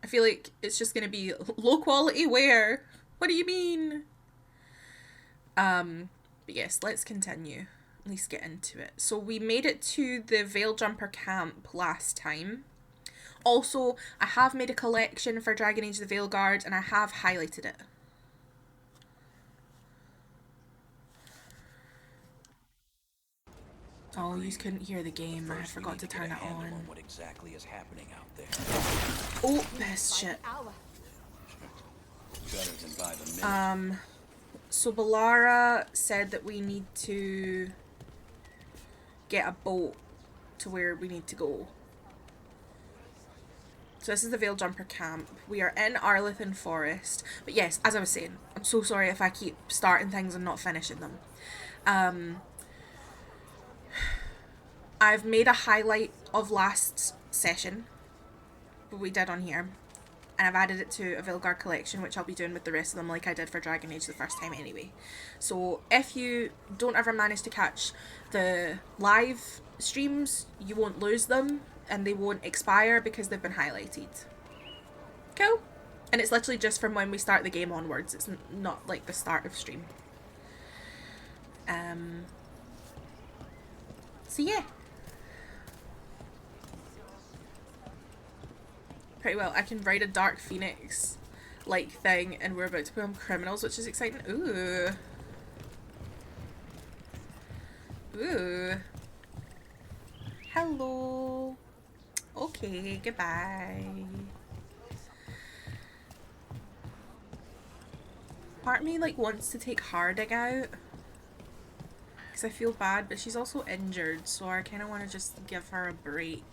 I feel like it's just gonna be low quality wear. What do you mean? But yes, let's continue. At least get into it. So we made it to the Veil Jumper camp last time. Also, I have made a collection for Dragon Age the Veilguard and I have highlighted it. Oh, you couldn't hear the game. I forgot to turn it on. What exactly is happening out there? Oh, best shit. Better than by the minute. So Balara said that we need to get a boat to where we need to go. So this is the Veil Jumper camp. We are in Arlithan Forest. But yes, as I was saying, I'm so sorry if I keep starting things and not finishing them. I've made a highlight of last session, what we did on here, and I've added it to a Veilguard collection, which I'll be doing with the rest of them like I did for Dragon Age the first time anyway. So if you don't ever manage to catch the live streams, you won't lose them, and they won't expire because they've been highlighted. Cool? And it's literally just from when we start the game onwards. It's not like the start of stream. So yeah. Pretty well. I can ride a Dark Phoenix like thing and we're about to become criminals, which is exciting. Ooh. Ooh. Hello. Okay, goodbye. Part of me like wants to take Hardig out because I feel bad, but she's also injured, so I kind of want to just give her a break.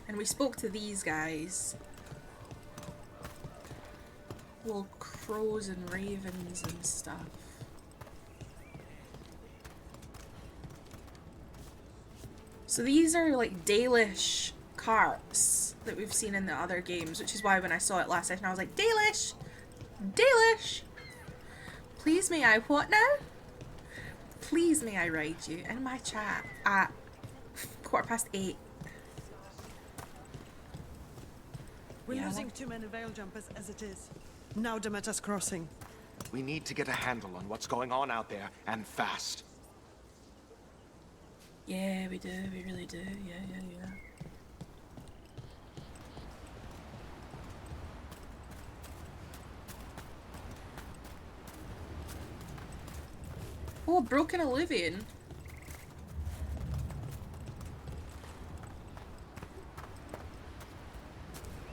And we spoke to these guys. Little crows and ravens and stuff. So these are like Dalish carts that we've seen in the other games, which is why when I saw it last session I was like, Dalish! Dalish! Please may I what now? Please may I ride you in my chat at 8:15. We're losing too many veil jumpers as it is. Now Demeter's crossing. We need to get a handle on what's going on out there, and fast. Yeah, we do. We really do. Yeah. Oh, broken Illuvian.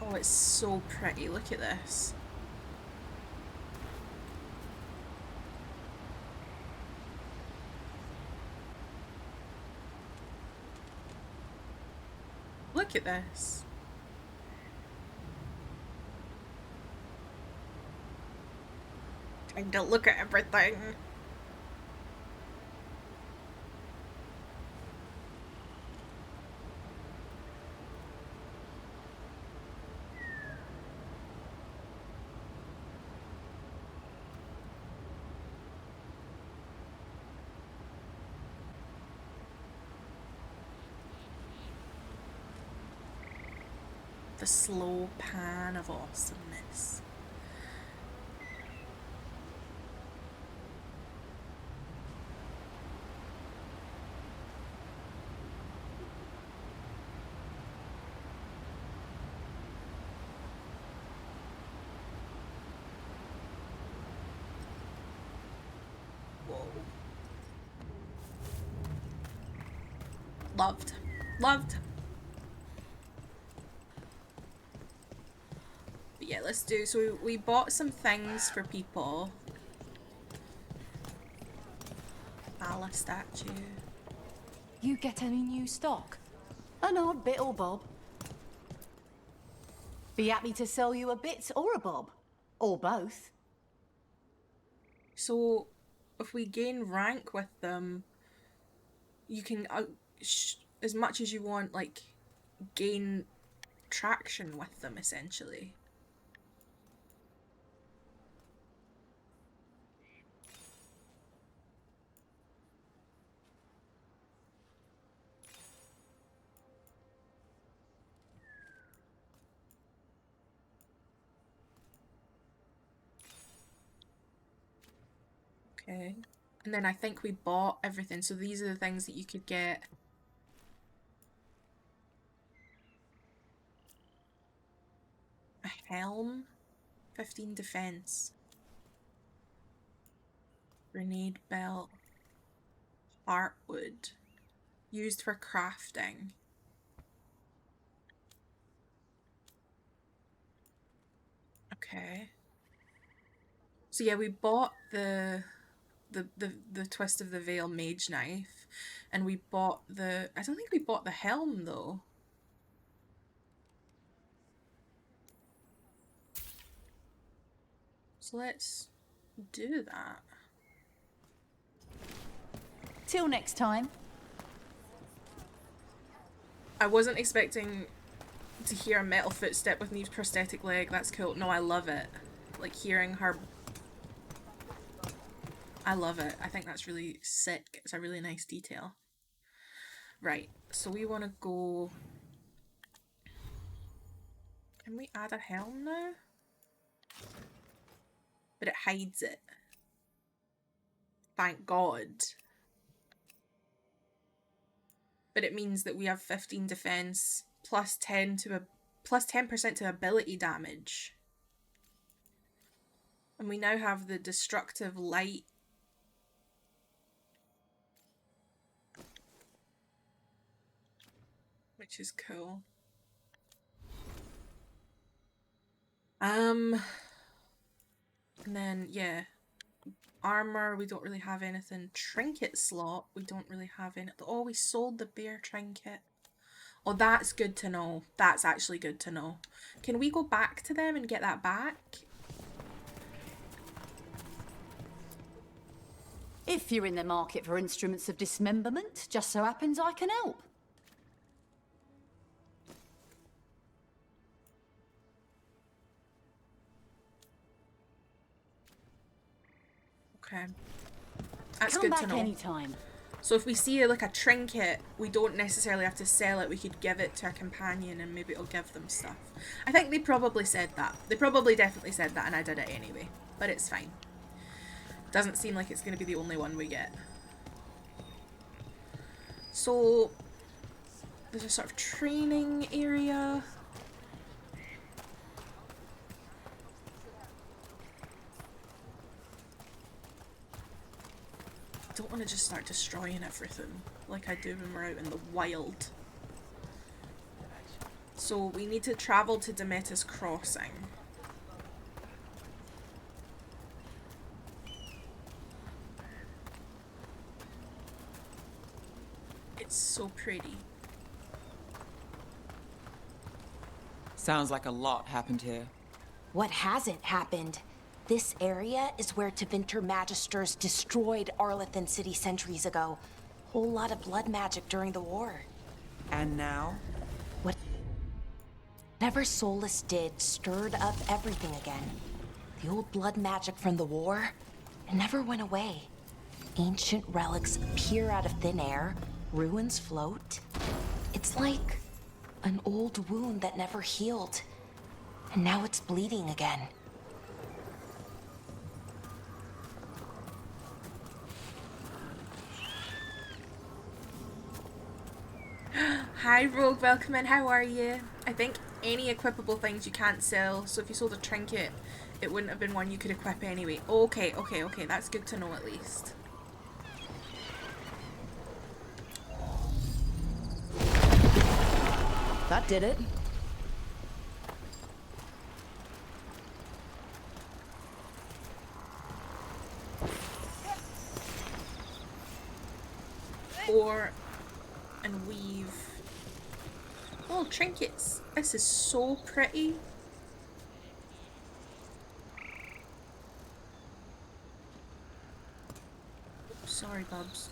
Oh, it's so pretty. Look at this. Look at this. Time to look at everything. The slow pan of awesomeness. Whoa. Loved. Loved. But yeah, let's do, so we bought some things for people. Allah statue. You get any new stock? An odd bit or bob. Be happy to sell you a bit or a bob. Or both. So if we gain rank with them, you can, as much as you want, like, gain traction with them, essentially. Okay. And then I think we bought everything. So these are the things that you could get. A helm. 15 defense. Grenade belt. Heartwood. Used for crafting. Okay. So yeah, we bought the Twist of the Veil mage knife, and we bought the, I don't think we bought the helm though. So let's do that. Till next time. I wasn't expecting to hear a metal footstep with Neve's prosthetic leg. That's cool. No, I love it. Like hearing her. I love it. I think that's really sick. It's a really nice detail. Right, so we want to go... Can we add a helm now? But it hides it. Thank God. But it means that we have 15 defense plus 10 to a plus 10% to ability damage. And we now have the destructive light. Which is cool. And then yeah. Armor, we don't really have anything. Trinket slot, we don't really have any. Oh, we sold the bear trinket. Oh, that's good to know. That's actually good to know. Can we go back to them and get that back? If you're in the market for instruments of dismemberment, just so happens I can help. Okay. That's Come good back to know. anytime. So if we see like a trinket, we don't necessarily have to sell it. We could give it to a companion and maybe it'll give them stuff. I think they probably said that. They probably definitely said that and I did it anyway. But it's fine. Doesn't seem like it's going to be the only one we get. So there's a sort of training area. I don't want to just start destroying everything like I do when we're out in the wild. So we need to travel to Demeter's Crossing. It's so pretty. Sounds like a lot happened here. What hasn't happened? This area is where Tevinter Magisters destroyed Arlethan City centuries ago. Whole lot of blood magic during the war. And now? Whatever Solus did stirred up everything again. The old blood magic from the war, it never went away. Ancient relics appear out of thin air, ruins float. It's like an old wound that never healed. And now it's bleeding again. Hi Rogue, welcome in, how are you? I think any equipable things you can't sell, so if you sold a trinket, it wouldn't have been one you could equip anyway. Okay, that's good to know at least. That did it. And weave. Oh, trinkets. This is so pretty. Sorry, Bubs.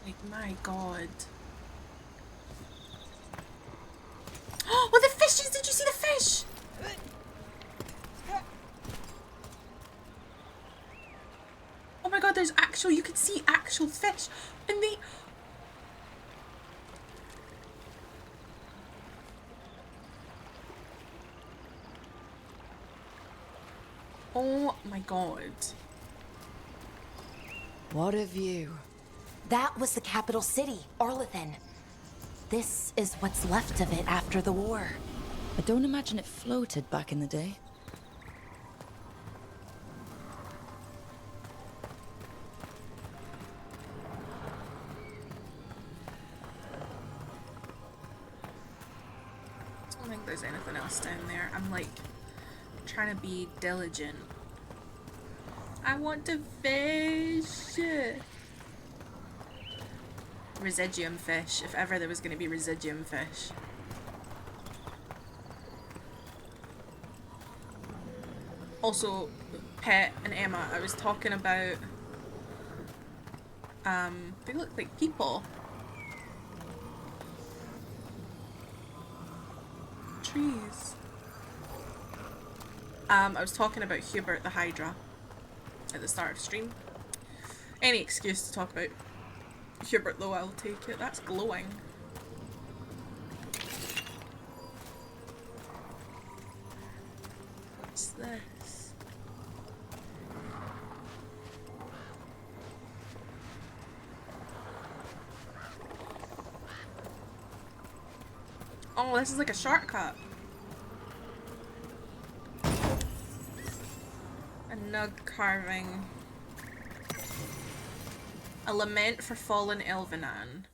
Like, my God. Oh, the fishes! Did you see the fish? Oh my God, there's actual, you can see actual fish. And they... Oh my god. What a view. That was the capital city, Arlethan. This is what's left of it after the war. I don't imagine it floated back in the day. I don't think there's anything else down there. I'm like trying to be diligent. I want to fish. Residuum fish, if ever there was going to be residuum fish. Also, Pet and Emma, I was talking about, they look like people. Trees. I was talking about Hubert the Hydra at the start of stream. Any excuse to talk about Hubert though, I'll take it. That's glowing. What's this? Oh, this is like a shortcut. A nug carving. A lament for fallen Elvenan.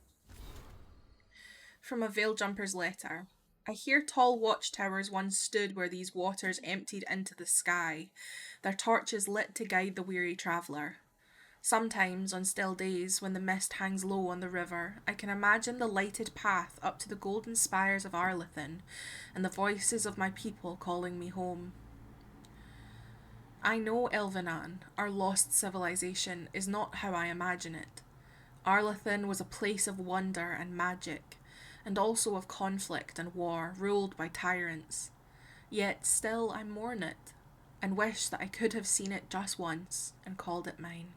From a Veilgjumper's letter. I hear tall watchtowers once stood where these waters emptied into the sky, their torches lit to guide the weary traveller. Sometimes, on still days, when the mist hangs low on the river, I can imagine the lighted path up to the golden spires of Arlethan, and the voices of my people calling me home. I know Elvenan, our lost civilization, is not how I imagine it. Arlethan was a place of wonder and magic, and also of conflict and war, ruled by tyrants. Yet still I mourn it, and wish that I could have seen it just once, and called it mine.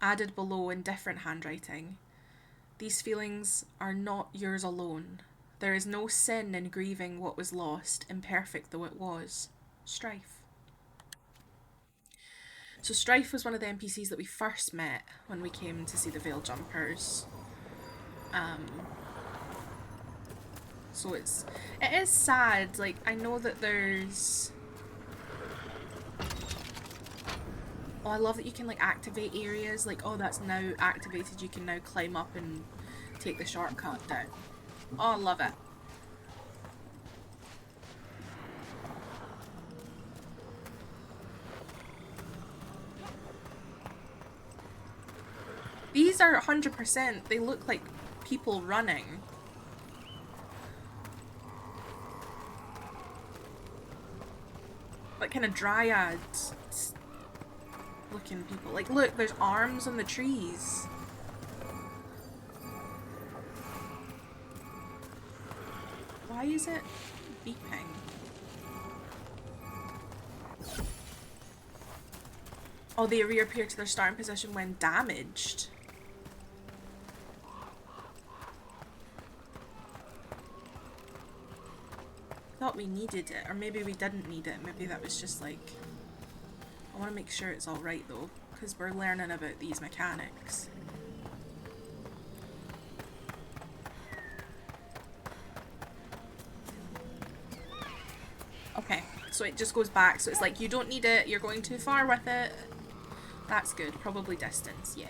Added below in different handwriting, these feelings are not yours alone. There is no sin in grieving what was lost, imperfect though it was. Strife. So Strife was one of the NPCs that we first met when we came to see the Veiljumpers. So it is sad. Like, I know that there's... Oh, I love that you can like activate areas. Like, oh, that's now activated. You can now climb up and take the shortcut down. Oh, I love it. These are 100%. They look like people running. Like kind of dryad looking people. Like, look, there's arms on the trees. Why is it beeping? Oh, they reappear to their starting position when damaged. Thought we needed it, or maybe we didn't need it. Maybe that was just like... I want to make sure it's alright though, because we're learning about these mechanics. Okay, so it just goes back, so it's like you don't need it, you're going too far with it. That's good, probably distance, yeah.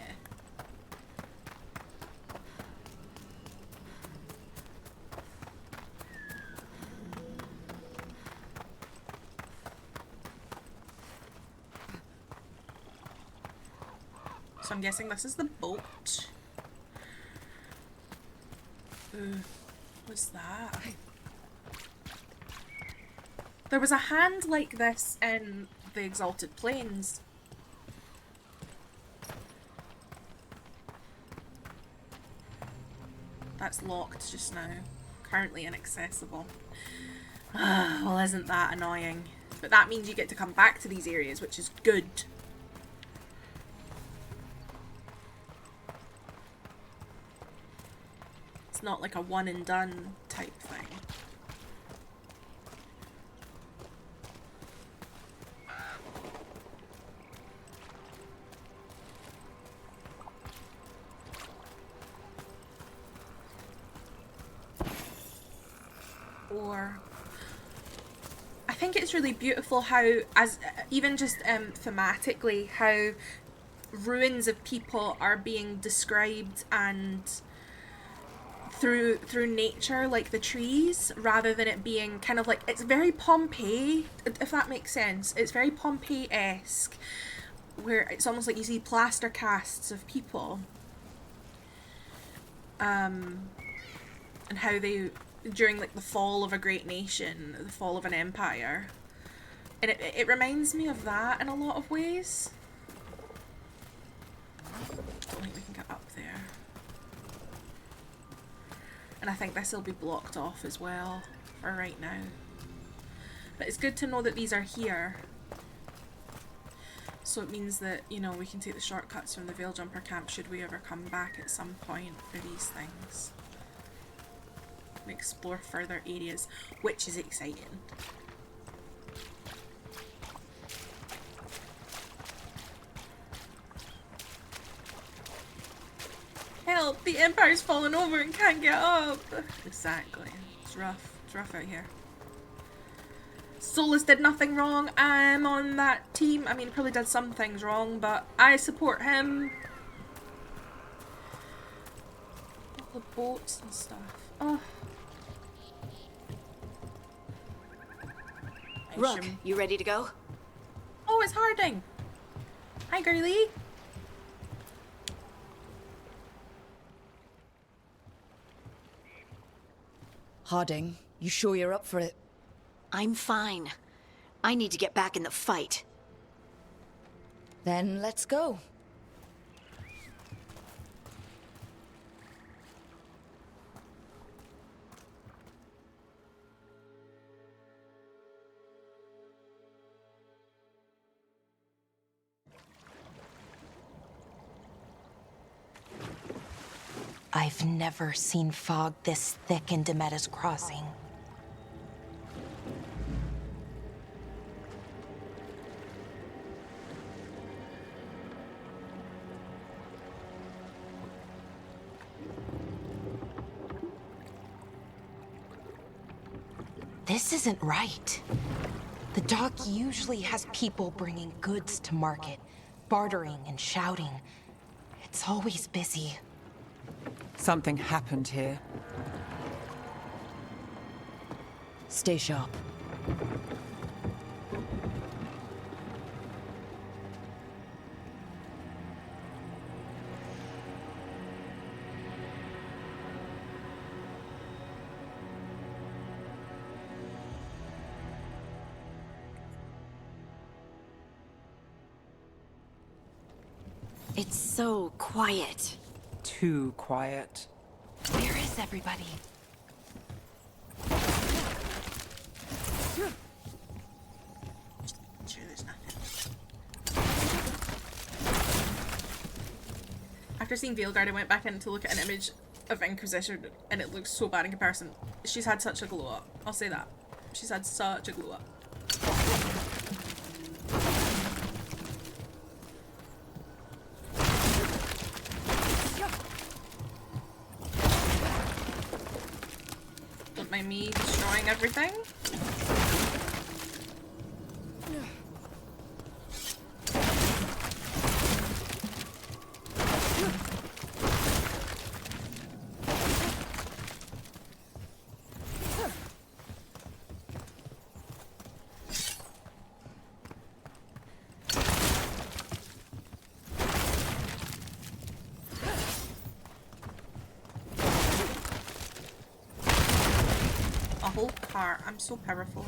So I'm guessing this is the boat. Ooh, what's that? There was a hand like this in the Exalted Plains. That's locked just now. Currently inaccessible. Well, isn't that annoying? But that means you get to come back to these areas, which is good. It's not like a one and done type thing. before. I think it's really beautiful how, as even just thematically, how ruins of people are being described and through nature, like the trees, rather than it being kind of like, it's very Pompeii, if that makes sense. It's very Pompeii-esque, where it's almost like you see plaster casts of people, and how they, during like the fall of a great nation, the fall of an empire, and it reminds me of that in a lot of ways. I don't think we can get up there. And I think this will be blocked off as well for right now. But it's good to know that these are here. So it means that, you know, we can take the shortcuts from the Veil Jumper camp should we ever come back at some point for these things. And explore further areas, which is exciting. Help! The Empire's fallen over and can't get up! Exactly. It's rough. It's rough out here. Solus did nothing wrong. I'm on that team. I mean, probably did some things wrong, but I support him. All the boats and stuff. Oh. Rook, you ready to go? Oh, it's Harding. Hi, girlie. Harding, you sure you're up for it? I'm fine. I need to get back in the fight. Then let's go. I've never seen fog this thick in Demeta's Crossing. This isn't right. The dock usually has people bringing goods to market, bartering and shouting. It's always busy. Something happened here. Stay sharp. It's so quiet. Too quiet. Where is everybody? Sure, there's nothing. After seeing Veilguard, I went back in to look at an image of Inquisition, and it looks so bad in comparison. She's had such a glow up. I'll say that. She's had such a glow up. Don't mind me destroying everything. Whole car. I'm so powerful.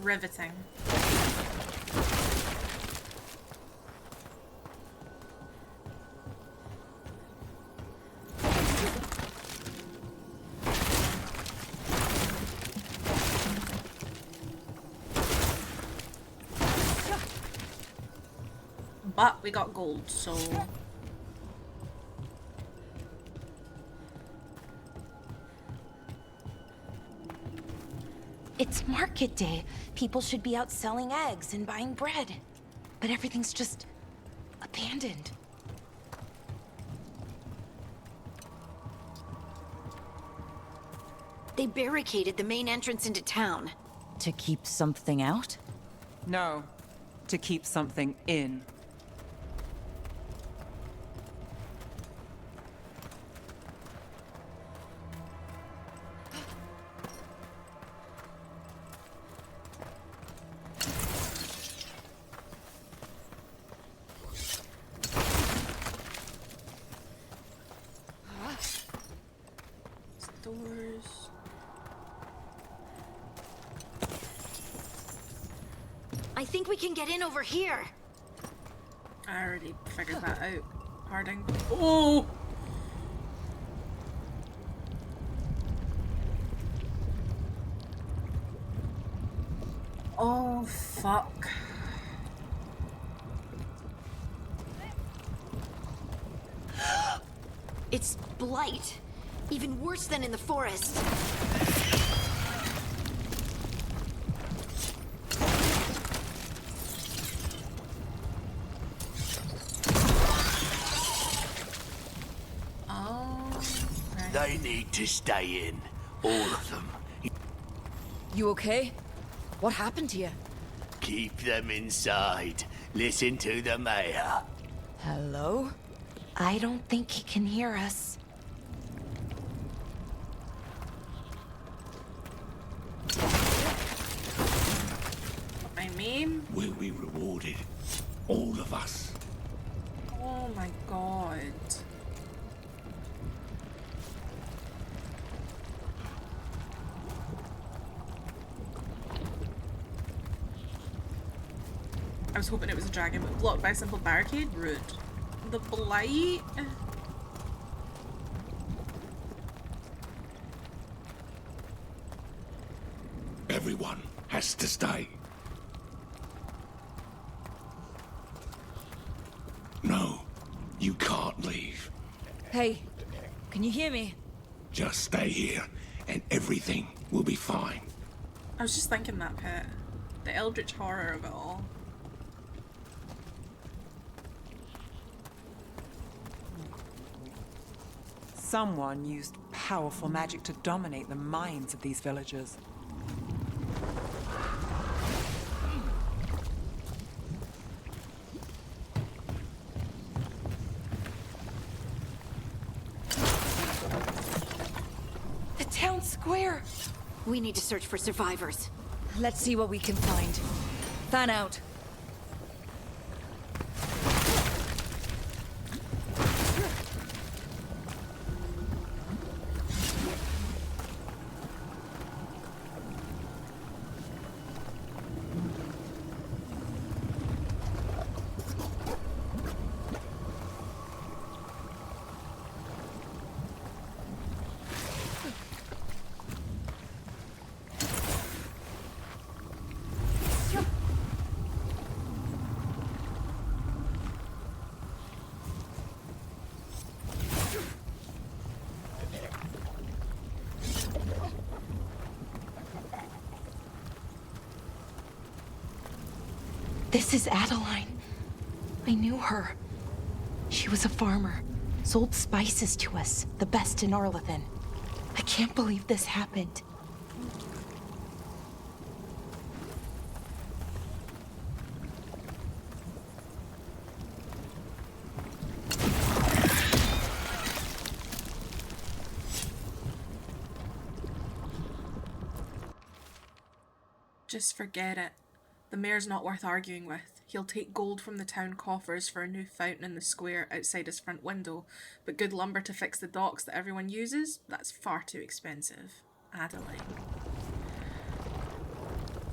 Riveting. But we got gold, so... It's market day. People should be out selling eggs and buying bread. But everything's just abandoned. They barricaded the main entrance into town. To keep something out? No, to keep something in. Doors. I think we can get in over here. I already figured that out. Harding. Oh! Oh, fuck. It's Blight. Even worse than in the forest. Oh. Right. They need to stay in. All of them. You okay? What happened to you? Keep them inside. Listen to the mayor. Hello? I don't think he can hear us. I mean, Will be rewarded. All of us. oh my god. I was hoping it was a dragon, but blocked by a simple barricade? Rude. The Blight? Everyone has to stay. No, you can't leave. Hey, can you hear me? Just stay here, and everything will be fine. I was just thinking that, Pet. The eldritch horror of it all. Someone used powerful magic to dominate the minds of these villagers. The town square! We need to search for survivors. Let's see what we can find. Fan out. This is Adeline. I knew her. She was a farmer, sold spices to us, the best in Arlathan. I can't believe this happened. Just forget it. The mayor's not worth arguing with. He'll take gold from the town coffers for a new fountain in the square outside his front window, but good lumber to fix the docks that everyone uses? That's far too expensive. Adeline.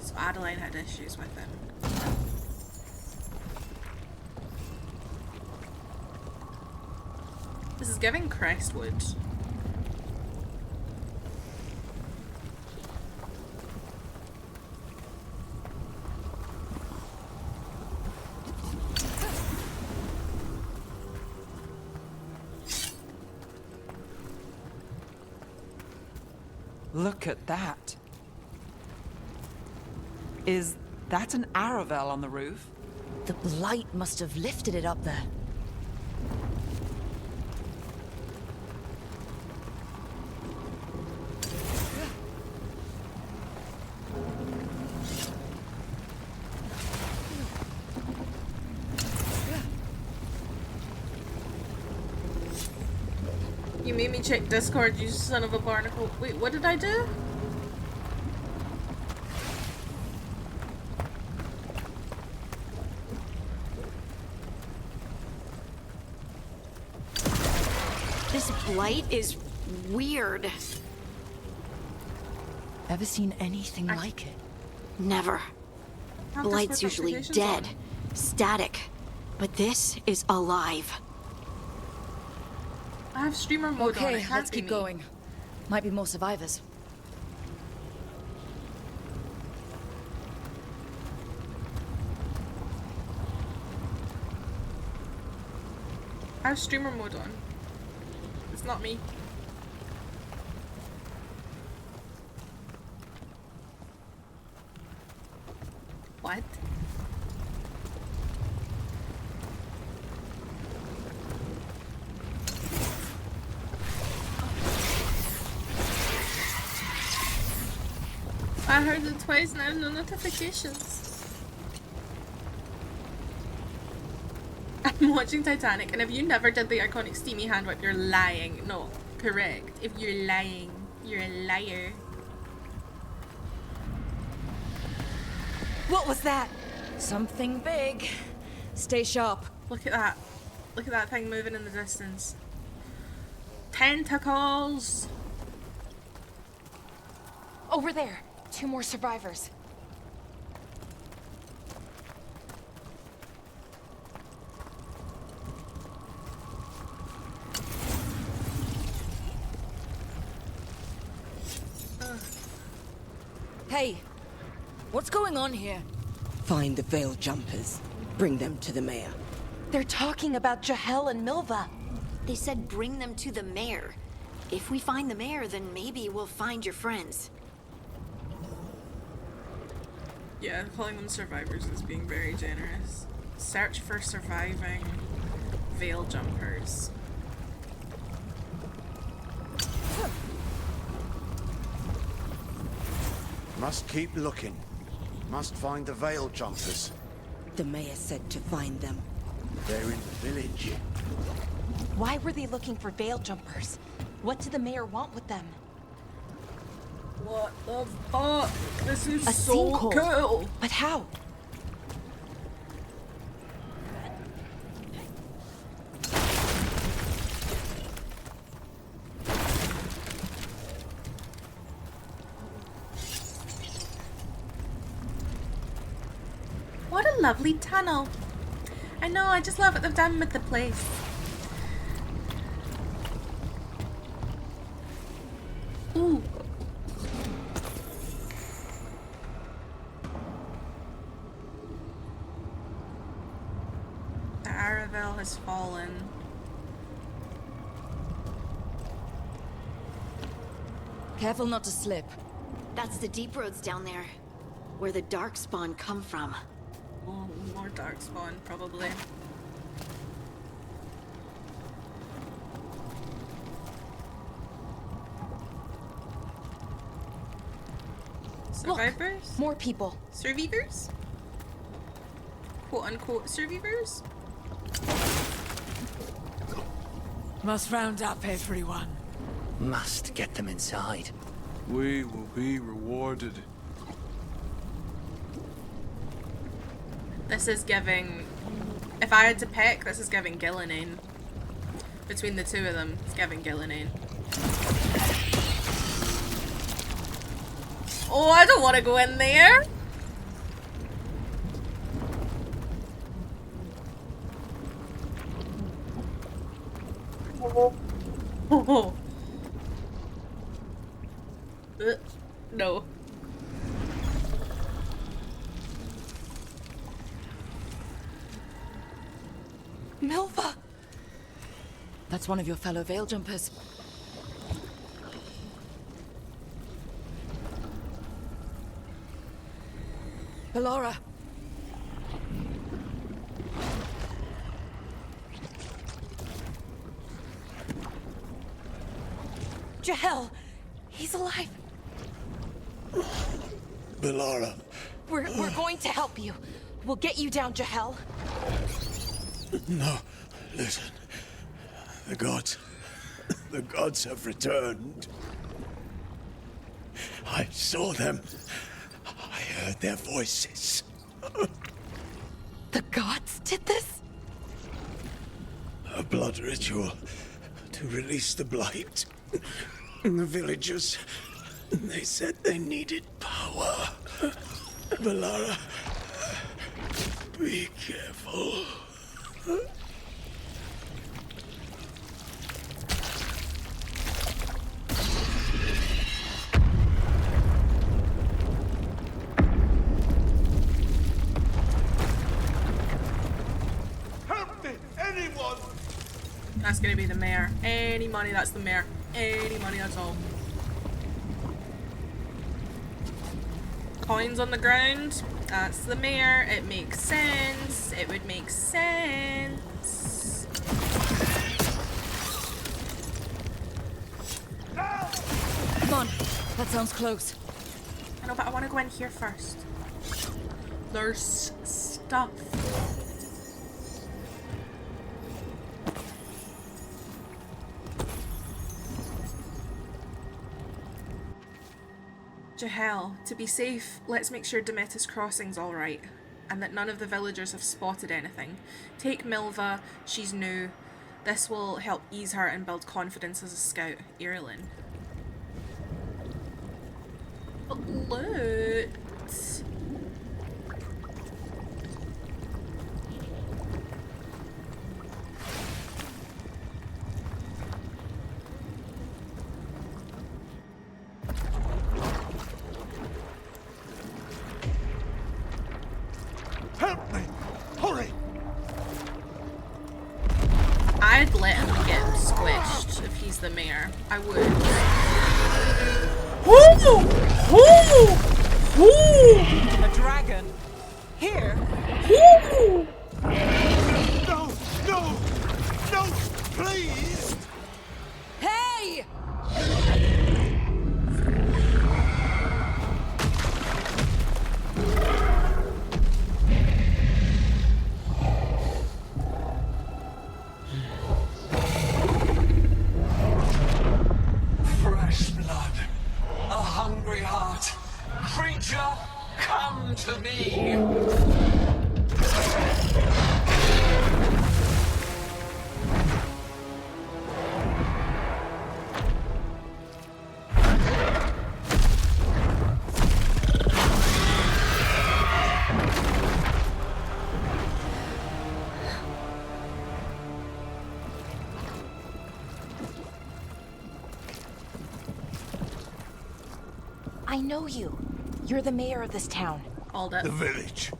So Adeline had issues with him. This is giving Crestwood. Look at that. Is that an Aravel on the roof? The Blight must have lifted it up there. You made me check Discord, you son of a barnacle. Wait, what did I do? This blight is weird. Ever seen anything like it? Never. Blight's usually dead, static, but this is alive. I have streamer mode on. It Okay, can't let's be keep me. going. Might be more survivors. I have streamer mode on. It's not me. What? I heard it twice and I have no notifications. I'm watching Titanic, and if you never did the iconic steamy hand whip, you're lying. No, correct. If you're lying, you're a liar. What was that? Something big. Stay sharp. Look at that. Look at that thing moving in the distance. Tentacles! Over there. 2 more survivors. Hey, what's going on here? Find the Veil Jumpers. Bring them to the mayor. They're talking about Jahel and Milva. They said bring them to the mayor. If we find the mayor, then maybe we'll find your friends. Yeah, calling them survivors is being very generous. Search for surviving veil jumpers. Must keep looking. Must find the Veil Jumpers. The mayor said to find them. They're in the village. Why were they looking for Veil Jumpers? What did the mayor want with them? What the fuck? This is A so sinkhole. cool! But how? What a lovely tunnel. I know, I just love what they've done with the place. Ooh. The Aravel has fallen. Careful not to slip. That's the deep roads down there, where the Darkspawn come from. Oh, more Darkspawn, probably. Survivors? Look, more people. Survivors? Quote unquote survivors? Must round up everyone. Must get them inside. We will be rewarded. This is giving... If I had to pick, this is giving Gillinane. Between the two of them, it's giving Gillinane. Oh, I don't want to go in there! Oh. No. Milva! That's one of your fellow Veil Jumpers. Bellara. Jahel! He's alive! Bellara. We're going to help you. We'll get you down, Jahel. No, listen. The gods have returned. I saw them. I heard their voices. The gods did this? A blood ritual to release the Blight. The villagers, they said they needed power. Bellara, be careful. Help me! Anyone! That's gonna be the mayor. Any money, that's the mayor. Any money, that's all. Coins on the ground. That's the mayor. It makes sense. It would make sense. Come on. That sounds close. I know, but I want to go in here first. There's stuff. Jahel, to be safe, let's make sure Demetis Crossing's alright, and that none of the villagers have spotted anything. Take Milva, she's new. This will help ease her and build confidence as a scout. Irilyn. Loot. Help me! Hurry! I'd let him get squished if he's the mayor. I would. A dragon? Here? No! No! No! Please! Hey! Fresh blood, a hungry heart. Creature, come to me. I know you. You're the mayor of this town. Hold it. The village.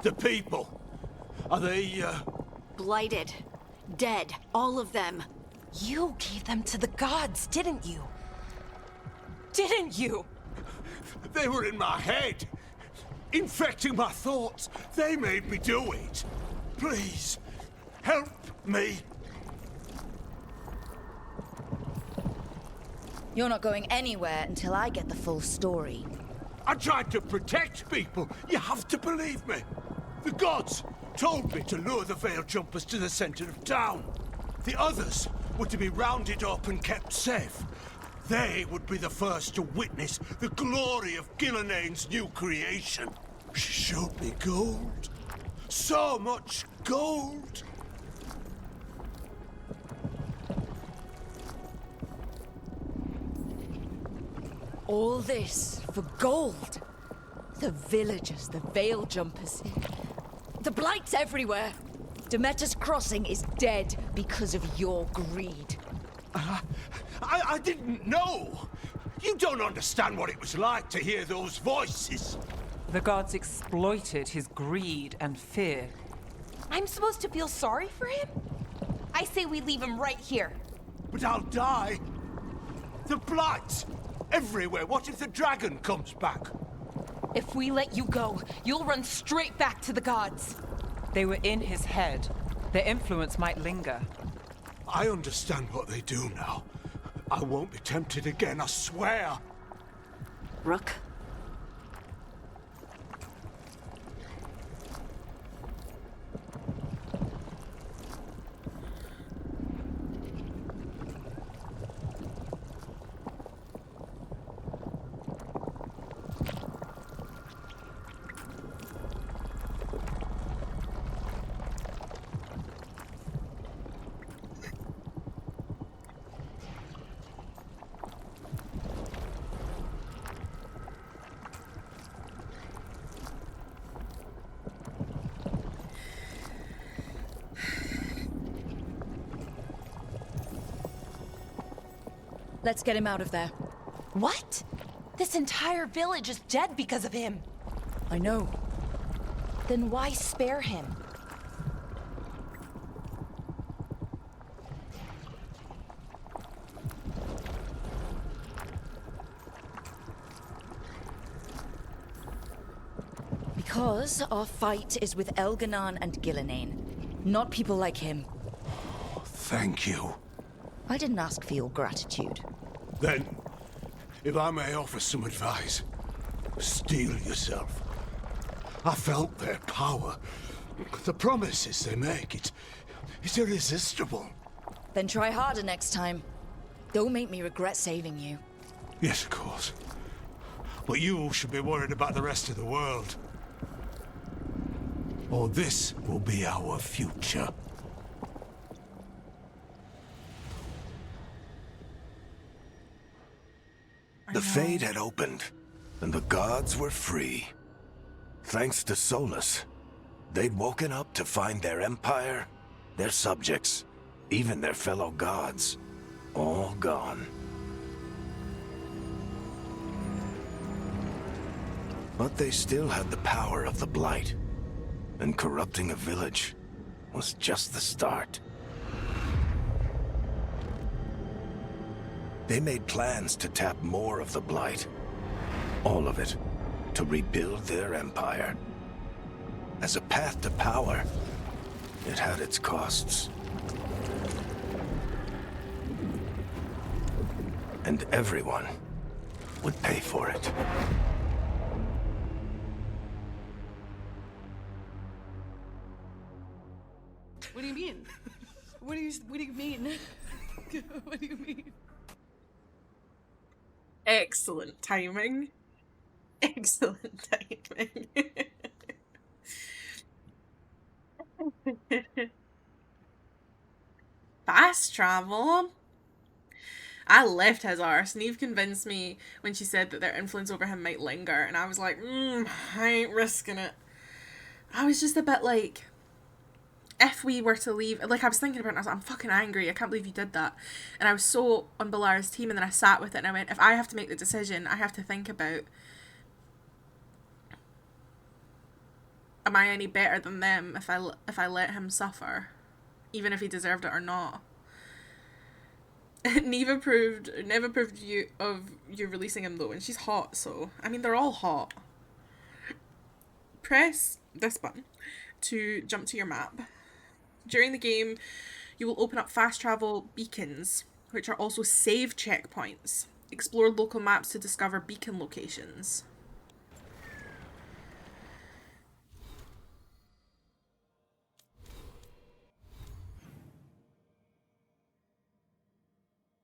The people. Are they, Blighted. Dead. All of them. You gave them to the gods, didn't you? Didn't you? They were in my head. Infecting my thoughts. They made me do it. Please, help me. You're not going anywhere until I get the full story. I tried to protect people. You have to believe me. The gods told me to lure the Veil Jumpers to the center of town. The others were to be rounded up and kept safe. They would be the first to witness the glory of Gillenane's new creation. She showed me gold. So much gold. All this for gold. The villagers, the Veil Jumpers. The Blights everywhere. Demetis Crossing is dead because of your greed. I didn't know. You don't understand what it was like to hear those voices. The gods exploited his greed and fear. I'm supposed to feel sorry for him? I say we leave him right here. But I'll die. The Blights. Everywhere. What if the dragon comes back? If we let you go, you'll run straight back to the gods. They were in his head. Their influence might linger. I understand what they do now. I won't be tempted again, I swear. Rook? Let's get him out of there. What? This entire village is dead because of him. I know. Then why spare him? Because our fight is with Elganon and Gillenane, not people like him. Thank you. I didn't ask for your gratitude. Then, if I may offer some advice, steel yourself. I felt their power. The promises they make, it's irresistible. Then try harder next time. Don't make me regret saving you. Yes, of course. But you should be worried about the rest of the world. Or this will be our future. The Fade had opened, and the gods were free. Thanks to Solus, they'd woken up to find their empire, their subjects, even their fellow gods, all gone. But they still had the power of the Blight, and corrupting a village was just the start. They made plans to tap more of the Blight. All of it, to rebuild their empire. As a path to power, it had its costs. And everyone would pay for it. What do you mean? What do you mean? What do you mean? Excellent timing. Excellent timing. Fast travel. I left his arse. Neve convinced me when she said that their influence over him might linger, and I was like, I ain't risking it. I was just a bit like, if we were to leave, like I was thinking about it, and I was like, I'm fucking angry, I can't believe you did that. And I was so on Balara's team, and then I sat with it and I went, if I have to make the decision, I have to think about, am I any better than them if I let him suffer, even if he deserved it or not. Neve approved you releasing him though, and she's hot, so I mean they're all hot. Press this button to jump to your map. During the game, you will open up fast travel beacons, which are also save checkpoints. Explore local maps to discover beacon locations.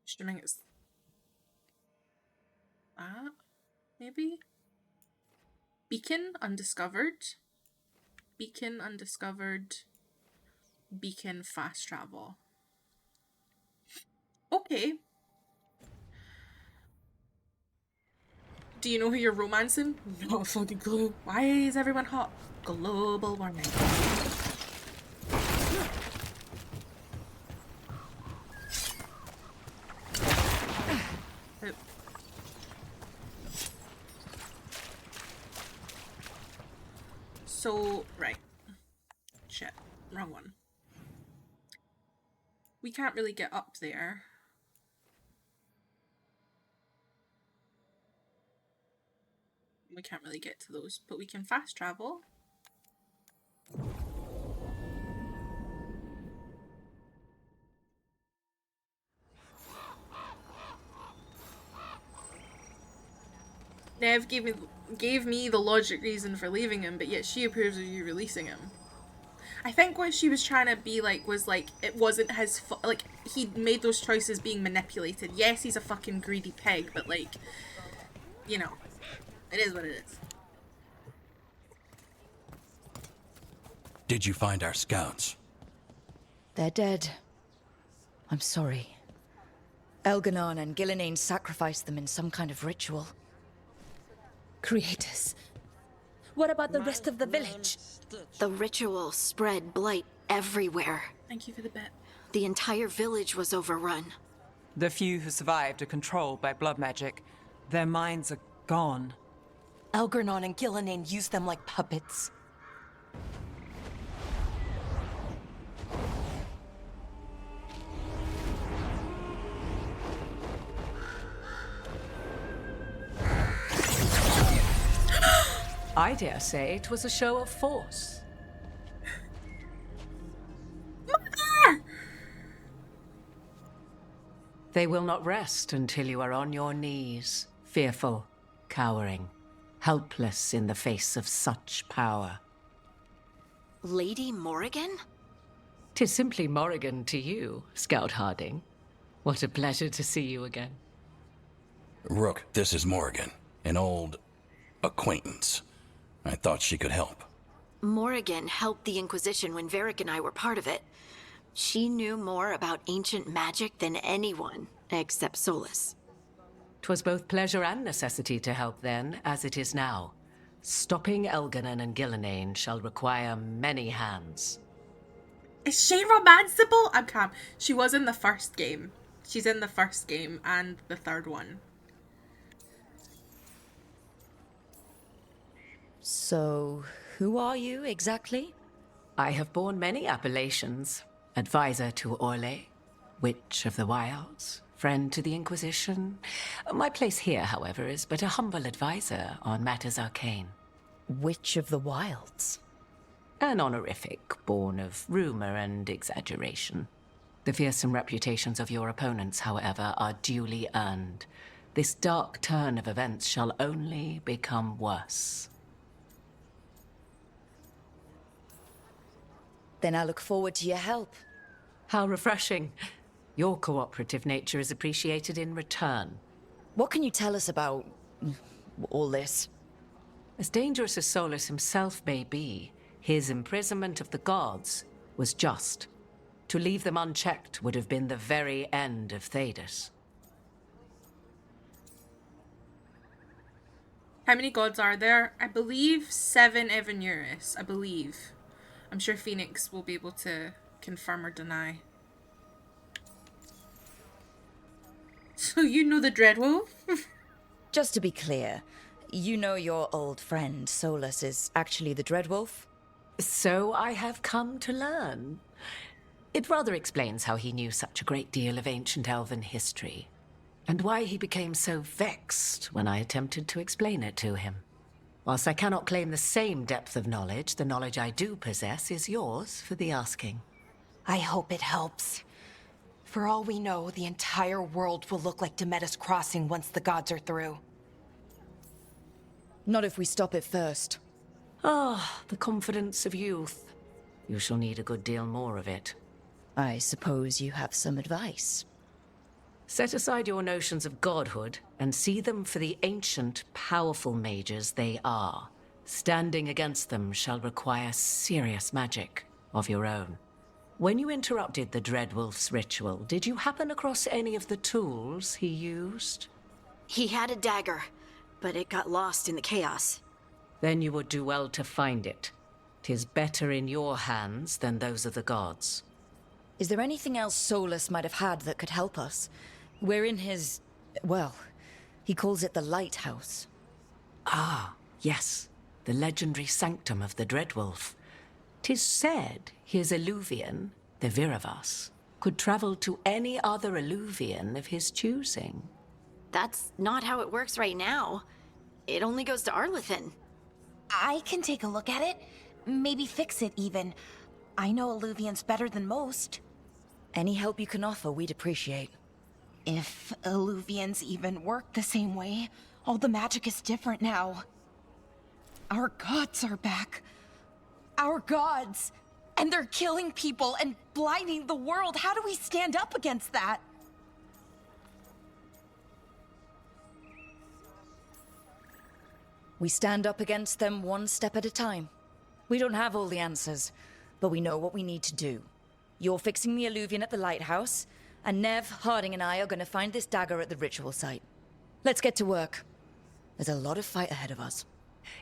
Assuming it's that, maybe? Beacon undiscovered. Beacon undiscovered. Beacon fast travel. Okay. Do you know who you're romancing? No fucking clue. Why is everyone hot? Global warming. So, right. Shit. Wrong one. We can't really get up there. We can't really get to those, but we can fast travel. Nev gave me the logic reason for leaving him, but yet she approves of you releasing him. I think what she was trying to be like was like, it wasn't his like, he made those choices being manipulated. Yes, he's a fucking greedy pig, but like, you know, it is what it is. Did you find our scouts? They're dead. I'm sorry. Elganon and Gillenane sacrificed them in some kind of ritual. Creators. What about the rest of the village? The ritual spread blight everywhere. Thank you for the bet. The entire village was overrun. The few who survived are controlled by blood magic. Their minds are gone. Elganon and Gillenane used them like puppets. I dare say it was a show of force. They will not rest until you are on your knees, fearful, cowering, helpless in the face of such power. Lady Morrigan? 'Tis simply Morrigan to you, Scout Harding. What a pleasure to see you again. Rook, this is Morrigan, an old acquaintance. I thought she could help. Morrigan helped the Inquisition when Varric and I were part of it. She knew more about ancient magic than anyone, except Solus. 'Twas both pleasure and necessity to help then, as it is now. Stopping Elganon and Gillenane shall require many hands. Is she romanceable? I'm calm. She was in the first game. She's in the first game and the third one. So, who are you exactly? I have borne many appellations. Advisor to Orlais, Witch of the Wilds, friend to the Inquisition. My place here, however, is but a humble advisor on matters arcane. Witch of the Wilds? An honorific born of rumor and exaggeration. The fearsome reputations of your opponents, however, are duly earned. This dark turn of events shall only become worse. Then I look forward to your help. How refreshing. Your cooperative nature is appreciated in return. What can you tell us about all this? As dangerous as Solus himself may be, his imprisonment of the gods was just. To leave them unchecked would have been the very end of Thedas. How many gods are there? I believe 7 Evanuris. I believe. I'm sure Phoenix will be able to confirm or deny. So you know the Dreadwolf? Just to be clear, you know your old friend Solus is actually the Dreadwolf? So I have come to learn. It rather explains how he knew such a great deal of ancient elven history, and why he became so vexed when I attempted to explain it to him. Whilst I cannot claim the same depth of knowledge, the knowledge I do possess is yours for the asking. I hope it helps. For all we know, the entire world will look like Demeter's Crossing once the gods are through. Not if we stop it first. Ah, the confidence of youth. You shall need a good deal more of it. I suppose you have some advice. Set aside your notions of godhood and see them for the ancient, powerful mages they are. Standing against them shall require serious magic of your own. When you interrupted the Dreadwolf's ritual, did you happen across any of the tools he used? He had a dagger, but it got lost in the chaos. Then you would do well to find it. 'Tis better in your hands than those of the gods. Is there anything else Solus might have had that could help us? We're in his... well, he calls it the Lighthouse. Ah, yes. The legendary sanctum of the Dreadwolf. 'Tis said his Illuvian, the Viravas, could travel to any other Illuvian of his choosing. That's not how it works right now. It only goes to Arlethan. I can take a look at it. Maybe fix it, even. I know Illuvians better than most. Any help you can offer, we'd appreciate. If Illuvians even work the same way, all the magic is different now. Our gods are back. Our gods! And they're killing people and blinding the world. How do we stand up against that? We stand up against them one step at a time. We don't have all the answers, but we know what we need to do. You're fixing the Illuvian at the lighthouse, and Nev, Harding, and I are going to find this dagger at the ritual site. Let's get to work. There's a lot of fight ahead of us.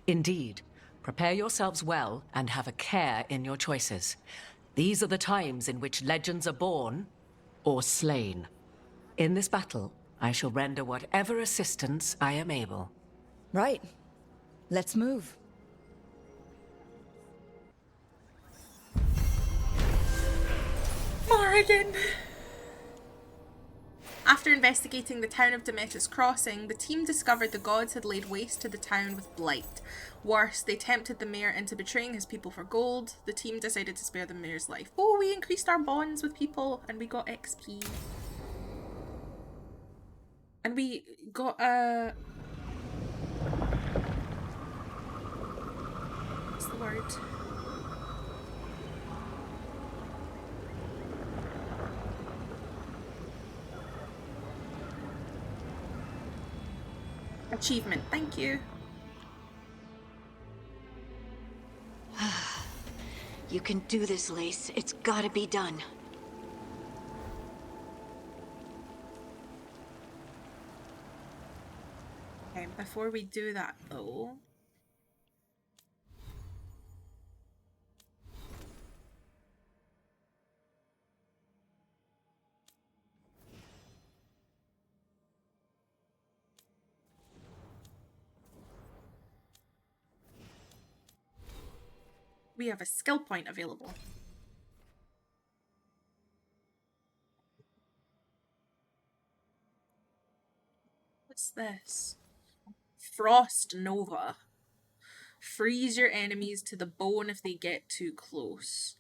Indeed. Prepare yourselves well and have a care in your choices. These are the times in which legends are born or slain. In this battle, I shall render whatever assistance I am able. Right. Let's move. Morrigan! After investigating the town of Demeter's Crossing, the team discovered the gods had laid waste to the town with blight. Worse, they tempted the mayor into betraying his people for gold. The team decided to spare the mayor's life. Oh, we increased our bonds with people and we got XP. And we got a... what's the word? Achievement, thank you. You can do this, Lace. It's gotta be done. Okay, before we do that though... we have a skill point available. What's this? Frost Nova. Freeze your enemies to the bone if they get too close.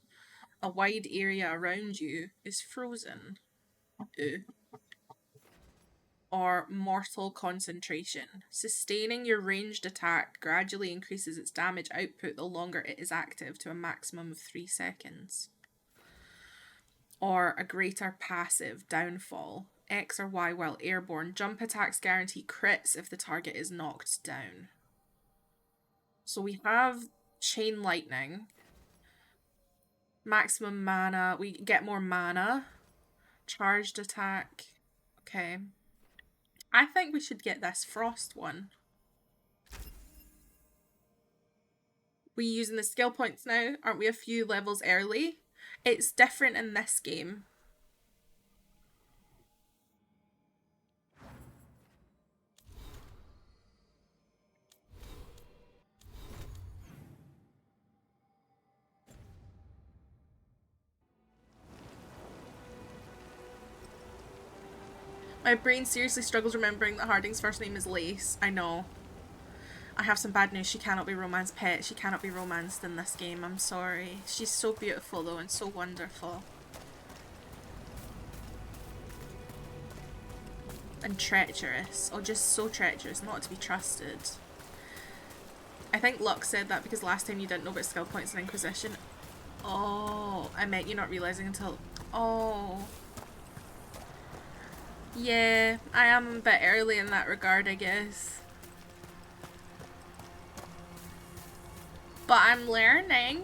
A wide area around you is frozen. Or Mortal Concentration. Sustaining your ranged attack gradually increases its damage output the longer it is active to a maximum of 3 seconds. Or a greater passive downfall. X or Y while airborne. Jump attacks guarantee crits if the target is knocked down. So we have Chain Lightning. Maximum mana. We get more mana. Charged attack. Okay. I think we should get this Frost one. We using the skill points now? Aren't we a few levels early? It's different in this game. My brain seriously struggles remembering that Harding's first name is Lace. I know. I have some bad news. She cannot be Roman's pet. She cannot be romanced in this game. I'm sorry. She's so beautiful though and so wonderful. And treacherous. Oh, just so treacherous. Not to be trusted. I think Luck said that because last time you didn't know about skill points in Inquisition. Oh, I meant you not realising until... oh... yeah, I am a bit early in that regard, I guess. But I'm learning.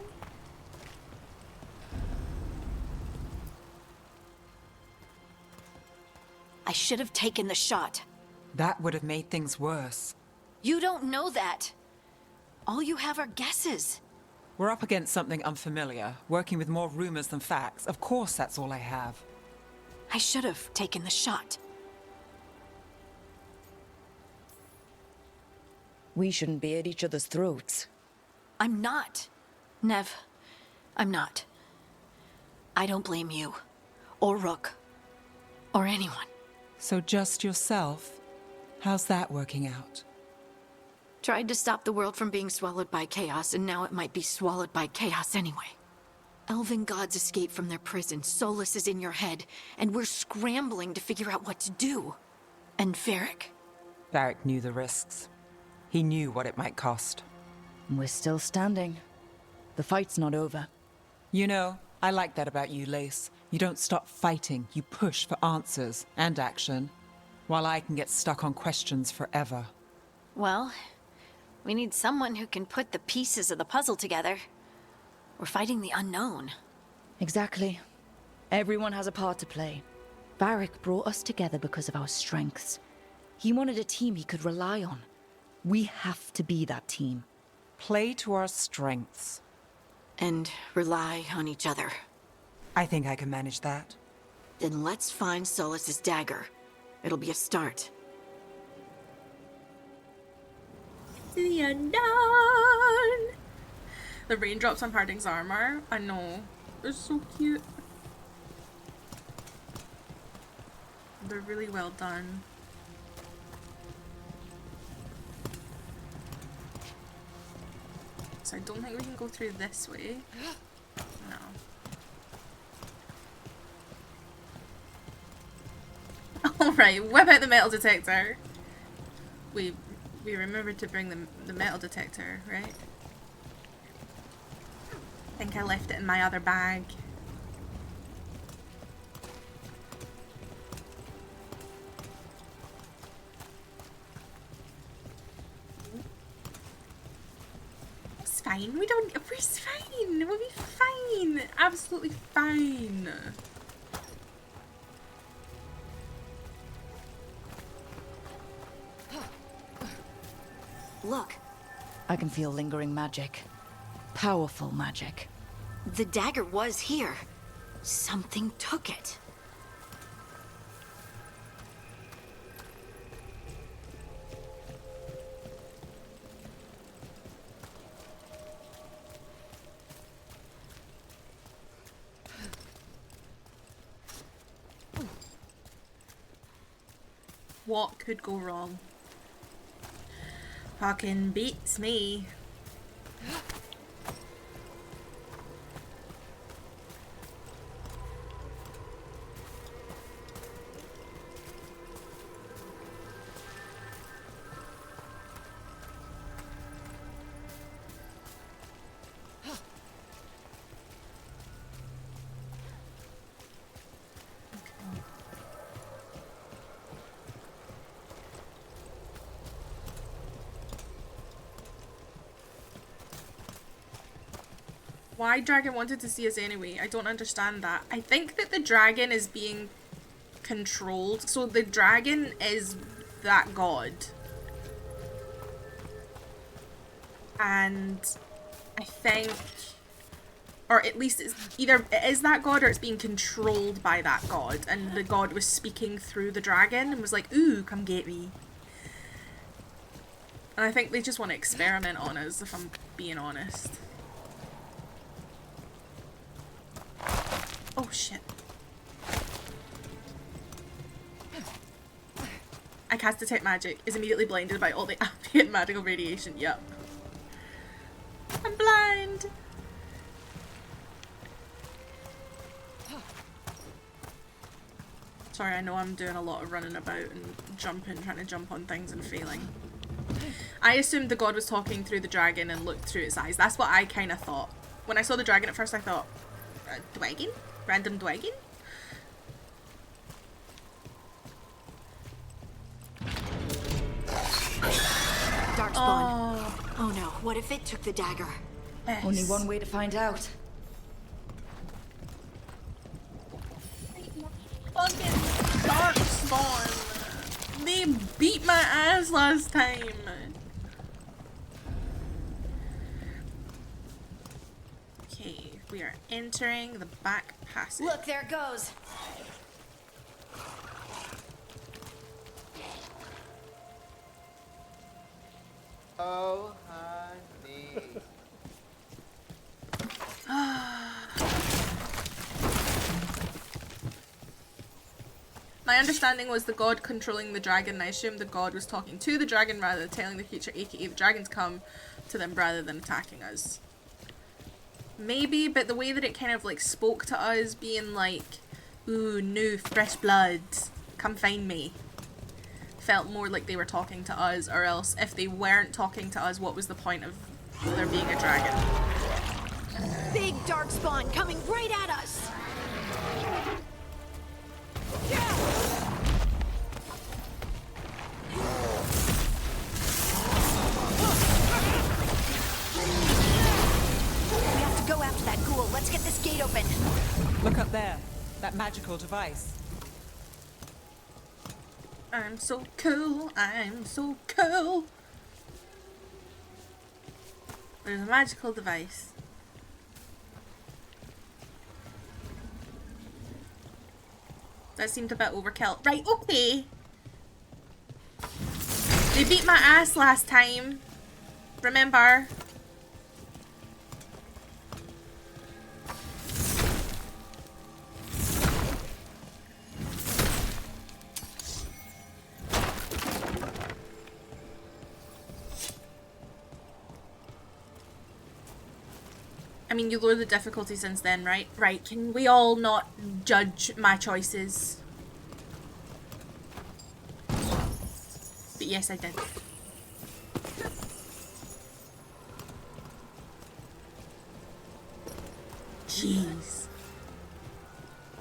I should have taken the shot. That would have made things worse. You don't know that. All you have are guesses. We're up against something unfamiliar, working with more rumors than facts. Of course that's all I have. I should have taken the shot. We shouldn't be at each other's throats. I'm not. Nev, I'm not. I don't blame you. Or Rook. Or anyone. So just yourself? How's that working out? Tried to stop the world from being swallowed by chaos, and now it might be swallowed by chaos anyway. Elven gods escaped from their prison, Solus is in your head, and we're scrambling to figure out what to do. And Varric? Varric knew the risks. He knew what it might cost. We're still standing. The fight's not over. You know, I like that about you, Lace. You don't stop fighting, you push for answers and action, while I can get stuck on questions forever. Well, we need someone who can put the pieces of the puzzle together. We're fighting the unknown. Exactly. Everyone has a part to play. Varric brought us together because of our strengths. He wanted a team he could rely on. We have to be that team. Play to our strengths. And rely on each other. I think I can manage that. Then let's find Solus's dagger. It'll be a start. The unknown! The raindrops on Harding's armor. I know. They're so cute. They're really well done. So I don't think we can go through this way. No. Alright, whip out the metal detector. We remembered to bring the metal detector, right? I think I left it in my other bag. It's fine. We're fine. We'll be fine. Absolutely fine. Look. I can feel lingering magic. Powerful magic. The dagger was here. Something took it. What could go wrong? Fucking beats me. Why dragon wanted to see us anyway? I don't understand that. I think that the dragon is being controlled. So the dragon is that god. And I think, or at least it's either it is that god or it's being controlled by that god. And the god was speaking through the dragon and was like, ooh, come get me. And I think they just want to experiment on us, if I'm being honest. Oh shit. I cast detect magic, is immediately blinded by all the ambient magical radiation. Yep. I'm blind! Sorry, I know I'm doing a lot of running about and jumping, trying to jump on things and failing. I assumed the god was talking through the dragon and looked through its eyes. That's what I kind of thought. When I saw the dragon at first I thought, dragon? Random dragon? Darkspawn. Oh no, what if it took the dagger? Yes. Only one way to find out. Fucking Darkspawn! They beat my ass last time! Okay, we are entering the back passage. Look, there it goes. Oh, honey. My my understanding was the god controlling the dragon. I assume the god was talking to the dragon rather than telling the creature, aka the dragons, come to them rather than attacking us. Maybe, but the way that it kind of like spoke to us, being like, ooh, new fresh blood, come find me, felt more like they were talking to us, or else if they weren't talking to us, what was the point of there being a dragon? Big darkspawn coming right at us! We have to go after that ghoul. Let's get this gate open. Look up there. That magical device. I'm so cool. I'm so cool. There's a magical device. That seemed a bit overkill. Right, okay. They beat my ass last time. Remember? I mean, you lowered the difficulty since then, right? Right, can we all not judge my choices? But yes, I did. Jeez.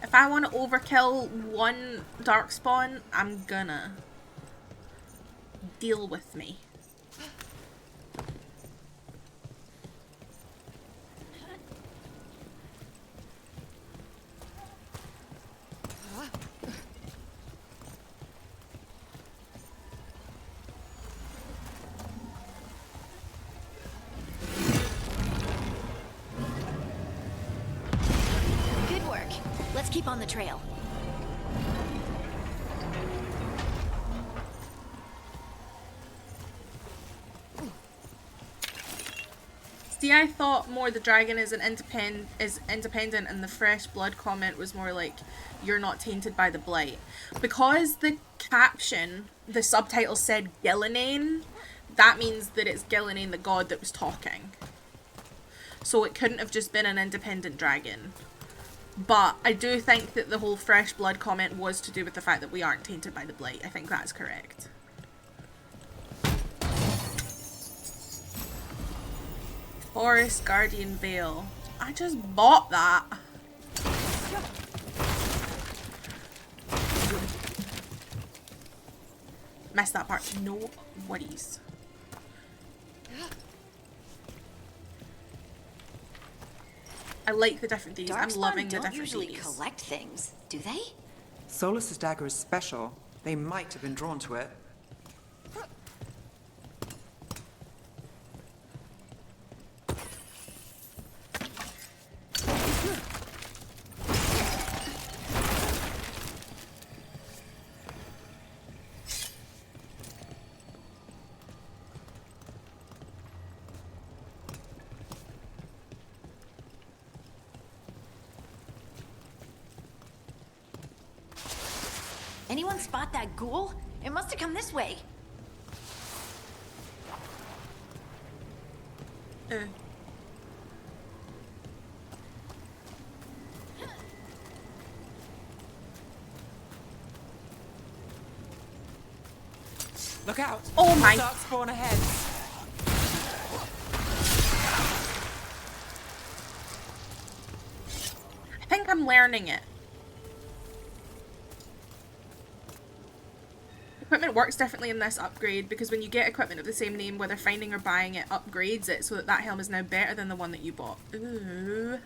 If I want to overkill one darkspawn, I'm gonna. Deal with me. Good work. Let's keep on the trail. See, I thought more the dragon is independent, and the fresh blood comment was more like you're not tainted by the blight. Because the caption, the subtitle said Gillinane, that means that it's Gillinane the god that was talking. So it couldn't have just been an independent dragon. But I do think that the whole fresh blood comment was to do with the fact that we aren't tainted by the blight. I think that's correct. Forest Guardian Veil. I just bought that. Messed that part. No worries. I like the different thieves. I'm loving the different usually thieves. collect things, do they? Solus's dagger is special. They might have been drawn to it. Anyone spot that ghoul? It must have come this way. Look out! Oh my! Dark spawn ahead. I think I'm learning it. Equipment works differently in this upgrade because when you get equipment of the same name, whether finding or buying it upgrades it so that that helm is now better than the one that you bought. Ooh.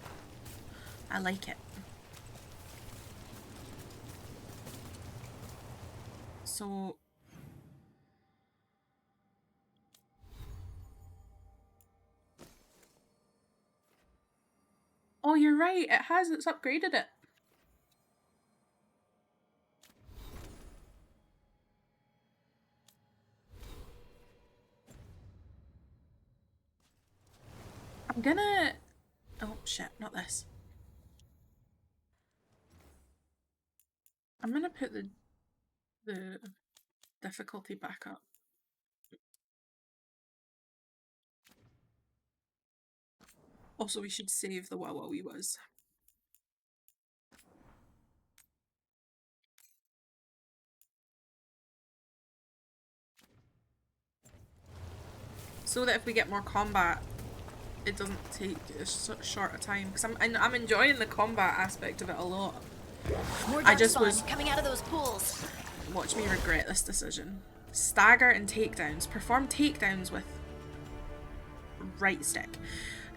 I like it. So... Oh, you're right. It has. It's upgraded it. I'm gonna... Oh, shit. Not this. I'm gonna put the the difficulty back up. Also, we should save the Wawawi was. So that if we get more combat, it doesn't take as short a time. Because I'm enjoying the combat aspect of it a lot. More I just was coming out of those pools. Watch me regret this decision. Stagger and takedowns. Perform takedowns with right stick.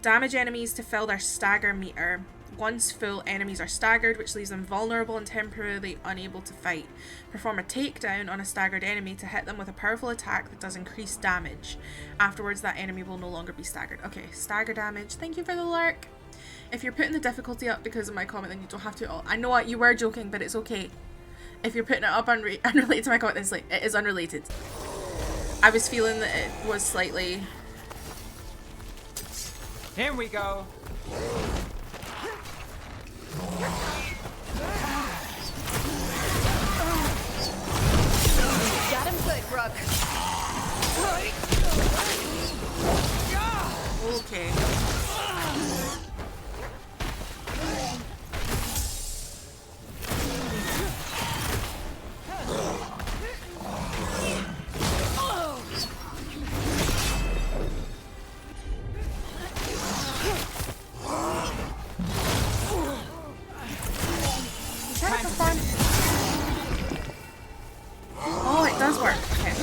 Damage enemies to fill their stagger meter. Once full, enemies are staggered, which leaves them vulnerable and temporarily unable to fight. Perform a takedown on a staggered enemy to hit them with a powerful attack that does increased damage. Afterwards, that enemy will no longer be staggered. Okay, stagger damage. Thank you for the lurk. If you're putting the difficulty up because of my comment, then you don't have to. I know what you were joking, but it's okay. If you're putting it up unrelated to my comment, then it is unrelated. I was feeling that it was slightly... Here we go. Got him good, Rook. Okay. Oh, it does work. Okay.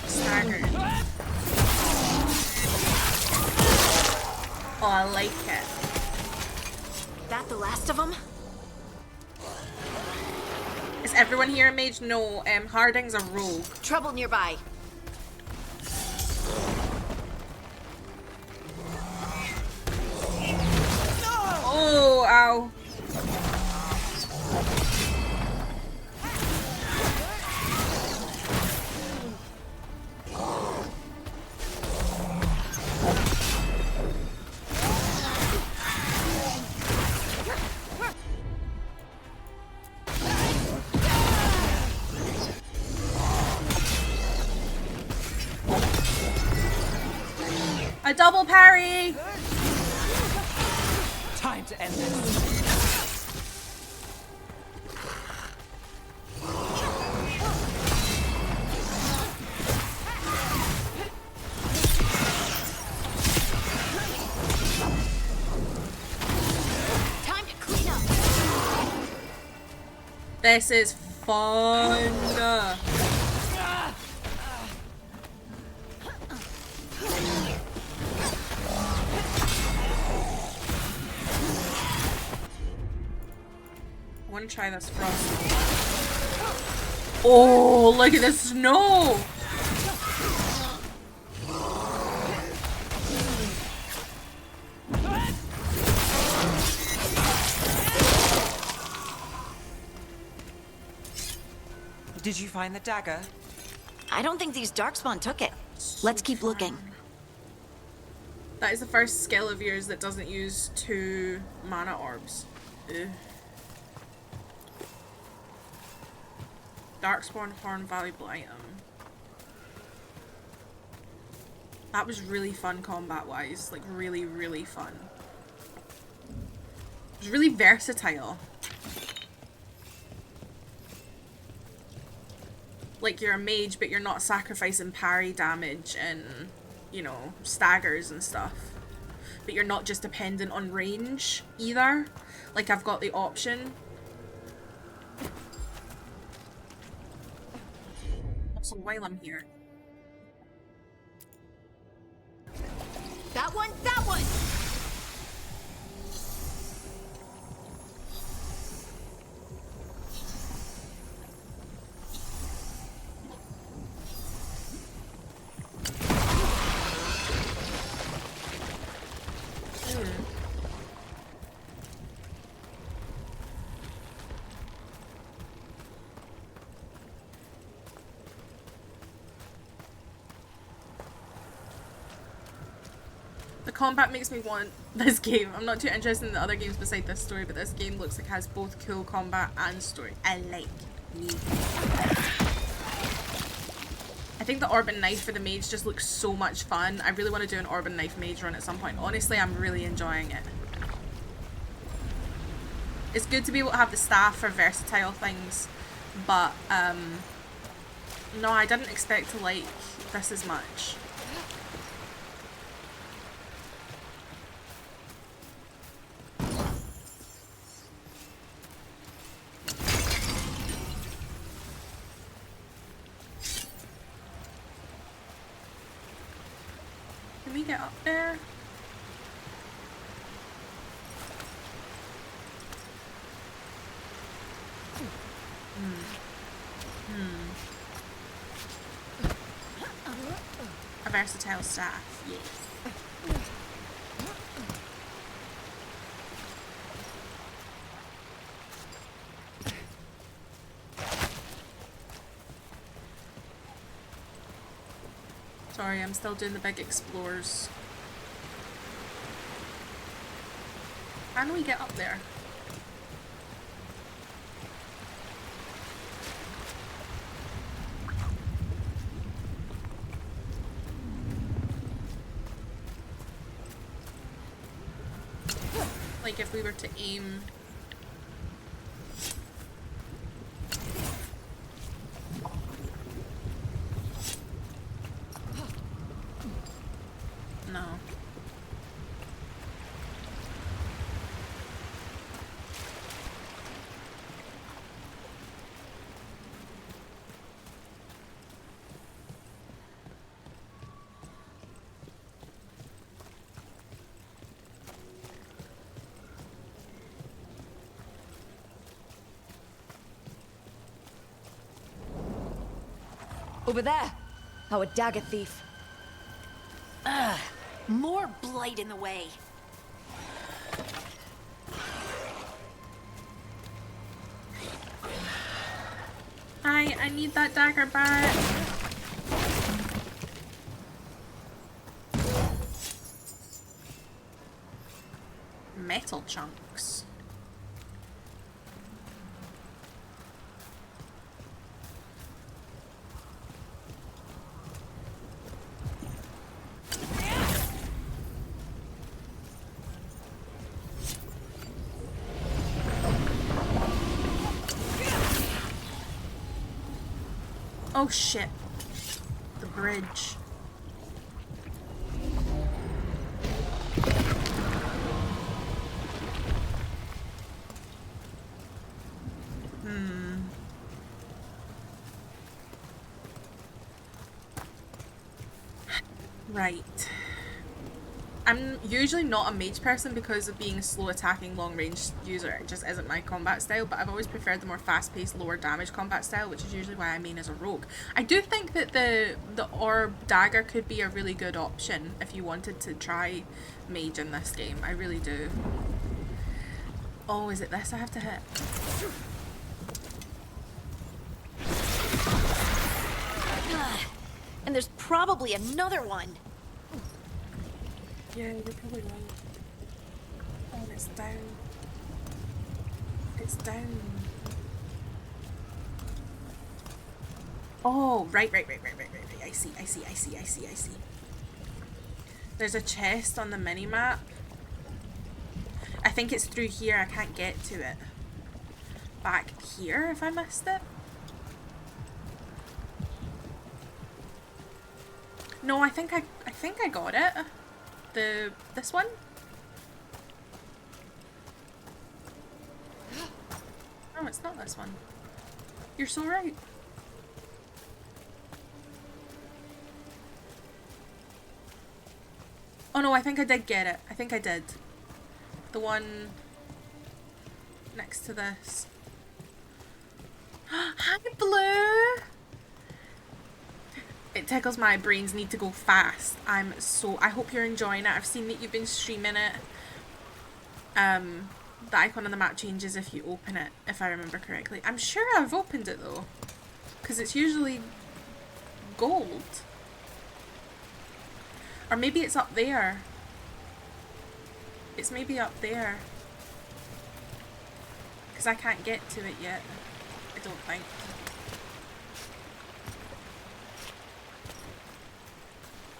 Staggered. Oh, I like it. That the last of them? Is everyone here a mage? No, Harding's a rogue. Trouble nearby. Oh, ow. A double parry! Time to end this. Time to clean up. This is fun. I want to try this frost. Oh, look at the snow! Did you find the dagger? I don't think these Darkspawn took it. Let's keep looking. That is the first skill of yours that doesn't use 2 mana orbs. Ugh. Darkspawn Horn Valuable item. That was really fun combat wise. Like really, really fun. It was really versatile. Like you're a mage but you're not sacrificing parry damage and, you know, staggers and stuff. But you're not just dependent on range either. Like I've got the option. Also, while I'm here. That one, that one! combat makes me want this game. I'm not too interested in the other games beside this story, but this game looks like it has both cool combat and story. I like me. I think the Orb and Knife for the mage just looks so much fun. I really want to do an Orb and Knife mage run at some point. Honestly, I'm really enjoying it. It's good to be able to have the staff for versatile things, but no, I didn't expect to like this as much. Can we get up there? A versatile staff, yes. Sorry, I'm still doing the big explores. Can we get up there? Like if we were to aim. No. Over there, our dagger thief. Ugh, more blight in the way. I need that dagger back. Metal chunks. Oh shit. The bridge. Right. I'm usually not a mage person because of being a slow attacking long range user. It just isn't my combat style, but I've always preferred the more fast paced lower damage combat style, which is usually why I main as a rogue. I do think that the orb dagger could be a really good option if you wanted to try mage in this game. I really do. Oh, is it this I have to hit? And there's probably another one. Yeah, you're probably right. Oh, it's down. It's down. Oh, right. I see. There's a chest on the mini-map. I think it's through here. I can't get to it. Back here, if I missed it. No, I think I got it. This one? No, it's not this one. You're so right. Oh no, I think I did get it. I think I did. The one next to this. Hi, Blue! It tickles my brains need to go fast. I hope you're enjoying it. I've seen that you've been streaming it. The icon on the map changes if you open it, if I remember correctly. I'm sure I've opened it though, because it's usually gold. Or maybe it's up there. It's maybe up there. Because I can't get to it yet. I don't think.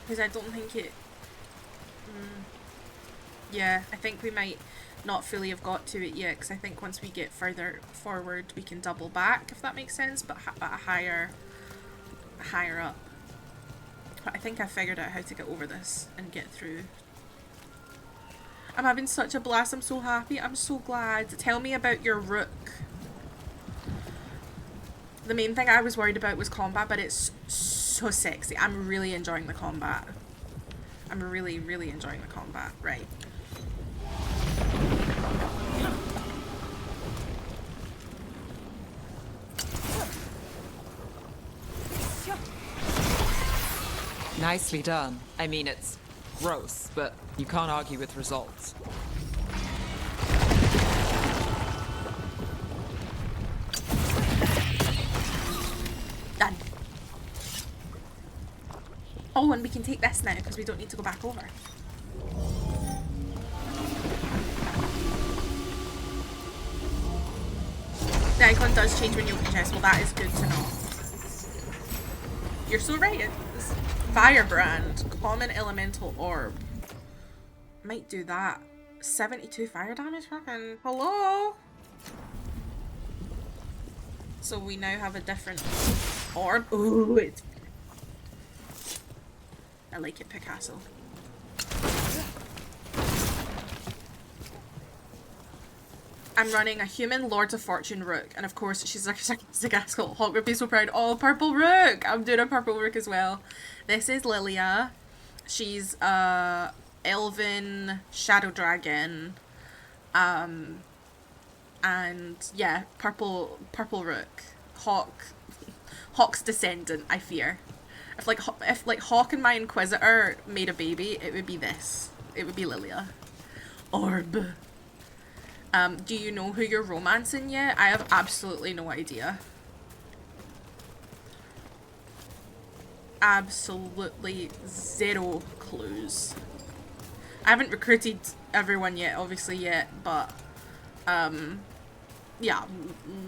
Because I don't think it... yeah, I think we might not fully have got to it yet, because I think once we get further forward we can double back, if that makes sense, but higher up. But I think I figured out how to get over this and get through. I'm having such a blast, I'm so happy, I'm so glad. Tell me about your rook. The main thing I was worried about was combat, but it's so sexy. I'm really enjoying the combat. I'm really, really enjoying the combat. Right. Nicely done. I mean, it's gross, but you can't argue with results. Done. Oh, and we can take this now because we don't need to go back over. The icon does change when you open chest. Well, that is good to know. You're so right. It's Firebrand. Common Elemental Orb. Might do that. 72 fire damage? Fucking hello? So we now have a different orb. Ooh, it's... I like it, Picasso. I'm running a human Lords of Fortune rook, and of course she's like a sarcastic asshole. Hawk would be so proud. Oh, purple rook! I'm doing a purple rook as well. This is Lilia. She's elven shadow dragon. And yeah, purple rook. Hawk's descendant, I fear. If like Hawk and my Inquisitor made a baby, it would be this. It would be Lilia. Orb. Do you know who you're romancing yet? I have absolutely no idea. Absolutely zero clues. I haven't recruited everyone yet, obviously yet, but yeah,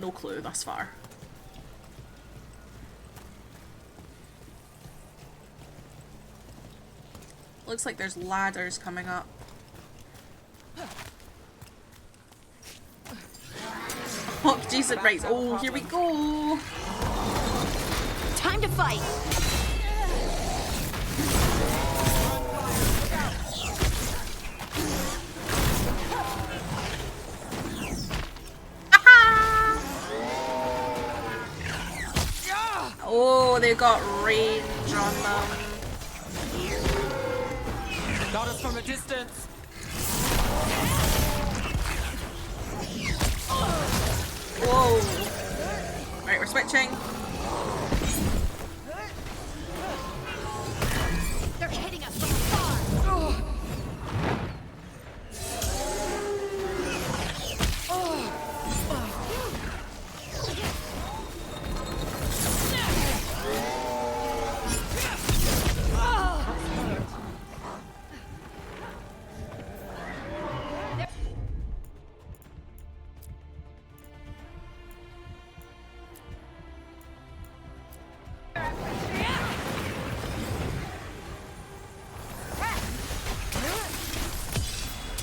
no clue thus far. Looks like there's ladders coming up. Oh, decent race. Oh, here we go. Time to fight. Oh, they got range on them. Got us from a distance. Whoa. Right, we're switching. They're hitting us from far.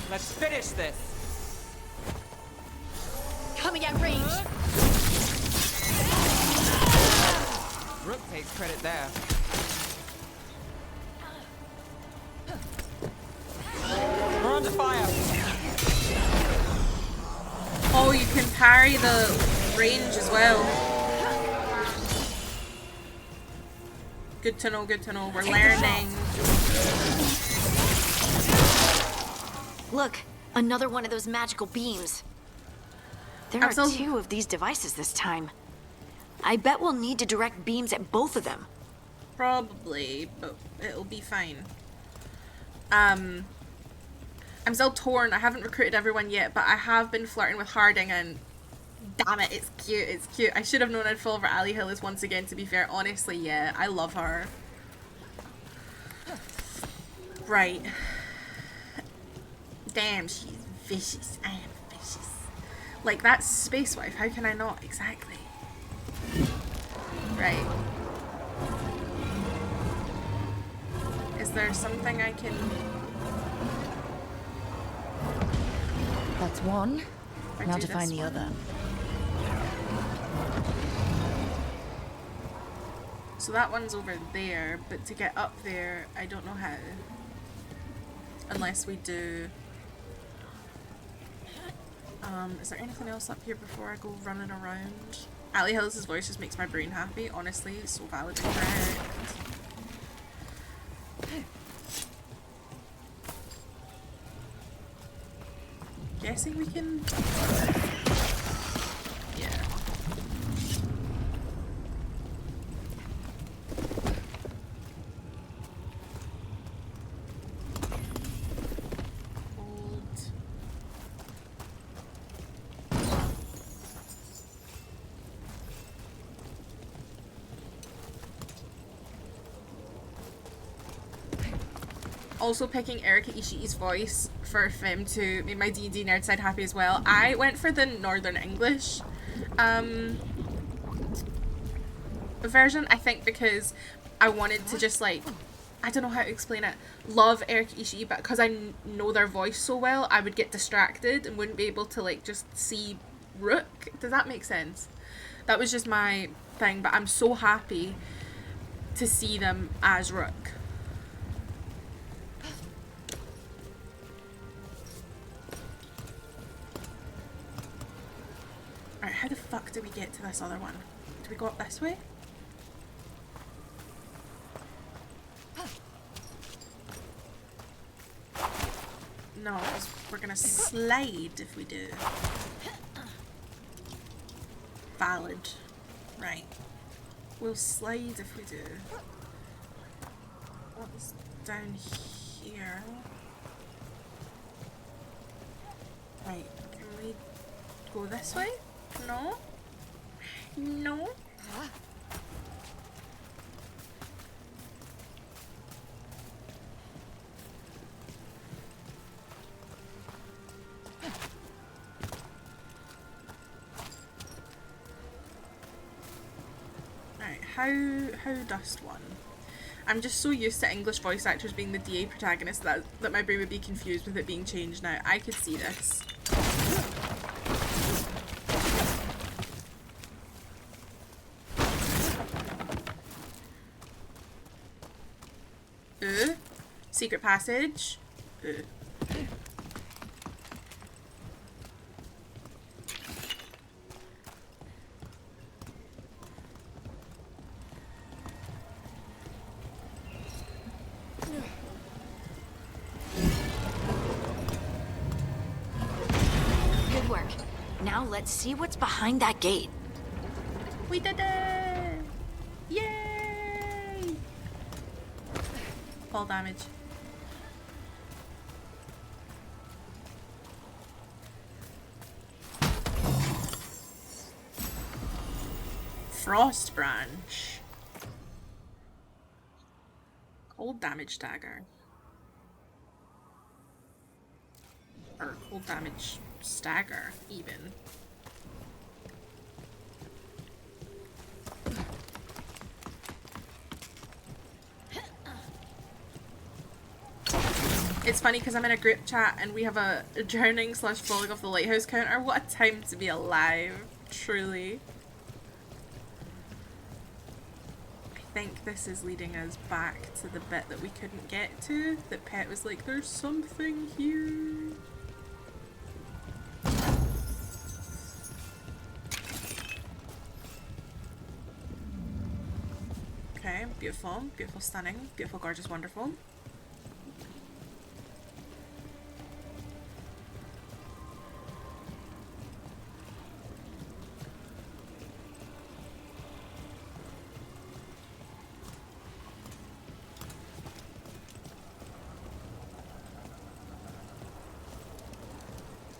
Let's finish this. Coming at range. Rook takes credit there. We're under fire. Oh, you can parry the range as well. Good to know, good to know. We're learning. Look, another one of those magical beams. There are two of these devices this time. I bet we'll need to direct beams at both of them. Probably, but it'll be fine. I'm still torn. I haven't recruited everyone yet, but I have been flirting with Harding, and damn it, it's cute, it's cute. I should have known I'd fall for Ali Hillis once again, to be fair. Honestly, yeah, I love her. Right. Damn, she's vicious. I am vicious. Like, that's Space Wife. How can I not? Exactly. Right. Is there something I can... That's one. I Now do to find this the one? other. So that one's over there, but to get up there, I don't know how. Unless we do... is there anything else up here before I go running around? Ali Hills' voice just makes my brain happy. Honestly, it's so valid and correct. Guessing we can... Yeah. Also picking Erika Ishii's voice for Fem to make my D&D nerd side happy as well. I went for the Northern English version, I think, because I wanted to just, like, I don't know how to explain it, love Erika Ishii, but because I know their voice so well, I would get distracted and wouldn't be able to, like, just see Rook. Does that make sense? That was just my thing, but I'm so happy to see them as Rook. Alright, how the fuck do we get to this other one? Do we go up this way? No, 'cause we're gonna slide if we do. Valid. Right. We'll slide if we do. What's down here? Right, can we go this way? No? No? Alright, how does one? I'm just so used to English voice actors being the DA protagonist that my brain would be confused with it being changed now. I could see this. Secret passage. Good work. Now let's see what's behind that gate. We did it! Yay! Fall damage. Frost branch. Cold damage dagger. Or cold damage stagger, even. It's funny because I'm in a group chat and we have a drowning / falling off the lighthouse counter. What a time to be alive, truly. I think this is leading us back to the bit that we couldn't get to. That Pet was like, there's something here. Okay, beautiful, beautiful, stunning, beautiful, gorgeous, wonderful.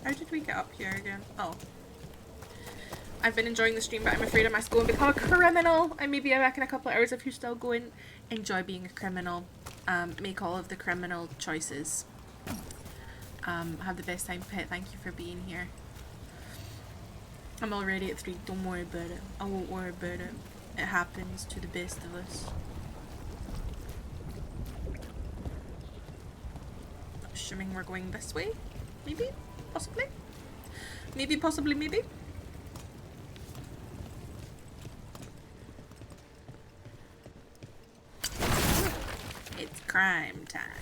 How did we get up here again? Oh. I've been enjoying the stream, but I'm afraid I must go and become a criminal. I may be back in a couple of hours if you're still going. Enjoy being a criminal. Make all of the criminal choices. Have the best time, Pet. Thank you for being here. I'm already at 3. Don't worry about it. I won't worry about it. It happens to the best of us. Assuming we're going this way? Maybe? Possibly? Maybe, possibly, maybe? It's crime time.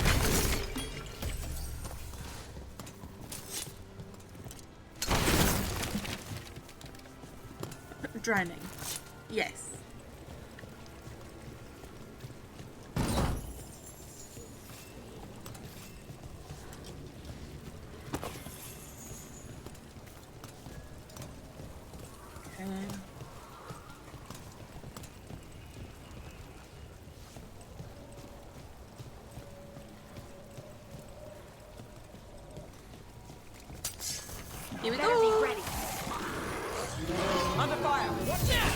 Drowning. Yes. Okay. Here we go. Be ready. Under fire! Watch out!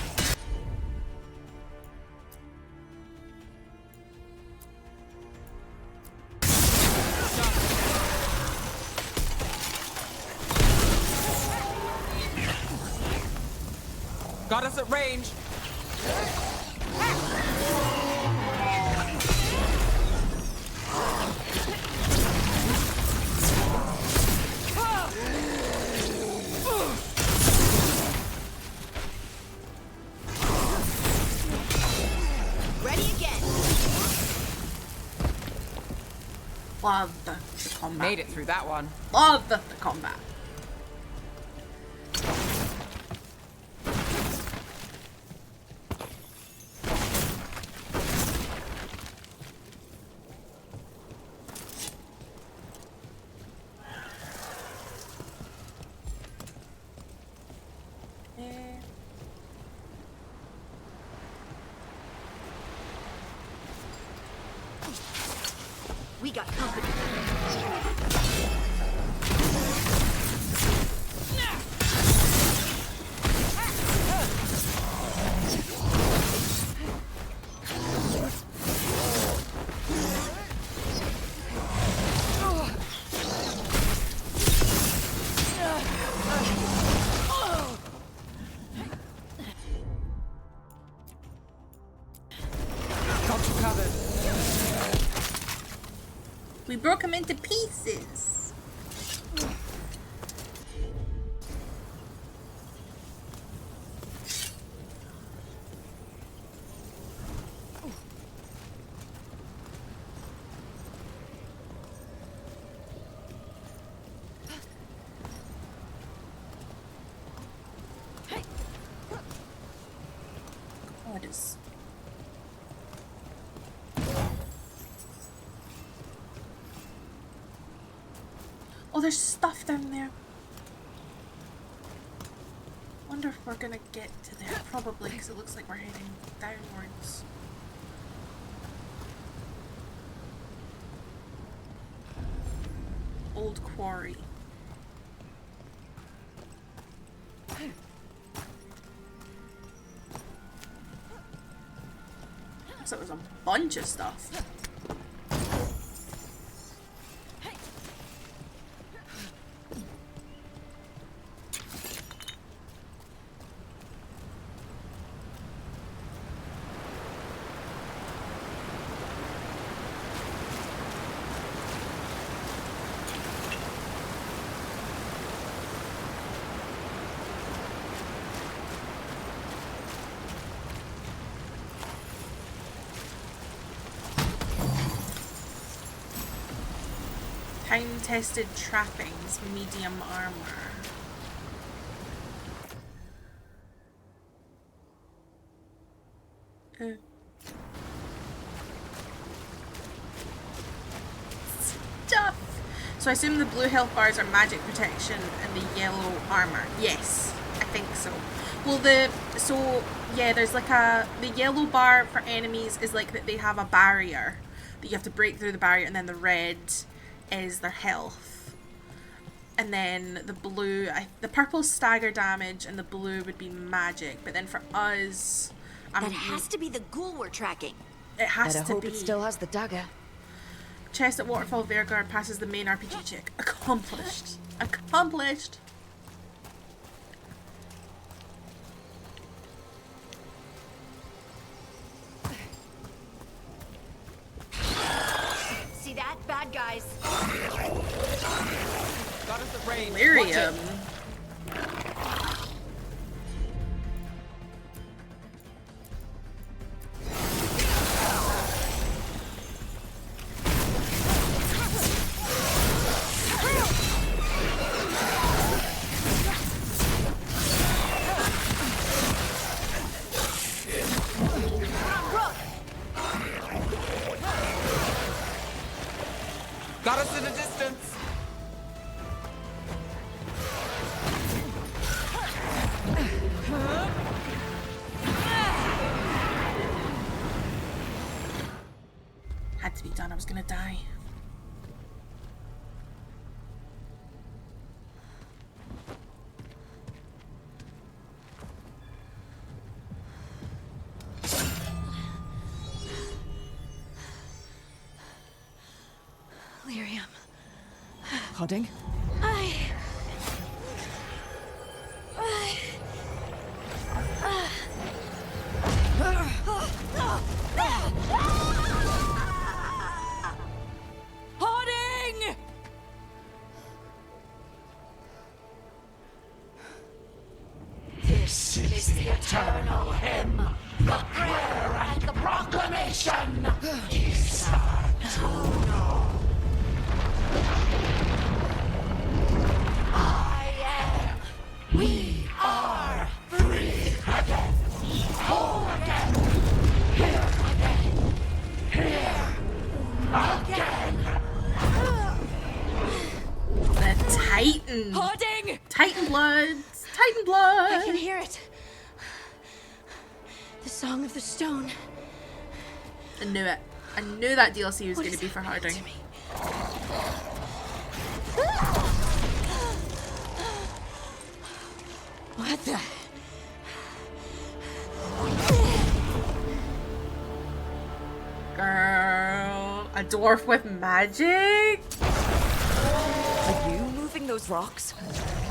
Got us at range. Ready again. Love the combat. Made it through that one. Love the combat. We got company. Got you covered. We broke him into pieces. What is... Oh, there's stuff down there. Wonder if we're gonna get to there. Probably, because it looks like we're heading downwards. Old quarry. So it was a bunch of stuff. Time-tested trappings, medium armor. Stuff! So I assume the blue health bars are magic protection and the yellow armor. Yes, I think so. Well, yeah, there's like the yellow bar for enemies is like that they have a barrier that you have to break through the barrier, and then the red is their health, and then the blue, the purple is stagger damage, and the blue would be magic. But then for us, That has to be the ghoul we're tracking. It has Better to hope be. it still has the dagger. Chest at Waterfall Veilguard passes the main RPG check. Accomplished. Accomplished. See that? Bad guys. Got us at range. Lyrium. Got us in a distance. Had to be done. I was gonna die. Lyrium. Hodding? Hoarding! This is the eternal hymn, the prayer and the proclamation. Isatuno. I am. We are free again. Whole again. Here again. Here again. The Titan. Hoarding! Titan bloods. Titan blood. I can hear it. The Song of the Stone. I knew it. I knew that DLC was going to be for Harding. What the? Girl, a dwarf with magic? Are you moving those rocks?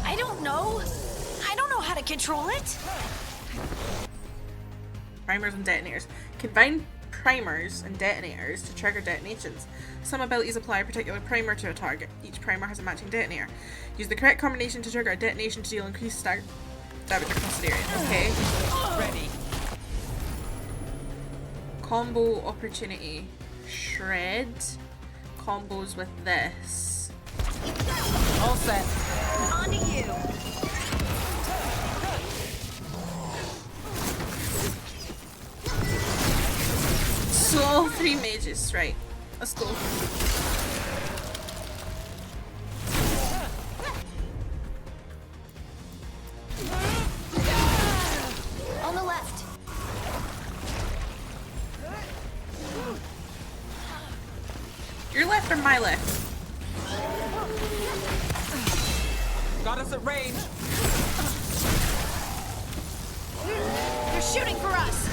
I don't know. I don't know how to control it. Primers and detonators. Combine primers and detonators to trigger detonations. Some abilities apply a particular primer to a target. Each primer has a matching detonator. Use the correct combination to trigger a detonation to deal increased damage across the area. Okay. Ready. Combo opportunity. Shred. Combos with this. All set. On to you. So all three mages, right. Let's go. On the left. Your left or my left? Got us at range. They're shooting for us.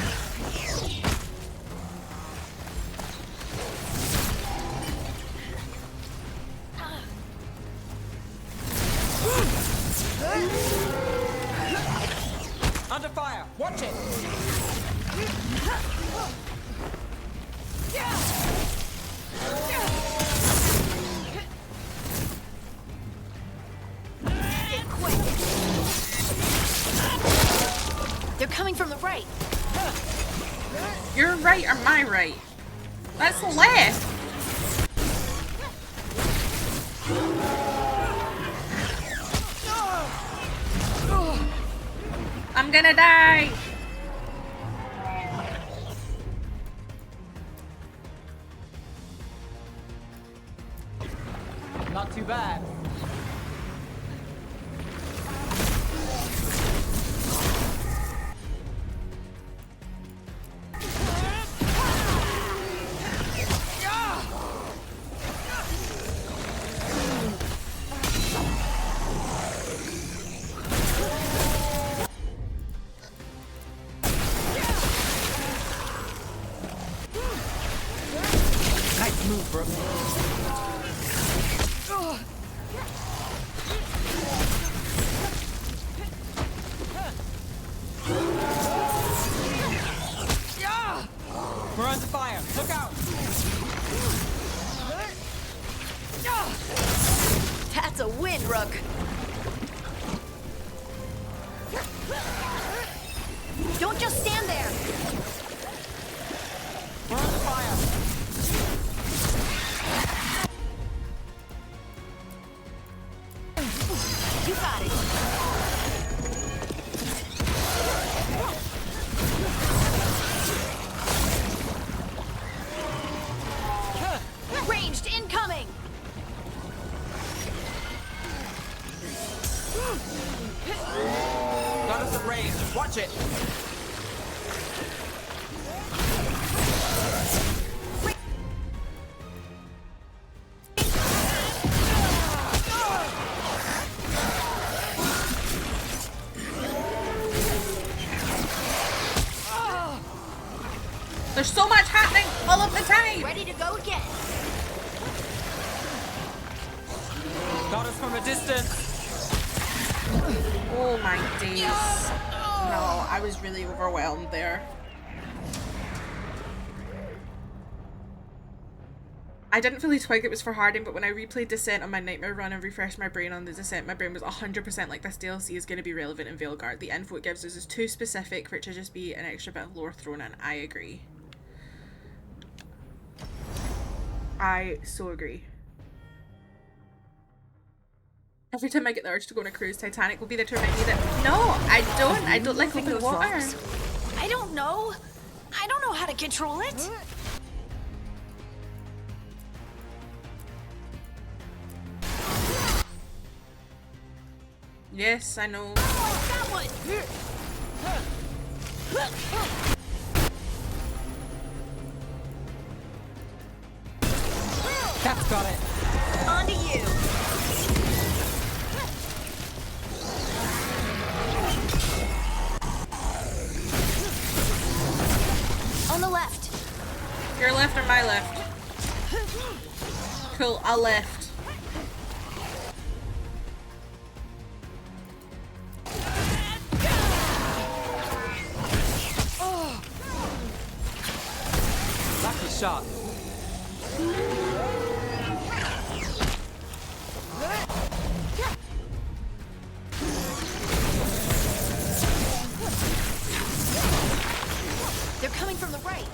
Under fire. Watch it. Get quick. They're coming from the right. Your right or my right? That's the left. I'm gonna die. Not too bad. Move, Brooke. We're under fire. Look out! That's a win, Rook. Don't just stand there. We're under fire. You got it. Ranged incoming. Got us at range. Watch it. There's so much happening all of the time. Ready to go again. Got us from a distance. Oh my days. No, I was really overwhelmed there. I didn't fully twig it was for Harding, but when I replayed Descent on my Nightmare run and refreshed my brain on the Descent, my brain was 100% like this DLC is going to be relevant in Veilguard. The info it gives us is too specific for it to just be an extra bit of lore thrown in. I agree. I so agree. Every time I get the urge to go on a cruise, Titanic will be there to remind me that no, I don't like open water. Rocks? I don't know. I don't know how to control it. Yes, I know. That one. That's got it. On to you. On the left. Your left or my left? Cool, I left. Lucky shot. They're coming from the right.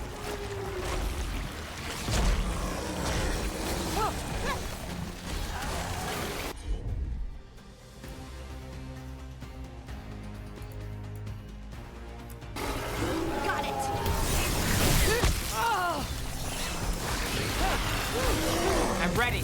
Got it. I'm ready.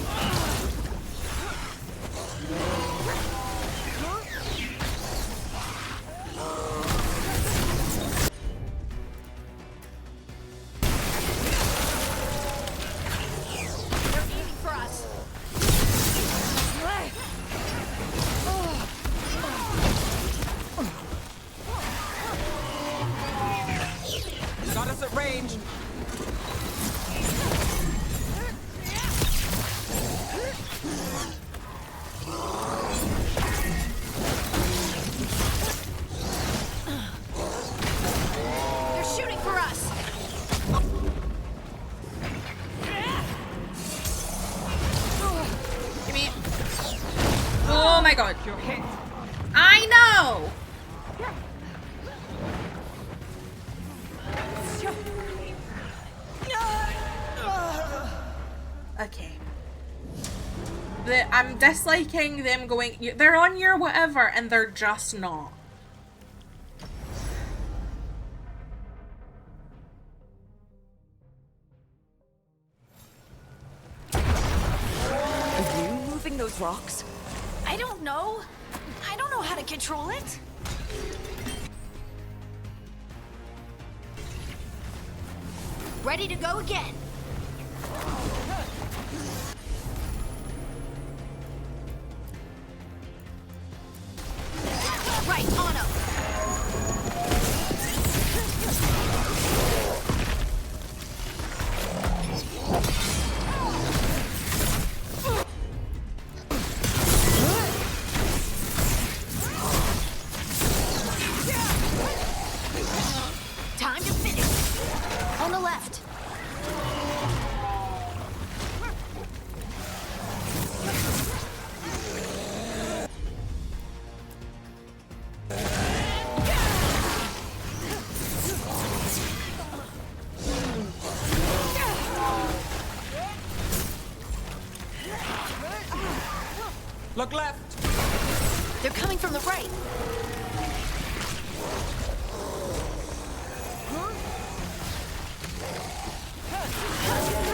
They're aiming for us. Got us at range. They're shooting for us. Give me. Oh my god. You're hit. I know! Okay. I'm disliking them going, they're on your whatever, and they're just not. Are you moving those rocks? I don't know. I don't know how to control it. Ready to go again. Right, on up. On the left. Look left! They're coming from the right.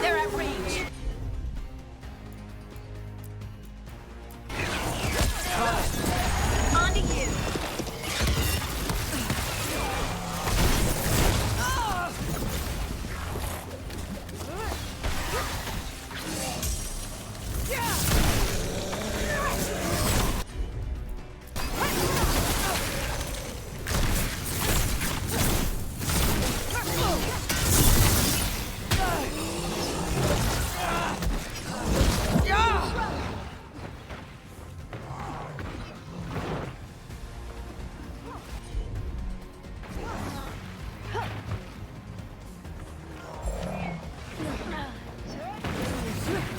They're at range. On to you.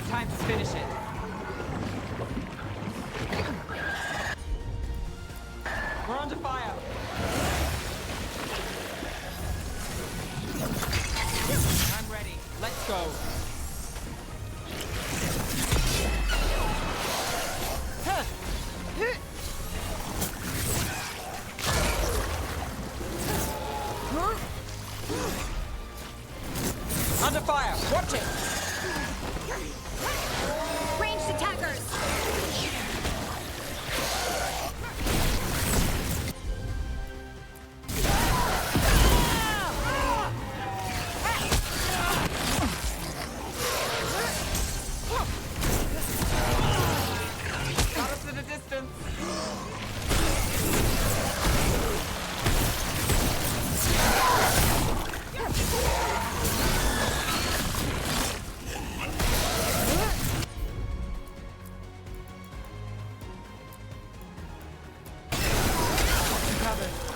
Time to finish it. We're under fire. I'm ready. Let's go. Under fire. Watch it. Ranged attackers. Got us at a distance.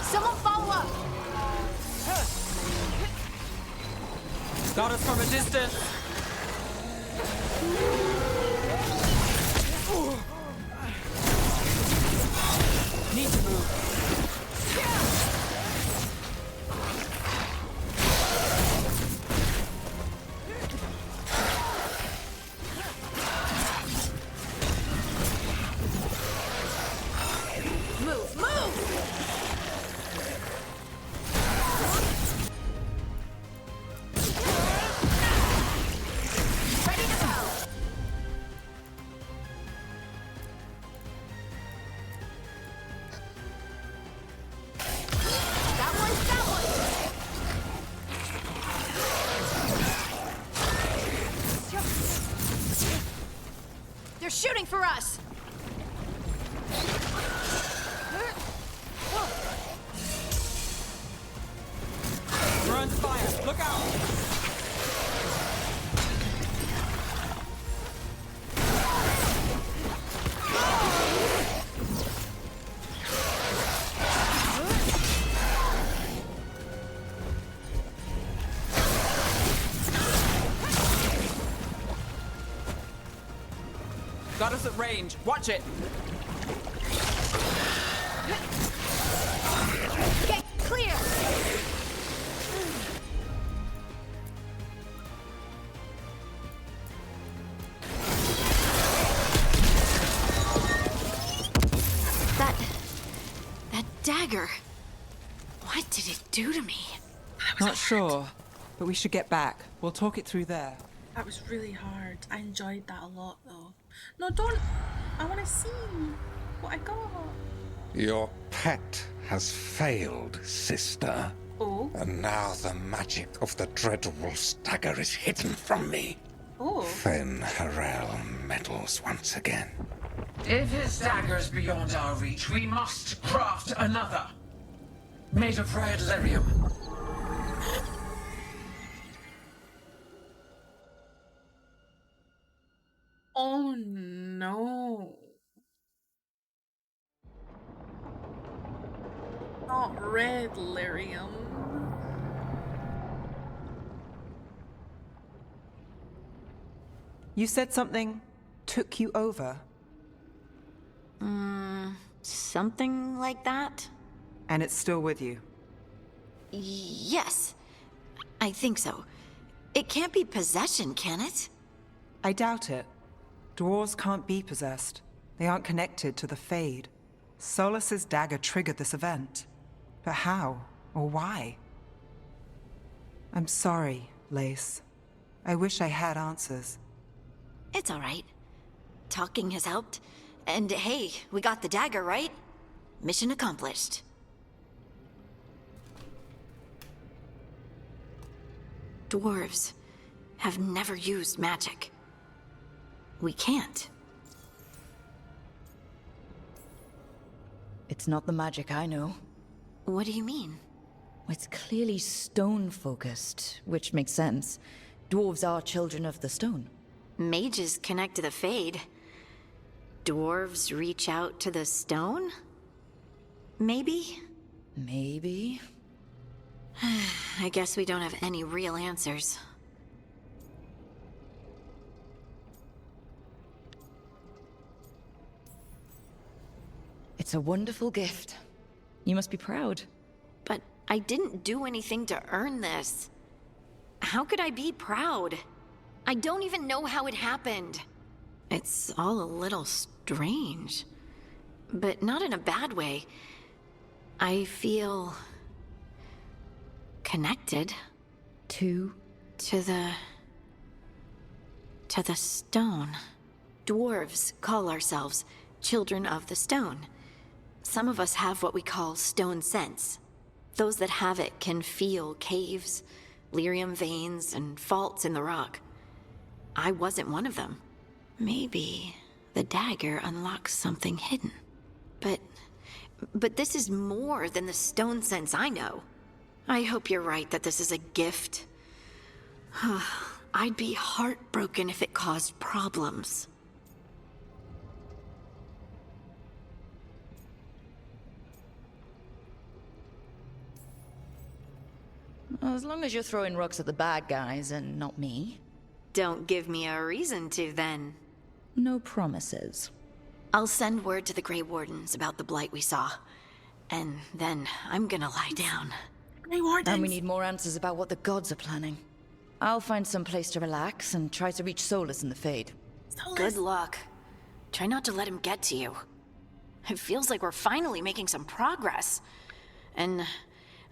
Someone follow up. Got us from a distance. Need to move. Move, move. Ready to go. That one's that one. They're shooting for us. We're under fire. Look out. Got us at range. Watch it. Get clear. That dagger. What did it do to me? Not sure, but we should get back. We'll talk it through there. That was really hard. I enjoyed that a lot though. No, don't. I want to see what I got. Your pet has failed, sister. Oh. And now the magic of the Dreadwolf's dagger is hidden from me. Oh. Then Harel meddles once again. If his dagger's beyond our reach, we must craft another. Made of red lyrium. Oh no. Not red lyrium. You said something took you over? Something like that? And it's still with you? Yes. I think so. It can't be possession, can it? I doubt it. Dwarves can't be possessed. They aren't connected to the Fade. Solus's dagger triggered this event. But how? Or why? I'm sorry, Lace. I wish I had answers. It's all right. Talking has helped. And hey, we got the dagger, right? Mission accomplished. Dwarves have never used magic. We can't. It's not the magic I know. What do you mean? It's clearly stone-focused, which makes sense. Dwarves are children of the stone. Mages connect to the Fade. Dwarves reach out to the stone? Maybe? Maybe. I guess we don't have any real answers. It's a wonderful gift. You must be proud. But I didn't do anything to earn this. How could I be proud? I don't even know how it happened. It's all a little strange. But not in a bad way. I feel... connected. To the stone. Dwarves call ourselves children of the stone. Some of us have what we call stone sense. Those that have it can feel caves, lyrium veins, and faults in the rock. I wasn't one of them. Maybe the dagger unlocks something hidden. But this is more than the stone sense I know. I hope you're right that this is a gift. I'd be heartbroken if it caused problems. As long as you're throwing rocks at the bad guys and not me. Don't give me a reason to, then. No promises. I'll send word to the Grey Wardens about the blight we saw. And then I'm gonna lie down. Grey Wardens! And we need more answers about what the gods are planning. I'll find some place to relax and try to reach Solus in the Fade. Good luck. Try not to let him get to you. It feels like we're finally making some progress. And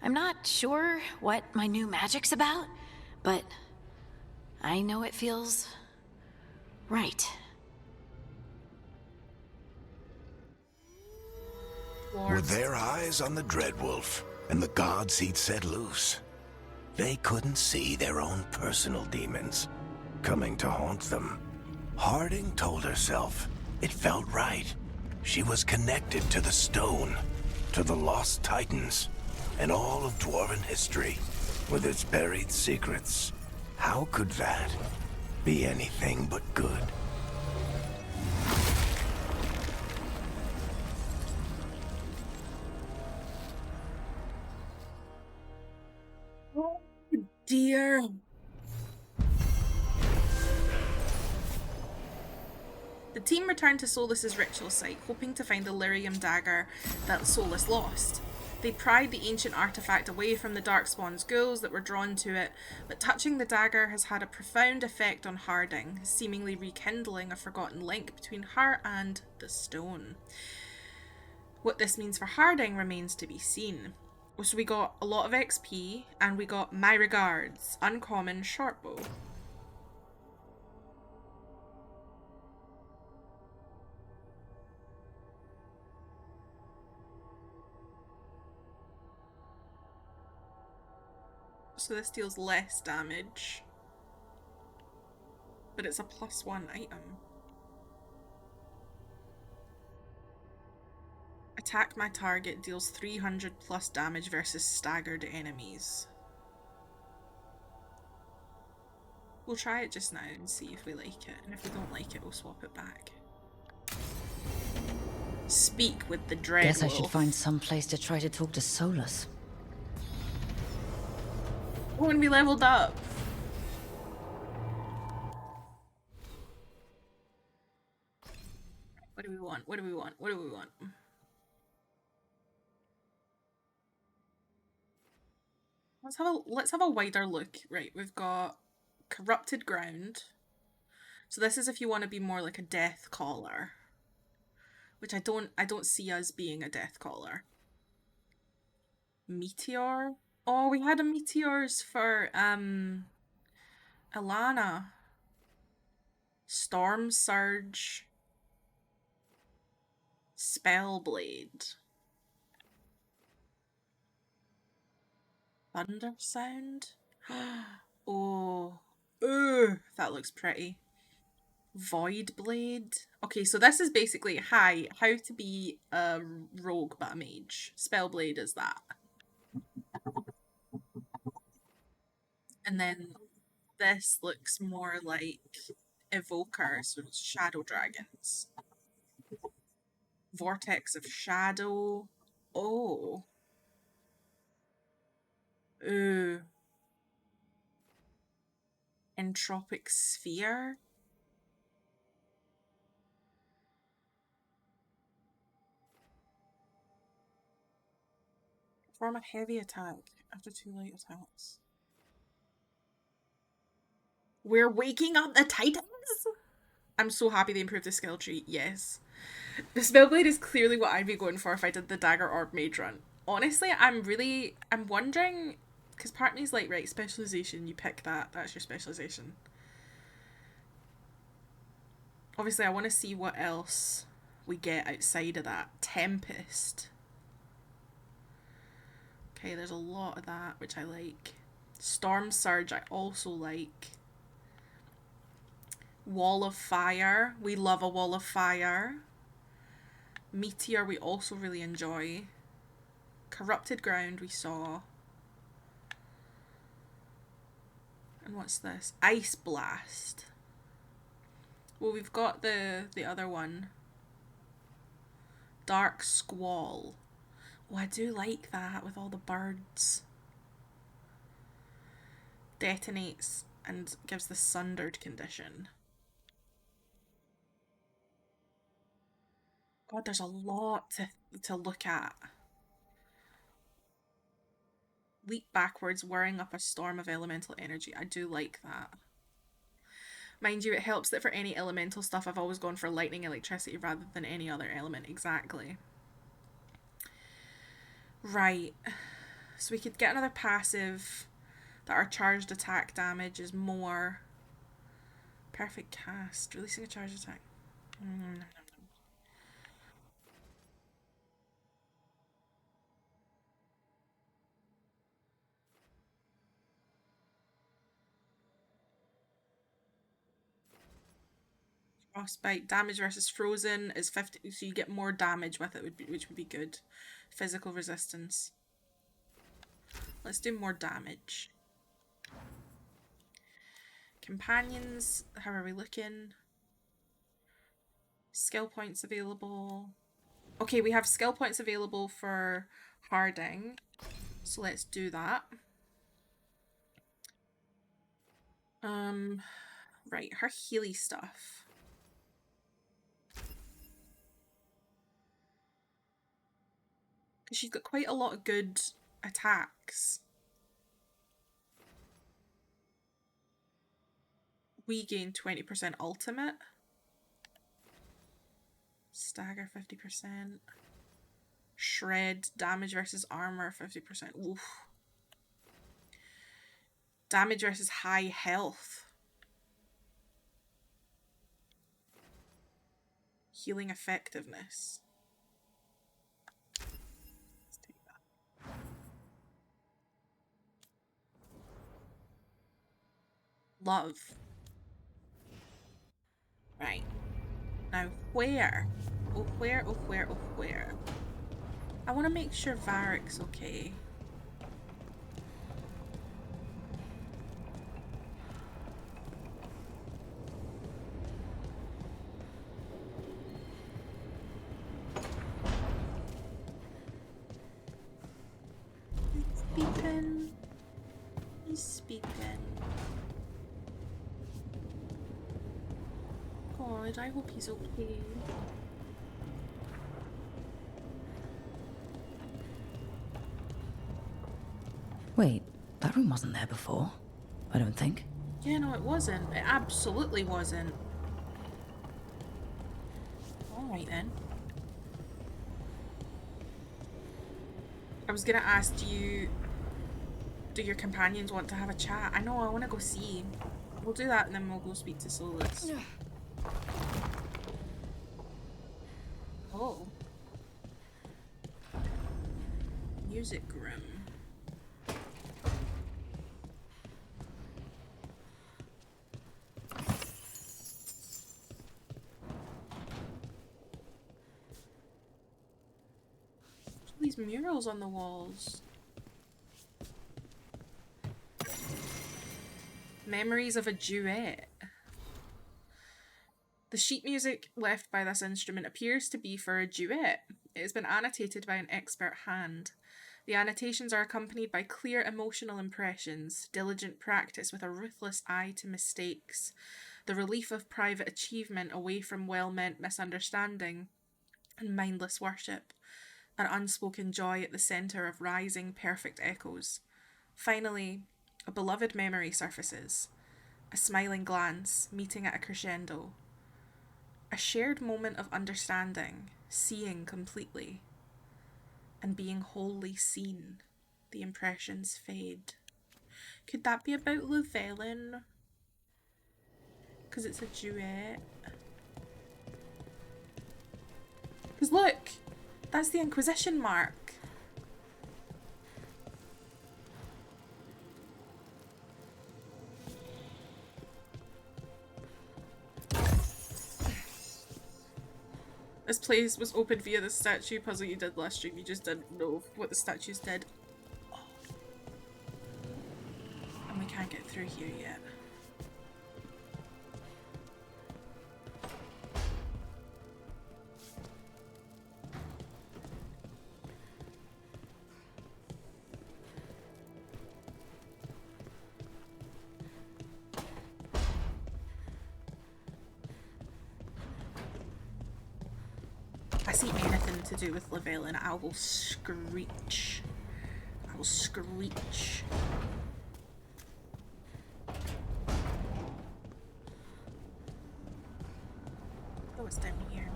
I'm not sure what my new magic's about, but I know it feels right. Were their eyes on the Dreadwolf and the gods he'd set loose? They couldn't see their own personal demons coming to haunt them. Harding told herself it felt right. She was connected to the stone, to the lost titans, and all of Dwarven history with its buried secrets. How could that be anything but good? Oh dear. The team returned to Solus's ritual site, hoping to find the lyrium dagger that Solus lost. They pried the ancient artifact away from the Darkspawn's ghouls that were drawn to it, but touching the dagger has had a profound effect on Harding, seemingly rekindling a forgotten link between her and the stone. What this means for Harding remains to be seen. So we got a lot of XP, and we got My Regards, uncommon shortbow. So this deals less damage, but it's a +1 item. Attack my target deals 300 plus damage versus staggered enemies. We'll try it just now and see if we like it, and if we don't like it, we'll swap it back. Speak with the Dreadwolf. Guess I should find some place to try to talk to Solus. When we leveled up. want? What do we want? What do we want? Let's have a wider look. Right, we've got corrupted ground. So this is if you want to be more like a death caller, which I don't see us being a death caller. Meteor. Oh, we had a meteors for Alana. Storm Surge. Spellblade. Thunder Sound. Oh. Ooh, that looks pretty. Void Blade. Okay, so this is basically how to be a rogue but a mage. Spellblade is that. And then this looks more like Evoker, so it's Shadow Dragons. Vortex of Shadow. Oh. Ooh. Entropic Sphere. Perform a heavy attack after 2 light attacks. We're waking up the Titans? I'm so happy they improved the skill tree. Yes. The Spellblade is clearly what I'd be going for if I did the Dagger Orb Mage run. Honestly, I'm wondering, because part of me's like, right, specialization, you pick that, that's your specialization. Obviously, I want to see what else we get outside of that. Tempest. Okay, there's a lot of that, which I like. Storm Surge, I also like. Wall of Fire. We love a Wall of Fire. Meteor, we also really enjoy. Corrupted Ground, we saw. And what's this? Ice Blast. Well, we've got the other one. Dark Squall. Oh, I do like that with all the birds. Detonates and gives the sundered condition. God, there's a lot to look at. Leap backwards, whirring up a storm of elemental energy. I do like that. Mind you, it helps that for any elemental stuff, I've always gone for lightning, electricity rather than any other element. Exactly. Right. So we could get another passive that our charged attack damage is more. Perfect cast. Releasing a charged attack. Frostbite. Damage versus frozen is 50, so you get more damage with it, which would be good. Physical resistance. Let's do more damage. Companions, how are we looking? Skill points available. Okay, we have skill points available for Harding, so let's do that. Right, her Healy stuff. Because she's got quite a lot of good attacks. We gain 20% ultimate. Stagger 50%. Shred, damage versus armor 50%. Oof. Damage versus high health. Healing effectiveness. Let's take that. Love. Right. Now where? Oh where, oh where, oh where? I want to make sure Varric's okay. He's speaking. He's speaking. God, I hope he's okay. That room wasn't there before, I don't think. Yeah, no, it wasn't. It absolutely wasn't. Alright then. I was gonna ask, do your companions want to have a chat? I know, I want to go see. We'll do that and then we'll go speak to Solus. Oh. Music room. These murals on the walls. Memories of a duet. The sheet music left by this instrument appears to be for a duet. It has been annotated by an expert hand. The annotations are accompanied by clear emotional impressions, diligent practice with a ruthless eye to mistakes, the relief of private achievement away from well-meant misunderstanding and mindless worship, an unspoken joy at the centre of rising perfect echoes. Finally, a beloved memory surfaces, a smiling glance meeting at a crescendo, a shared moment of understanding, seeing completely, and being wholly seen. The impressions fade. Could that be about Llewellyn? Because it's a duet. Because look, that's the Inquisition mark. This place was opened via the statue puzzle you did last stream. You just didn't know what the statues did. Oh. And we can't get through here yet. If I see anything to do with Llewellyn, I will screech. I will screech. Oh, it's down here.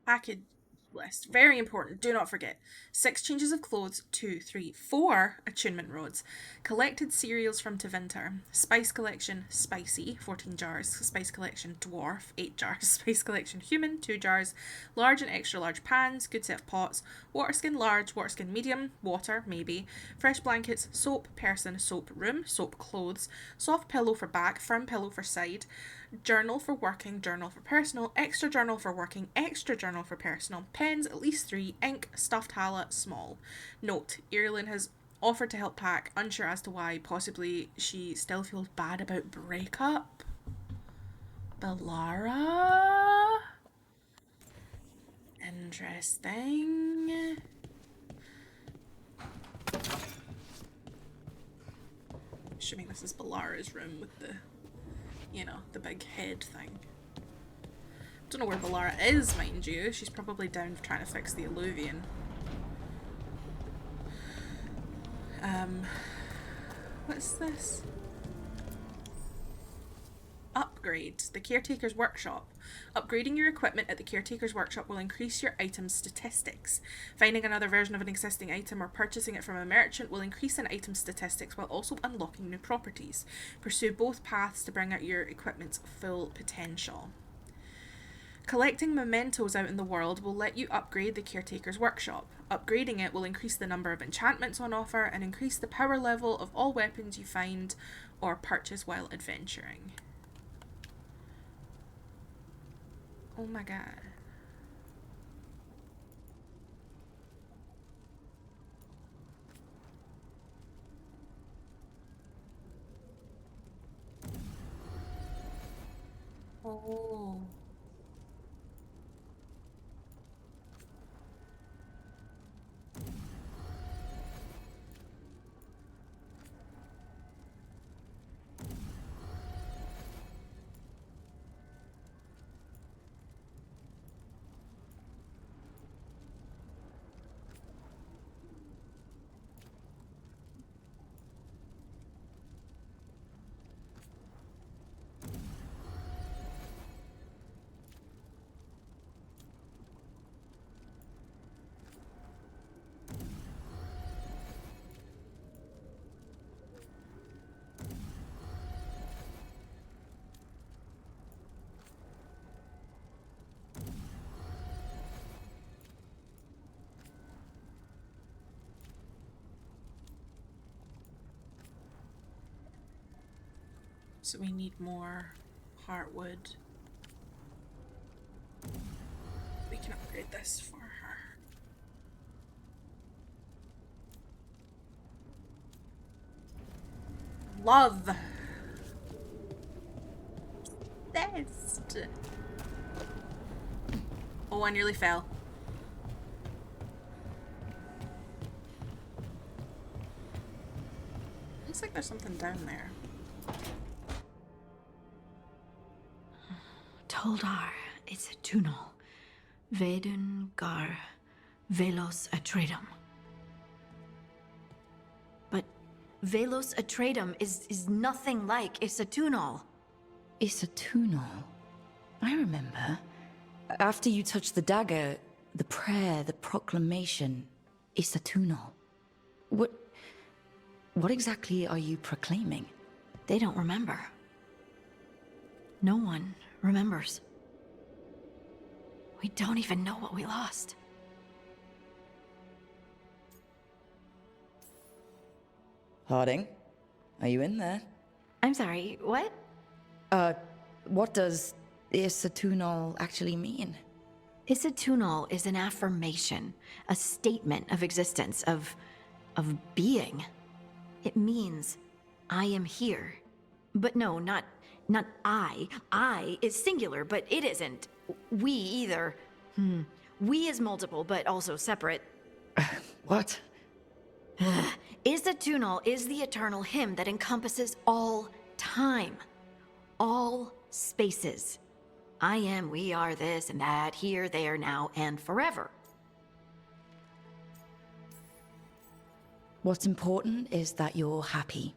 Package list. Very important. Do not forget. 6 changes of clothes. 2, 3, 4 attunement rods. Collected cereals from Tevinter. Spice collection spicy, 14 jars. Spice collection dwarf, 8 jars. Spice collection human, 2 jars. Large and extra large pans, good set of pots. Waterskin large, waterskin medium, water, maybe. Fresh blankets, soap, person, soap room, soap clothes. Soft pillow for back, firm pillow for side. Journal for working, journal for personal, extra journal for working, extra journal for personal, pens at least 3, ink, stuffed Hala, small. Note, Irilyn has offered to help pack, unsure as to why, possibly she still feels bad about breakup. Balara? Interesting. Assuming this is Balara's room with the, you know, the big head thing. Don't know where Balara is, mind you. She's probably down trying to fix the Illuvian. What's this? Upgrade. The Caretaker's Workshop. Upgrading your equipment at the Caretaker's Workshop will increase your item's statistics. Finding another version of an existing item or purchasing it from a merchant will increase an item's statistics while also unlocking new properties. Pursue both paths to bring out your equipment's full potential. Collecting mementos out in the world will let you upgrade the Caretaker's Workshop. Upgrading it will increase the number of enchantments on offer and increase the power level of all weapons you find or purchase while adventuring. Oh my god. Oh. So we need more heartwood. We can upgrade this for her. Love. Best. Oh, I nearly fell. Looks like there's something down there. Toldar, it's a tunnel. Veilguard, Velos Atreidim. But Velos Atreidim is nothing like Isatunal. Isatunal. I remember. After you touched the dagger, the prayer, the proclamation, Isatunal. What exactly are you proclaiming? They don't remember. No one remembers. We don't even know what we lost. Harding, are you in there? I'm sorry, what? What does Isatunal actually mean? Isatunal is an affirmation, a statement of existence, of being. It means, I am here. But no, not I. I is singular, but it isn't. We either. We is multiple, but also separate. What? Isatunal is the eternal hymn that encompasses all time. All spaces. I am, we are, this and that, here, there, now, and forever. What's important is that you're happy.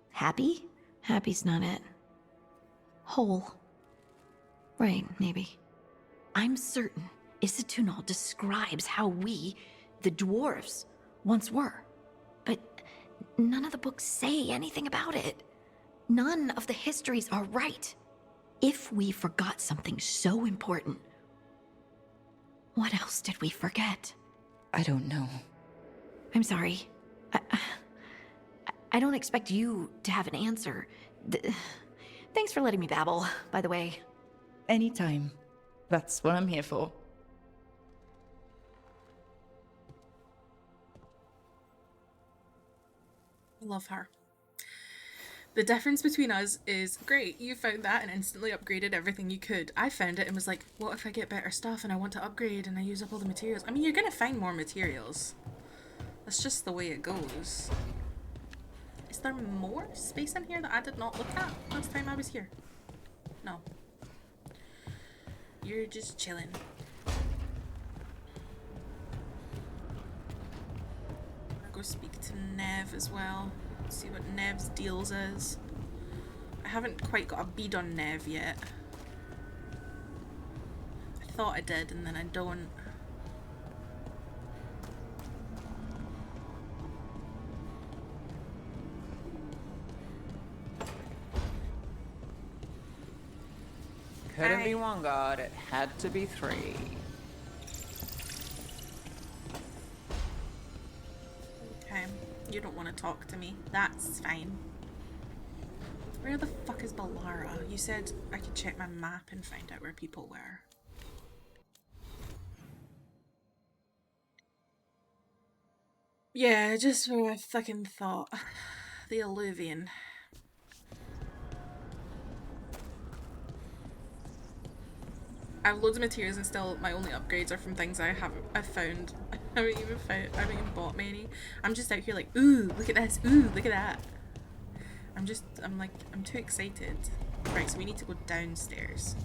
Happy? Happy's not it. Whole. Right, maybe. I'm certain Isatunal describes how we, the dwarves, once were. But none of the books say anything about it. None of the histories are right. If we forgot something so important, what else did we forget? I don't know. I'm sorry. I don't expect you to have an answer. Thanks for letting me babble, by the way. Anytime. That's what I'm here for. I love her. The difference between us is great. You found that and instantly upgraded everything you could. I found it and was like, what if I get better stuff and I want to upgrade and I use up all the materials? I mean, you're going to find more materials. That's just the way it goes. Is there more space in here that I did not look at last time I was here? No. You're just chilling. I'll go speak to Nev as well. See what Nev's deals is. I haven't quite got a bead on Nev yet. I thought I did and then I don't. Couldn't be one god, it had to be three. Okay, you don't want to talk to me. That's fine. Where the fuck is Balara? You said I could check my map and find out where people were. Yeah, just what I fucking thought. The Alluvian. I have loads of materials and still my only upgrades are from things I've found. I haven't even bought many. I'm just out here like, ooh, look at this, ooh, look at that. I'm too excited. Right, so we need to go downstairs.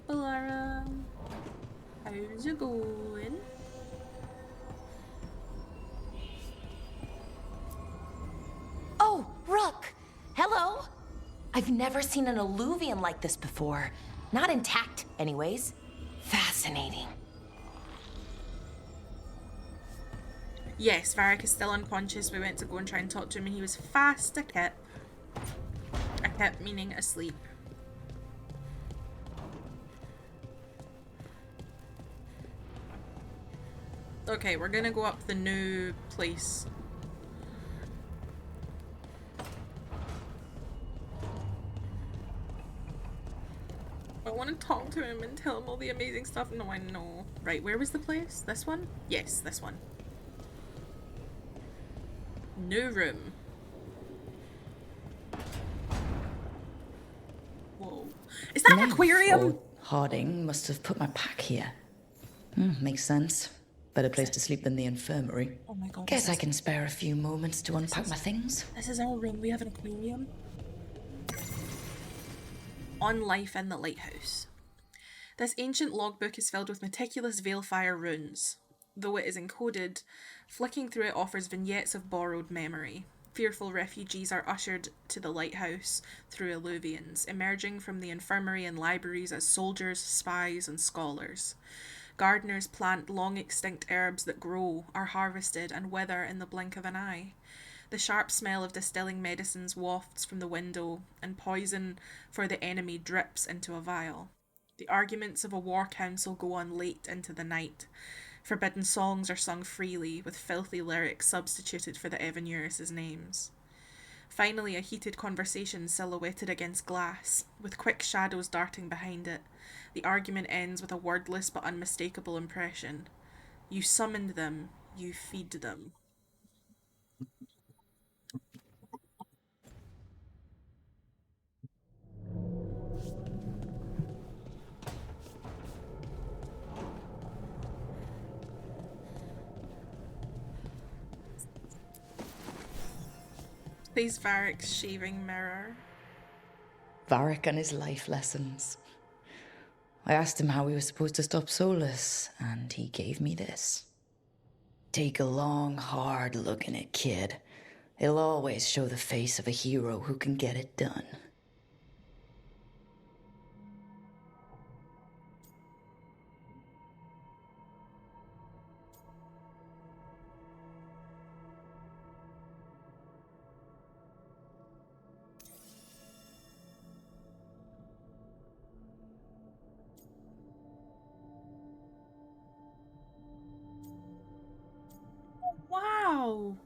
Balara, how's it going? Oh, Rook! Hello! I've never seen an alluvian like this before. Not intact, anyways. Fascinating. Yes, Varric is still unconscious. We went to go and try and talk to him and he was fast asleep. Meaning asleep. Okay, we're gonna go up the new place. I want to talk to him and tell him all the amazing stuff. No, I know. Right, where was the place? This one? Yes, this one. New room. Whoa. Is that an aquarium? Harding must have put my pack here. Makes sense. Better place to sleep than the infirmary. Oh my god. Guess I can spare a few moments to unpack my things. This is our room. We have an aquarium. On life in the lighthouse. This ancient logbook is filled with meticulous Veilfire runes. Though it is encoded, flicking through it offers vignettes of borrowed memory. Fearful refugees are ushered to the lighthouse through alluvians, emerging from the infirmary and libraries as soldiers, spies, and scholars. Gardeners plant long-extinct herbs that grow, are harvested, and wither in the blink of an eye. The sharp smell of distilling medicines wafts from the window, and poison for the enemy drips into a vial. The arguments of a war council go on late into the night. Forbidden songs are sung freely, with filthy lyrics substituted for the Evanurus' names. Finally, a heated conversation silhouetted against glass, with quick shadows darting behind it. The argument ends with a wordless but unmistakable impression. You summoned them, you feed them. Plays Varric's shaving mirror. Varric and his life lessons. I asked him how we were supposed to stop Solus, and he gave me this. Take a long, hard look in it, kid. It'll always show the face of a hero who can get it done. Wow!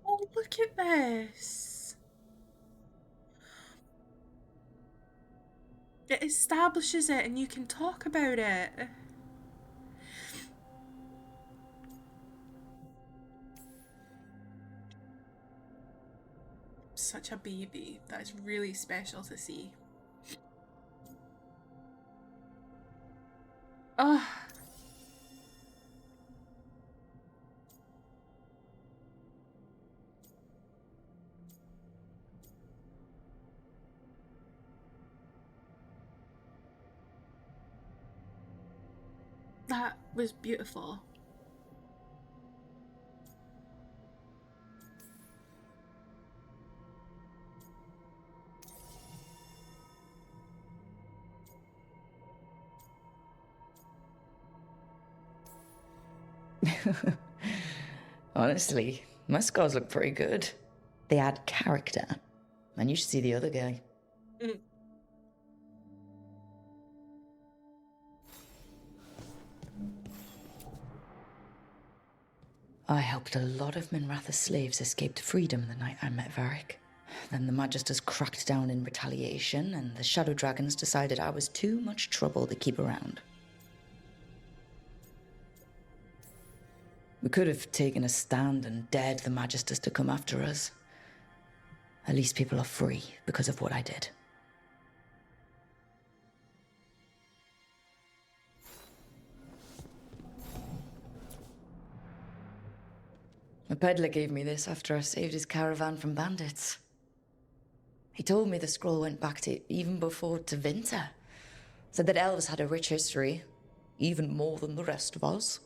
Oh, look at this! It establishes it and you can talk about it. Such a baby. That is really special to see. Ugh. That was beautiful. Honestly, my scars look pretty good. They add character. And you should see the other guy. I helped a lot of Minratha's slaves escape to freedom the night I met Varric. Then the Magisters cracked down in retaliation, and the Shadow Dragons decided I was too much trouble to keep around. We could have taken a stand and dared the Magisters to come after us. At least people are free because of what I did. A peddler gave me this after I saved his caravan from bandits. He told me the scroll went back to even before Tevinter. Said that elves had a rich history, even more than the rest of us.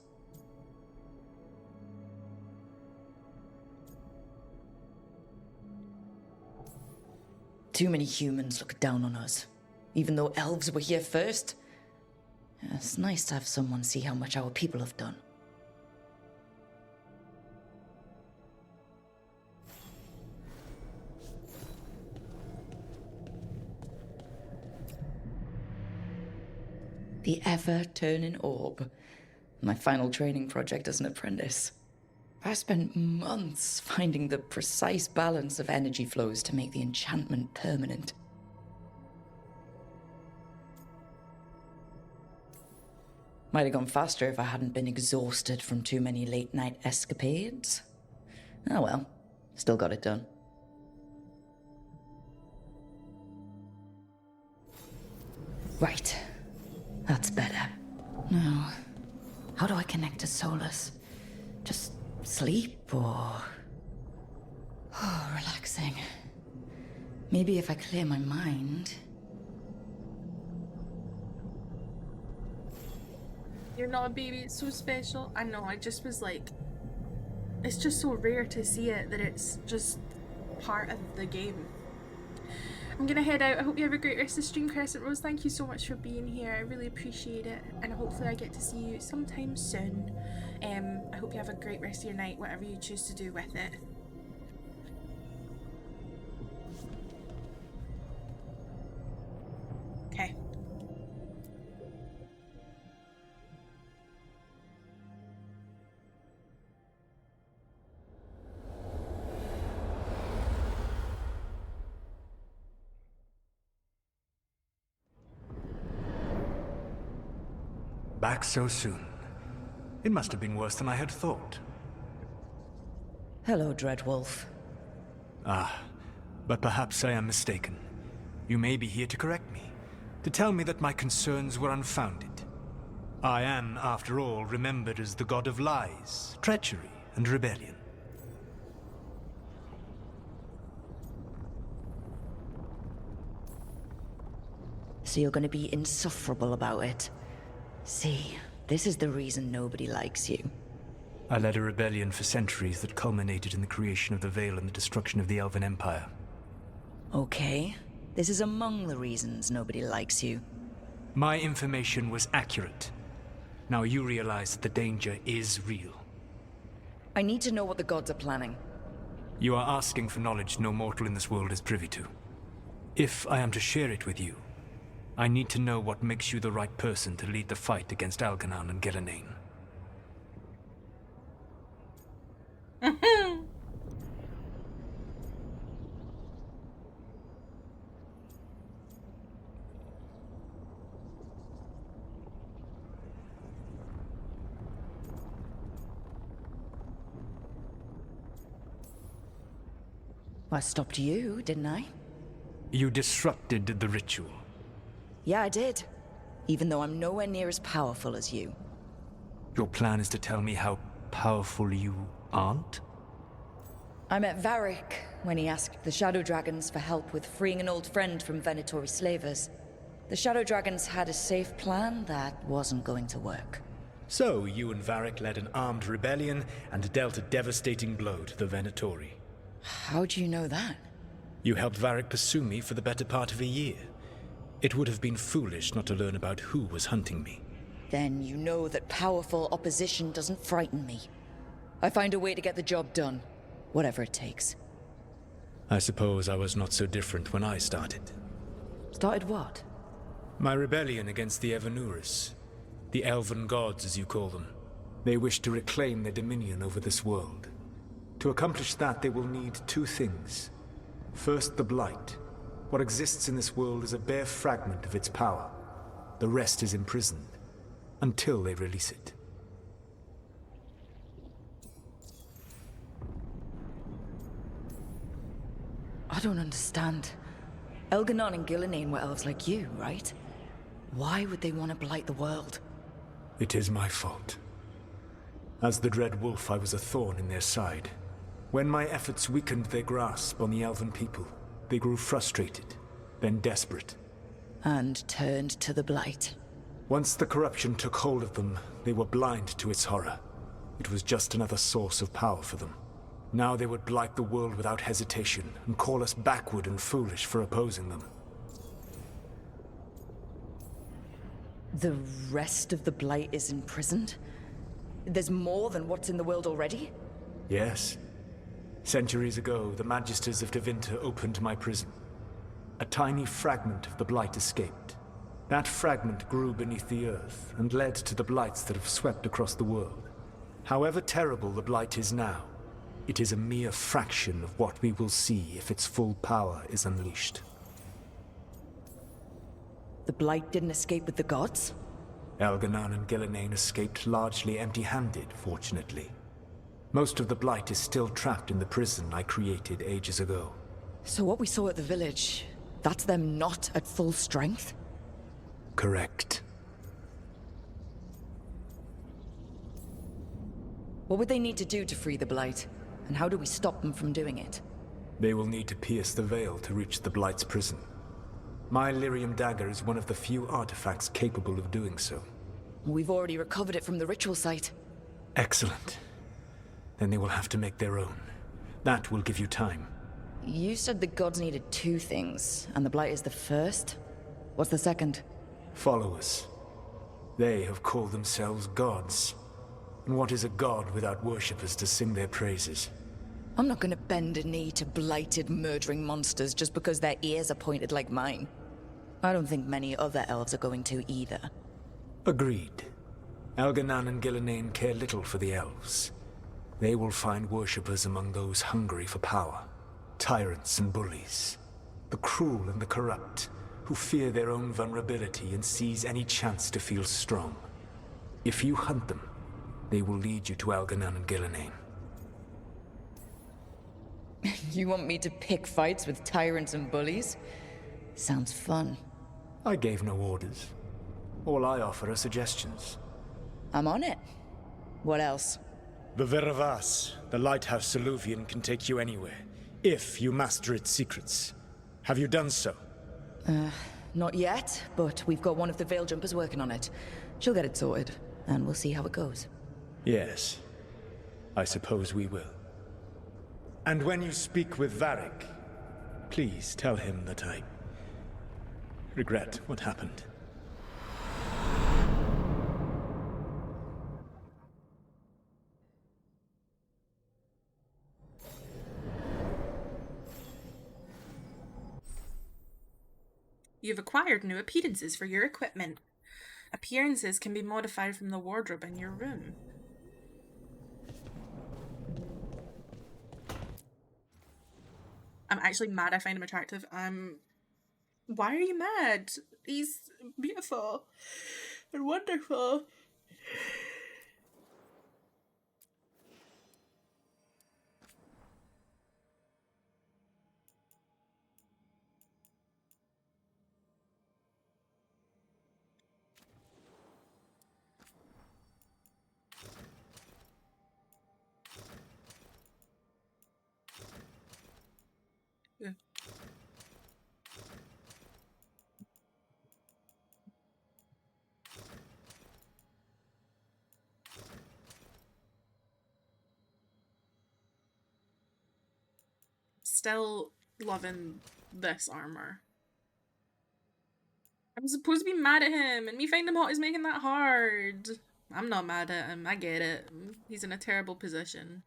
Too many humans look down on us, even though elves were here first. It's nice to have someone see how much our people have done. The ever-turning orb. My final training project as an apprentice. I spent months finding the precise balance of energy flows to make the enchantment permanent. Might have gone faster if I hadn't been exhausted from too many late-night escapades. Oh well, still got it done. Right. That's better. Now, how do I connect to Solus? Just sleep or... Oh, relaxing. Maybe if I clear my mind... You're not a baby, it's so special. I know, I just was like... It's just so rare to see it that it's just part of the game. I'm gonna head out. I hope you have a great rest of the stream, Crescent Rose. Thank you so much for being here. I really appreciate it. And hopefully I get to see you sometime soon. I hope you have a great rest of your night, whatever you choose to do with it. Okay. Back so soon. It must have been worse than I had thought. Hello, Dreadwolf. Ah, but perhaps I am mistaken. You may be here to correct me, to tell me that my concerns were unfounded. I am, after all, remembered as the god of lies, treachery, and rebellion. So you're gonna be insufferable about it. See, this is the reason nobody likes you. I led a rebellion for centuries that culminated in the creation of the Veil and the destruction of the Elven Empire. Okay, this is among the reasons nobody likes you. My information was accurate. Now you realize that the danger is real. I need to know what the gods are planning. You are asking for knowledge no mortal in this world is privy to. If I am to share it with you, I need to know what makes you the right person to lead the fight against Algernon and Gillenane. I stopped you, didn't I? You disrupted the ritual. Yeah, I did. Even though I'm nowhere near as powerful as you. Your plan is to tell me how powerful you aren't? I met Varric when he asked the Shadow Dragons for help with freeing an old friend from Venatori slavers. The Shadow Dragons had a safe plan that wasn't going to work. So, you and Varric led an armed rebellion and dealt a devastating blow to the Venatori. How do you know that? You helped Varric pursue me for the better part of a year. It would have been foolish not to learn about who was hunting me. Then you know that powerful opposition doesn't frighten me. I find a way to get the job done, whatever it takes. I suppose I was not so different when I started. Started what? My rebellion against the Evanuris. The Elven Gods, as you call them. They wish to reclaim their dominion over this world. To accomplish that, they will need two things. First, the Blight. What exists in this world is a bare fragment of its power. The rest is imprisoned, until they release it. I don't understand. Elganon and Gillenane were elves like you, right? Why would they want to blight the world? It is my fault. As the Dread Wolf, I was a thorn in their side. When my efforts weakened their grasp on the Elven people, they grew frustrated, then desperate. And turned to the Blight. Once the corruption took hold of them, they were blind to its horror. It was just another source of power for them. Now they would blight the world without hesitation, and call us backward and foolish for opposing them. The rest of the Blight is imprisoned? There's more than what's in the world already? Yes. Centuries ago, the Magisters of Tevinter opened my prison. A tiny fragment of the Blight escaped. That fragment grew beneath the earth and led to the blights that have swept across the world. However terrible the blight is now, it is a mere fraction of what we will see if its full power is unleashed. The Blight didn't escape with the gods? Elganan and Gillenane escaped largely empty-handed, fortunately. Most of the blight is still trapped in the prison I created ages ago. So what we saw at the village, that's them not at full strength? Correct. What would they need to do to free the Blight? And how do we stop them from doing it? They will need to pierce the veil to reach the Blight's prison. My lyrium dagger is one of the few artifacts capable of doing so. We've already recovered it from the ritual site. Excellent. Then they will have to make their own. That will give you time. You said the gods needed two things, and the Blight is the first? What's the second? Followers. They have called themselves gods. And what is a god without worshippers to sing their praises? I'm not gonna bend a knee to blighted, murdering monsters just because their ears are pointed like mine. I don't think many other elves are going to either. Agreed. Elganan and Gillenane care little for the elves. They will find worshippers among those hungry for power. Tyrants and bullies. The cruel and the corrupt, who fear their own vulnerability and seize any chance to feel strong. If you hunt them, they will lead you to Elganan and Gillenane. You want me to pick fights with tyrants and bullies? Sounds fun. I gave no orders. All I offer are suggestions. I'm on it. What else? The Veravas, the lighthouse Soluvian, can take you anywhere, if you master its secrets. Have you done so? Not yet, but we've got one of the Veil Jumpers working on it. She'll get it sorted, and we'll see how it goes. Yes. I suppose we will. And when you speak with Varric, please tell him that I regret what happened. You've acquired new appearances for your equipment. Appearances can be modified from the wardrobe in your room. I'm actually mad I find him attractive. Why are you mad? He's beautiful and wonderful. Yeah. Still loving this armor. I'm supposed to be mad at him, and me find him hot is making that hard. I'm not mad at him, I get it. He's in a terrible position.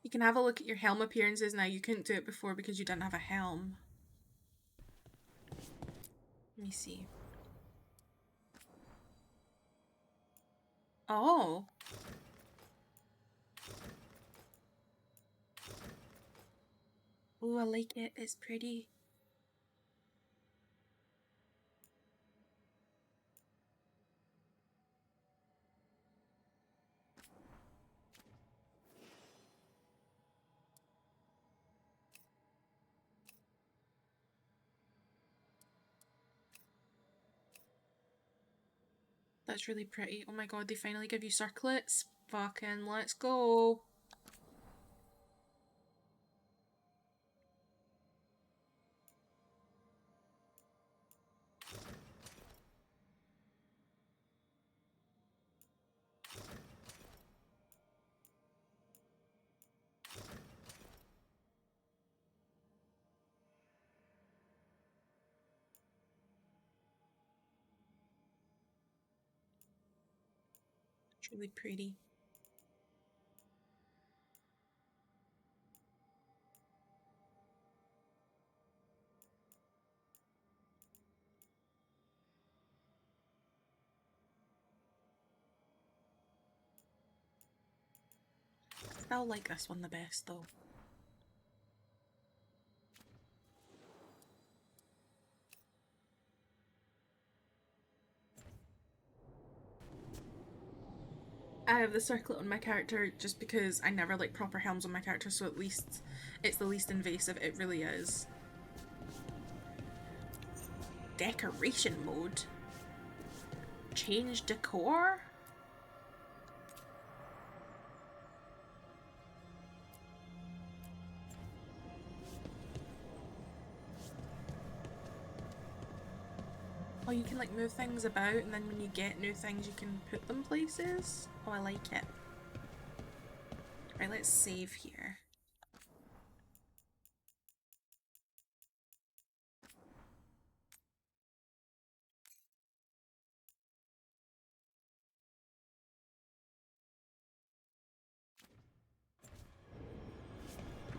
You can have a look at your helm appearances now. You couldn't do it before because you didn't have a helm. Let me see. Oh. Ooh, I like it. It's pretty. That's really pretty. Oh my god, they finally give you circlets. Fucking let's go. It's really pretty. I still like this one the best though. I have the circlet on my character just because I never like proper helms on my character, so at least it's the least invasive. It really is. Decoration mode? Change decor? Oh, you can like move things about, and then when you get new things you can put them places? Oh, I like it. Right, let's save here.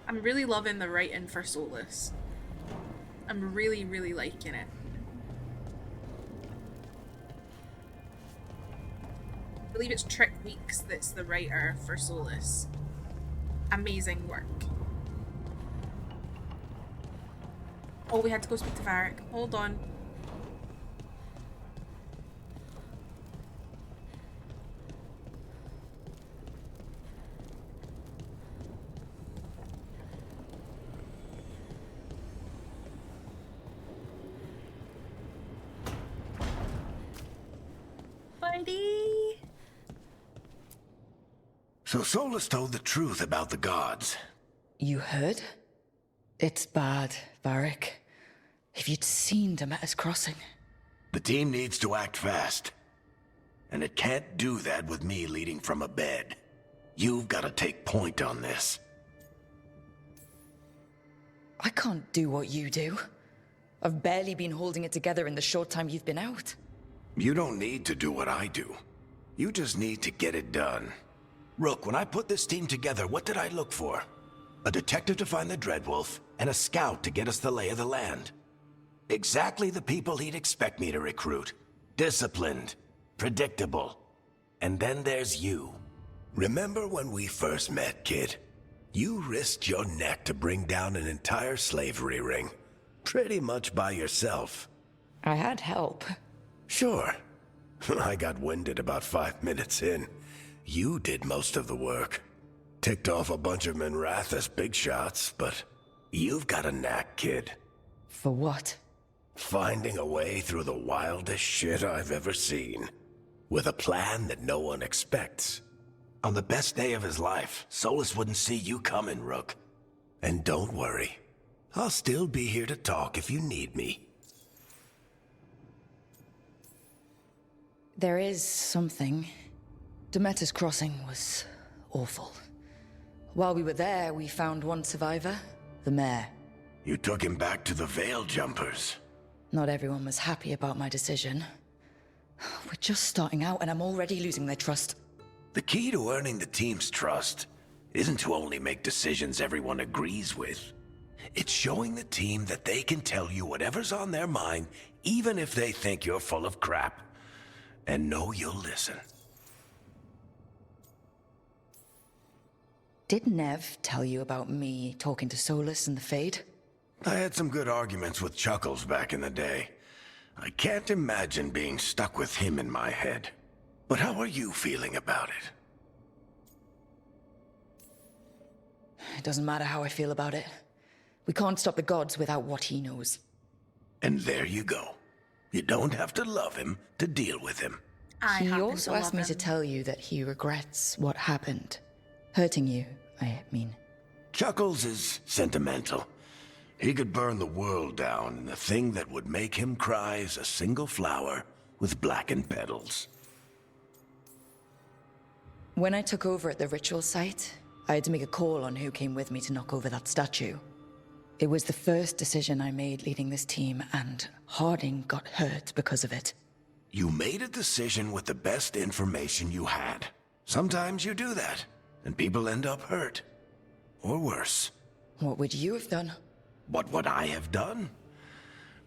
I'm really loving the writing for Solus. I'm really, really liking it. I believe it's Trick Weeks that's the writer for Solus. Amazing work. Oh, we had to go speak to Varric. Hold on. Buddy! So Solus told the truth about the gods. You heard? It's bad, Varric. If you'd seen Demeter's Crossing. The team needs to act fast. And it can't do that with me leading from a bed. You've got to take point on this. I can't do what you do. I've barely been holding it together in the short time you've been out. You don't need to do what I do. You just need to get it done. Rook, when I put this team together, what did I look for? A detective to find the Dreadwolf, and a scout to get us the lay of the land. Exactly the people he'd expect me to recruit. Disciplined, predictable. And then there's you. Remember when we first met, kid? You risked your neck to bring down an entire slavery ring. Pretty much by yourself. I had help. Sure. I got winded about 5 minutes in. You did most of the work. Ticked off a bunch of Minrathous big shots, but you've got a knack, kid. For what? Finding a way through the wildest shit I've ever seen. With a plan that no one expects. On the best day of his life, Solus wouldn't see you coming, Rook. And don't worry. I'll still be here to talk if you need me. There is something. Demeter's Crossing was awful. While we were there, we found one survivor, the mayor. You took him back to the Veil Jumpers. Not everyone was happy about my decision. We're just starting out and I'm already losing their trust. The key to earning the team's trust isn't to only make decisions everyone agrees with. It's showing the team that they can tell you whatever's on their mind, even if they think you're full of crap. And know you'll listen. Did Nev tell you about me talking to Solus and the Fade? I had some good arguments with Chuckles back in the day. I can't imagine being stuck with him in my head. But how are you feeling about it? It doesn't matter how I feel about it. We can't stop the gods without what he knows. And there you go. You don't have to love him to deal with him. I He happen also to asked love me to him. tell you that he regrets what happened. Hurting you, I mean. Chuckles is sentimental. He could burn the world down, and the thing that would make him cry is a single flower with blackened petals. When I took over at the ritual site, I had to make a call on who came with me to knock over that statue. It was the first decision I made leading this team, and Harding got hurt because of it. You made a decision with the best information you had. Sometimes you do that, and people end up hurt. Or worse. What would you have done? What would I have done?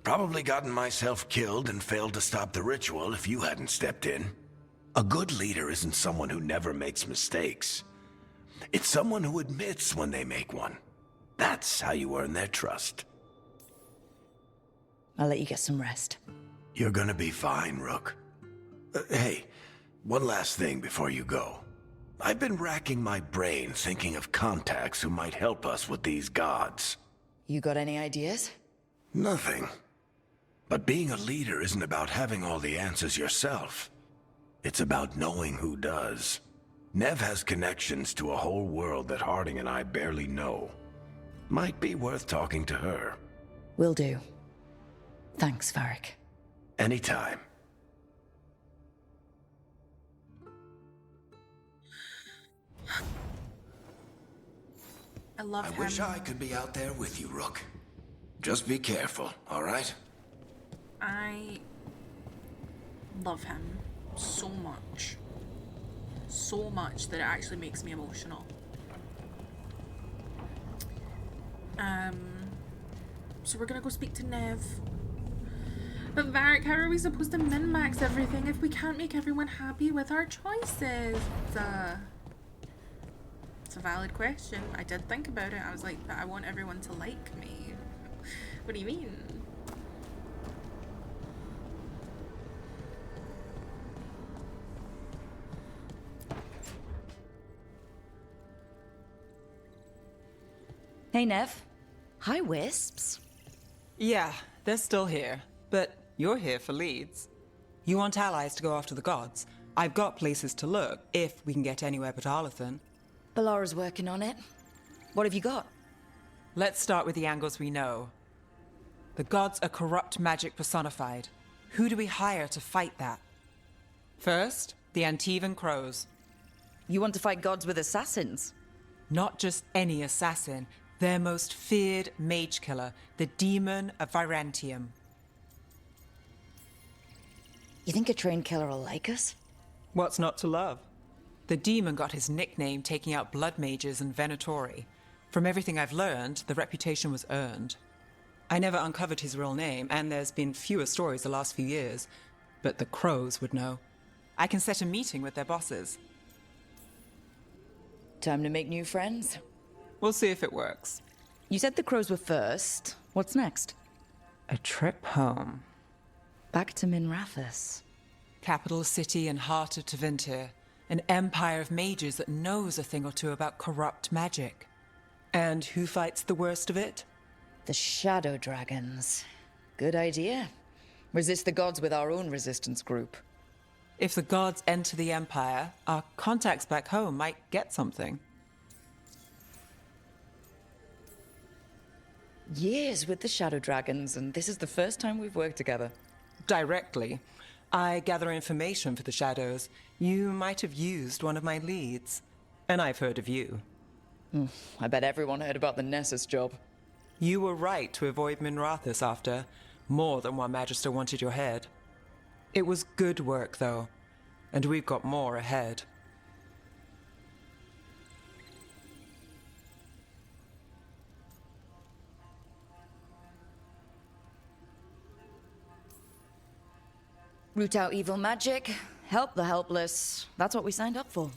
Probably gotten myself killed and failed to stop the ritual if you hadn't stepped in. A good leader isn't someone who never makes mistakes. It's someone who admits when they make one. That's how you earn their trust. I'll let you get some rest. You're gonna be fine, Rook. Hey, one last thing before you go. I've been racking my brain thinking of contacts who might help us with these gods. You got any ideas? Nothing. But being a leader isn't about having all the answers yourself. It's about knowing who does. Nev has connections to a whole world that Harding and I barely know. Might be worth talking to her. Will do. Thanks, Varric. Anytime. I love him. I wish I could be out there with you, Rook. Just be careful, all right? I love him so much. So much that it actually makes me emotional. So we're gonna go speak to Nev. But Varric, how are we supposed to min-max everything if we can't make everyone happy with our choices? It's a valid question. I did think about it. I was like, but I want everyone to like me. What do you mean? Hey, Nev. Hi, Wisps. Yeah, they're still here. But you're here for leads. You want allies to go after the gods? I've got places to look, if we can get anywhere but Arlathan. Ballara's working on it. What have you got? Let's start with the angles we know. The gods are corrupt magic personified. Who do we hire to fight that? First, the Antivan Crows. You want to fight gods with assassins? Not just any assassin. Their most feared mage killer, the Demon of Virantium. You think a trained killer will like us? What's not to love? The demon got his nickname taking out blood mages and Venatori. From everything I've learned, the reputation was earned. I never uncovered his real name, and there's been fewer stories the last few years, but the Crows would know. I can set a meeting with their bosses. Time to make new friends. We'll see if it works. You said the Crows were first. What's next? A trip home. Back to Minrathous. Capital city and heart of Tevinter. An empire of mages that knows a thing or two about corrupt magic. And who fights the worst of it? The Shadow Dragons. Good idea. Resist the gods with our own resistance group. If the gods enter the empire, our contacts back home might get something. Years with the Shadow Dragons, and this is the first time we've worked together. Directly. I gather information for the Shadows. You might have used one of my leads. And I've heard of you. I bet everyone heard about the Nessus job. You were right to avoid Minrathous after. More than one Magister wanted your head. It was good work, though. And we've got more ahead. Root out evil magic, help the helpless. That's what we signed up for.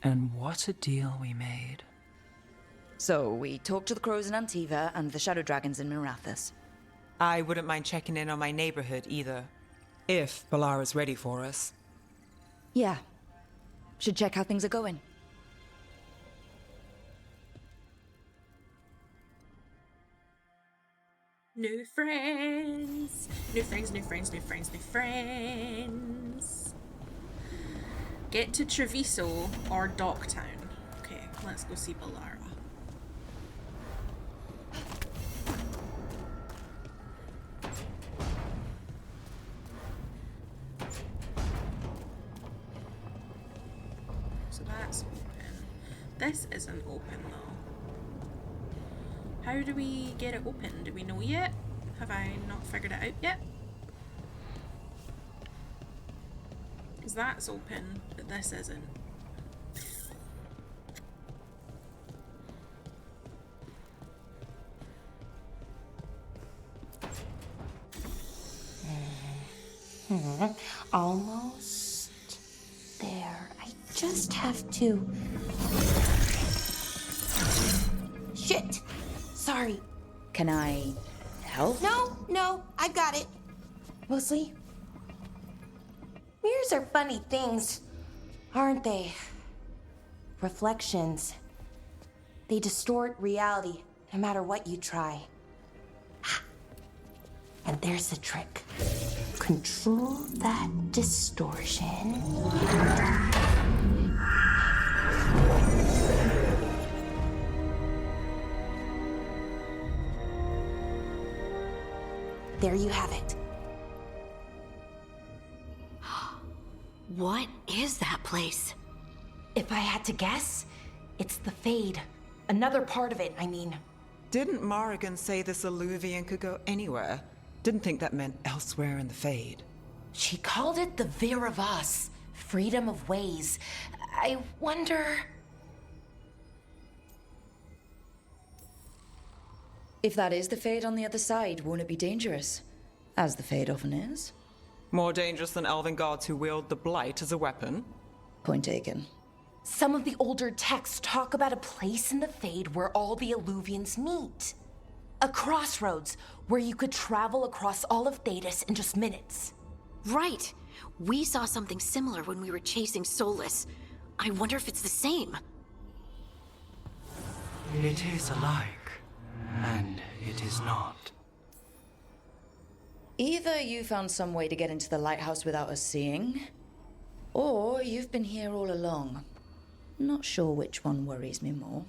And what a deal we made. So, we talked to the Crows in Antiva and the Shadow Dragons in Minrathous. I wouldn't mind checking in on my neighborhood either. If Ballara's ready for us. Yeah. Should check how things are going. New friends. New friends, new friends, new friends, new friends. Get to Treviso or Docktown. Okay, let's go see Balara. So that's open. This isn't open though. How do we get it open? Do we know yet? Have I not figured it out yet? Because that's open, but this isn't. Almost there. I just have to... Shit! Sorry. Can I help? No, I've got it. Mostly. Mirrors are funny things, aren't they? Reflections. They distort reality, no matter what you try. And there's the trick. Control that distortion. There you have it. What is that place? If I had to guess, it's the Fade. Another part of it, I mean. Didn't Morrigan say this Illuvian could go anywhere? Didn't think that meant elsewhere in the Fade. She called it the Vir of Us, freedom of ways. I wonder... If that is the Fade on the other side, won't it be dangerous? As the Fade often is. More dangerous than elven gods who wield the Blight as a weapon? Point taken. Some of the older texts talk about a place in the Fade where all the Illuvians meet. A crossroads where you could travel across all of Thedas in just minutes. Right. We saw something similar when we were chasing Solus. I wonder if it's the same. It is alike, and it is not. Either you found some way to get into the lighthouse without us seeing, or you've been here all along. Not sure which one worries me more.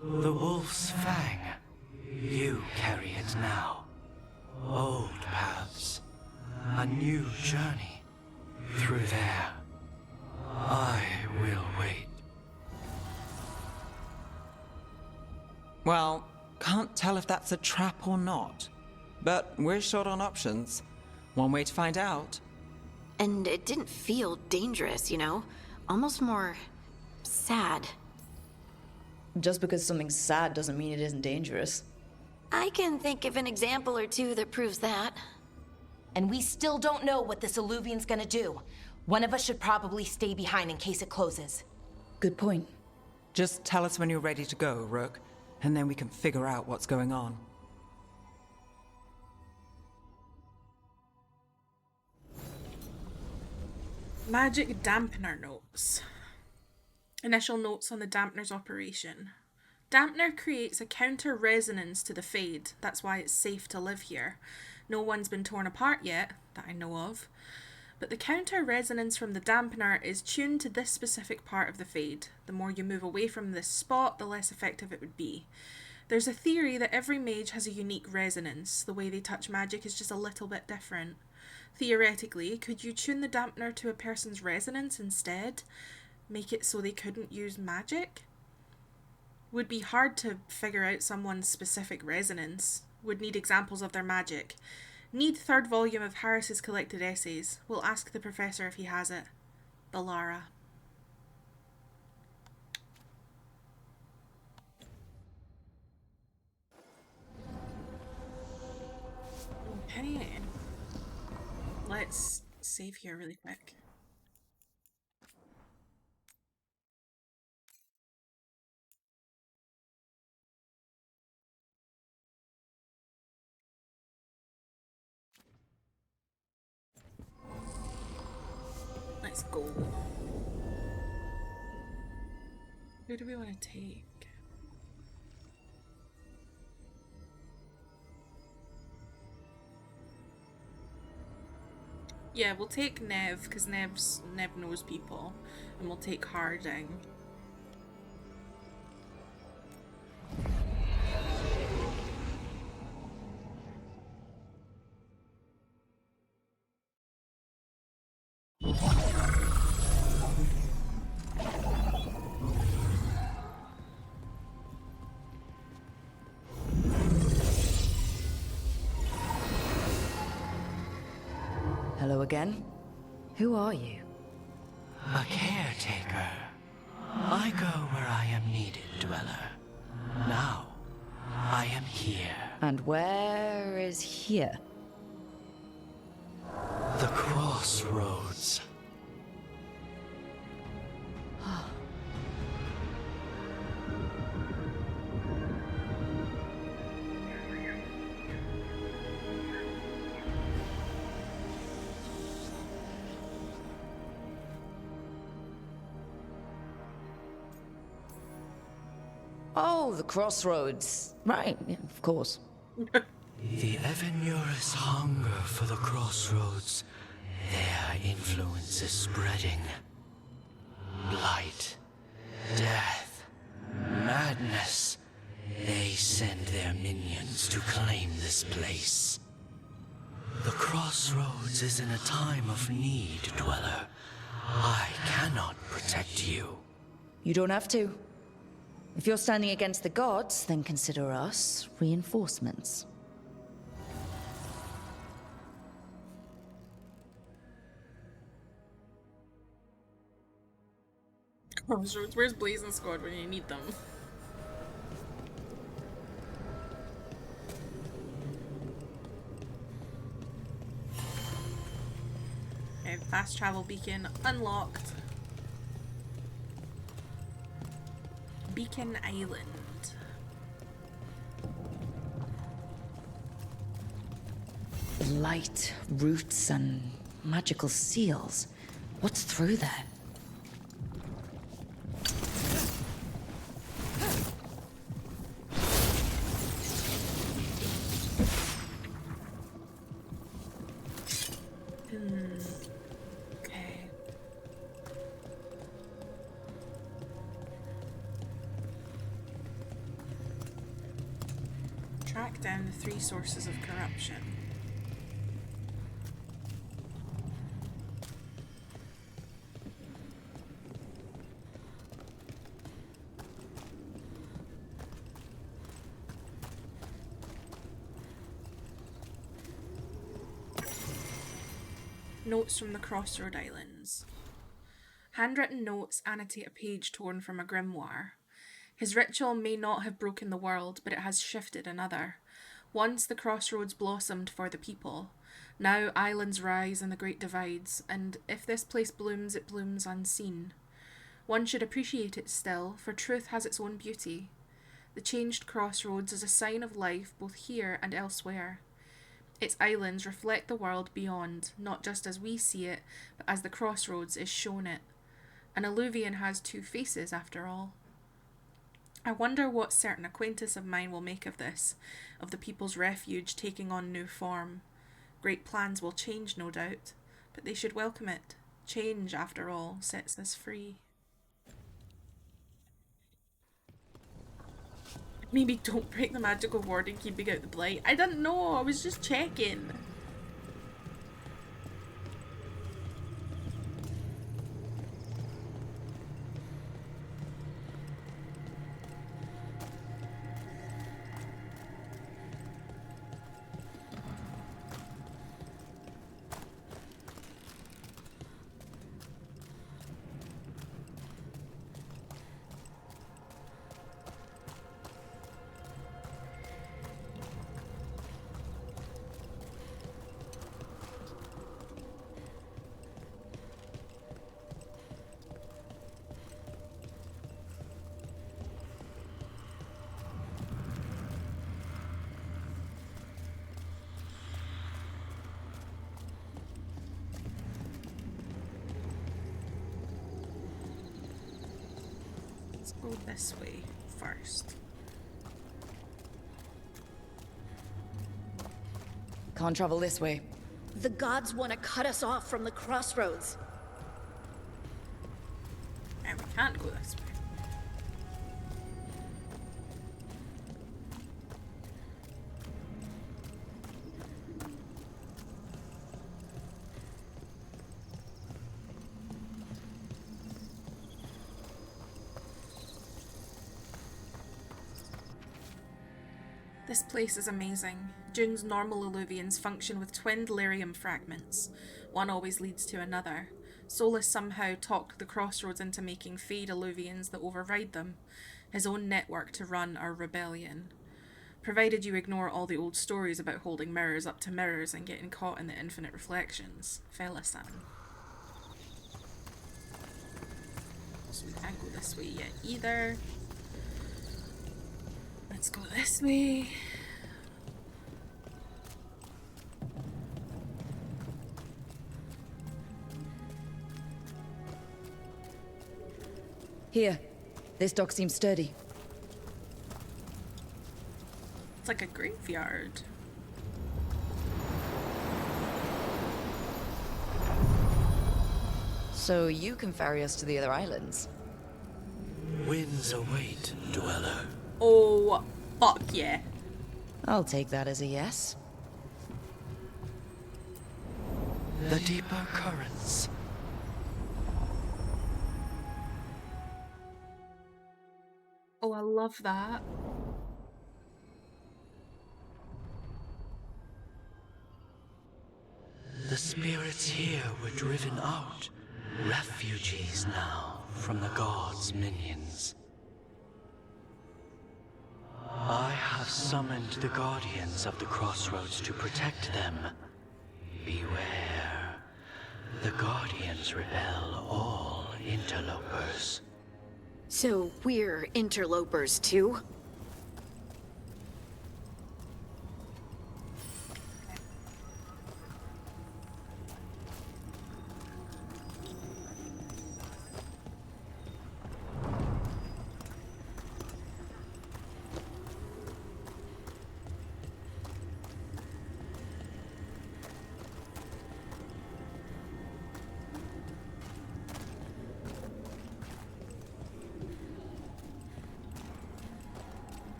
The Wolf's Fang. You carry it now. Old paths. A new journey. Through there. I will wait. Well, can't tell if that's a trap or not. But we're short on options. One way to find out. And it didn't feel dangerous, you know? Almost more... sad. Just because something's sad doesn't mean it isn't dangerous. I can think of an example or two that proves that. And we still don't know what this Illuvian's gonna do. One of us should probably stay behind in case it closes. Good point. Just tell us when you're ready to go, Rook, and then we can figure out what's going on. Magic dampener notes. Initial notes on the dampener's operation. Dampener creates a counter resonance to the Fade. That's why it's safe to live here. No one's been torn apart yet, that I know of. But the counter resonance from the dampener is tuned to this specific part of the Fade. The more you move away from this spot, the less effective it would be. There's a theory that every mage has a unique resonance. The way they touch magic is just a little bit different. Theoretically, could you tune the dampener to a person's resonance instead? Make it so they couldn't use magic? Would be hard to figure out someone's specific resonance. Would need examples of their magic. Need third volume of Harris's collected essays. We'll ask the professor if he has it. Balara. Okay. Let's save here really quick. Let's go. Who do we want to take? Yeah, we'll take Nev, because Nev knows people. And we'll take Harding. Hello again. Who are you? A caretaker. I go where I am needed, Dweller. Now, I am here. And where is here? The Crossroads. Oh, the Crossroads. Right, yeah, of course. The Evanurus hunger for the Crossroads. Their influence is spreading. Blight, death, madness. They send their minions to claim this place. The Crossroads is in a time of need, Dweller. I cannot protect you. You don't have to. If you're standing against the gods, then consider us reinforcements. Crossroads, where's Blazing Squad when you need them? Okay, fast travel beacon unlocked. Beacon Island. Light, roots, and magical seals. What's through there? Okay. Track down the 3 sources of corruption. Notes from the Crossroad Islands. Handwritten notes annotate a page torn from a grimoire. His ritual may not have broken the world, but it has shifted another. Once the crossroads blossomed for the people. Now islands rise in the great divides, and if this place blooms, it blooms unseen. One should appreciate it still, for truth has its own beauty. The changed crossroads is a sign of life both here and elsewhere. Its islands reflect the world beyond, not just as we see it, but as the crossroads is shown it. An alluvion has 2 faces, after all. I wonder what certain acquaintance of mine will make of this, of the people's refuge taking on new form. Great plans will change, no doubt, but they should welcome it. Change, after all, sets us free. Maybe don't break the magical warding keeping out the blight. I don't know, I was just checking. Let's go this way first. Can't travel this way. The gods want to cut us off from the Crossroads. And we can't go this way. This place is amazing. Dune's normal alluvians function with twinned lyrium fragments. One always leads to another. Solus somehow talked the Crossroads into making fade alluvians that override them. His own network to run our rebellion. Provided you ignore all the old stories about holding mirrors up to mirrors and getting caught in the infinite reflections. Fella-san. So we can't go this way yet either. Let's go this way. Here. This dock seems sturdy. It's like a graveyard. So you can ferry us to the other islands? Winds await, dweller. Oh, fuck yeah. I'll take that as a yes. The deeper currents. Oh, I love that. The spirits here were driven out. Refugees now from the gods' minions. I have summoned the guardians of the Crossroads to protect them. Beware. The guardians repel all interlopers. So we're interlopers too?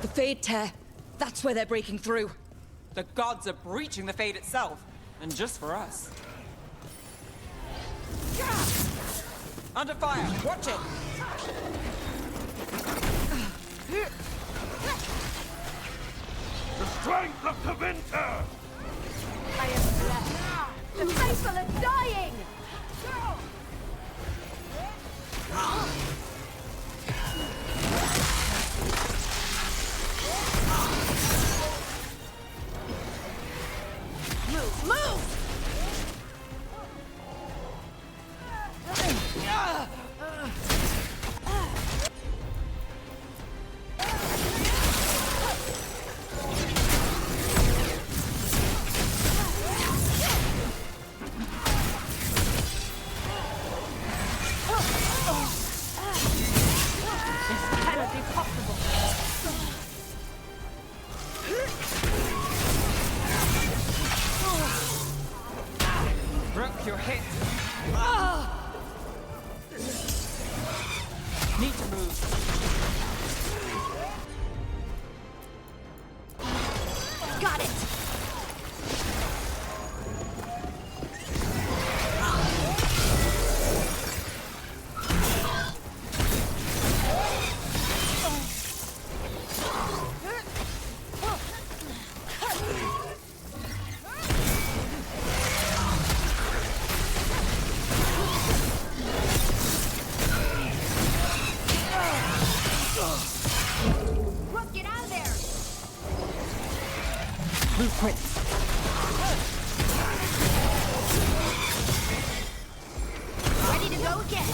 The Fade Tear. That's where they're breaking through. The gods are breaching the Fade itself, and just for us. Under fire! Watch it! The strength of the winter! I am blessed. The faithful are dying! Move, move! Brooke, you're hit. Need to move. Got it! Brooke, get out of there! Move quick. Ready to go again!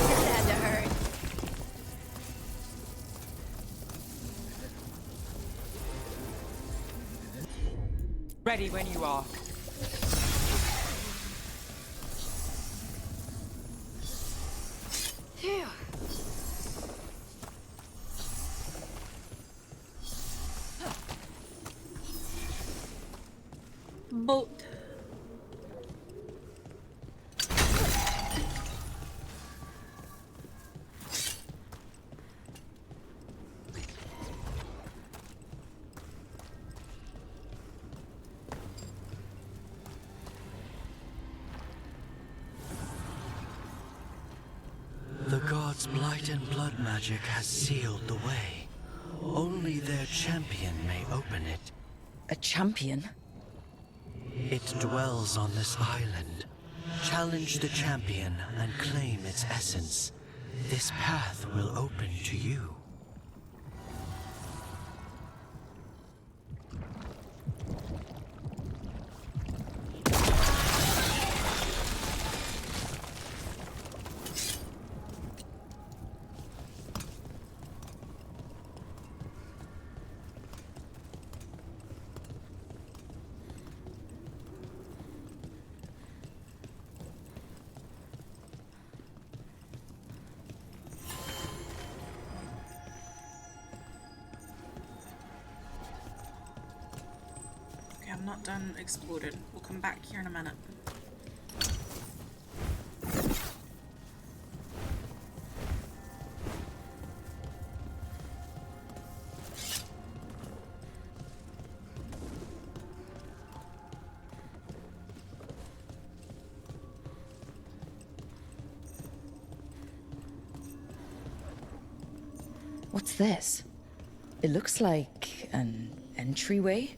That had to hurt. Ready when you are. boat. The gods' blight and blood magic has sealed the way. Only their champion may open it. A champion? It dwells on this island. Challenge the champion and claim its essence. This path will open to you. I'm not done exploring. We'll come back here in a minute. What's this? It looks like an entryway.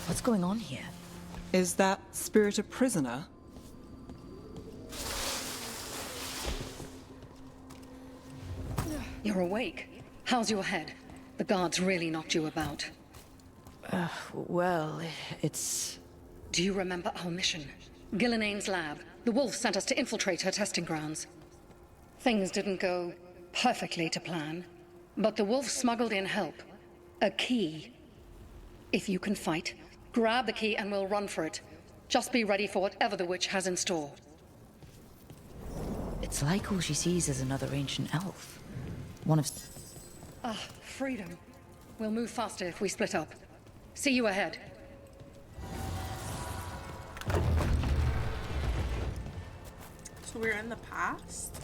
What's going on here? Is that spirit a prisoner? You're awake. How's your head? The guards really knocked you about. Well, it's... Do you remember our mission? Gillenane's lab. The wolf sent us to infiltrate her testing grounds. Things didn't go perfectly to plan, but the wolf smuggled in help. A key. If you can fight, grab the key and we'll run for it. Just be ready for whatever the witch has in store. It's like all she sees is another ancient elf. One of... Ah, freedom. We'll move faster if we split up. See you ahead. So we're in the past?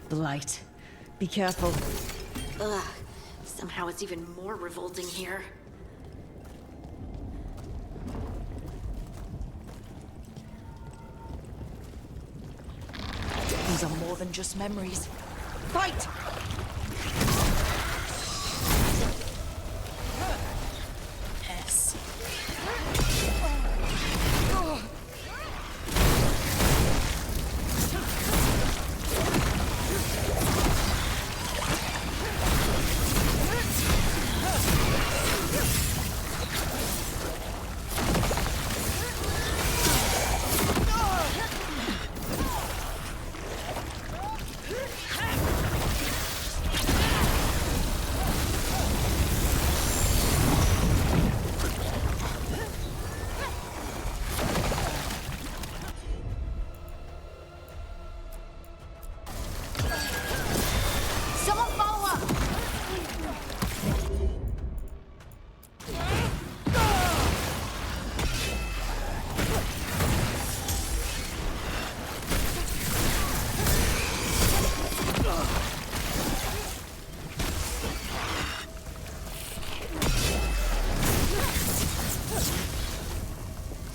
Blight. Be careful. Ugh. Somehow it's even more revolting here. These are more than just memories. Fight! Yes.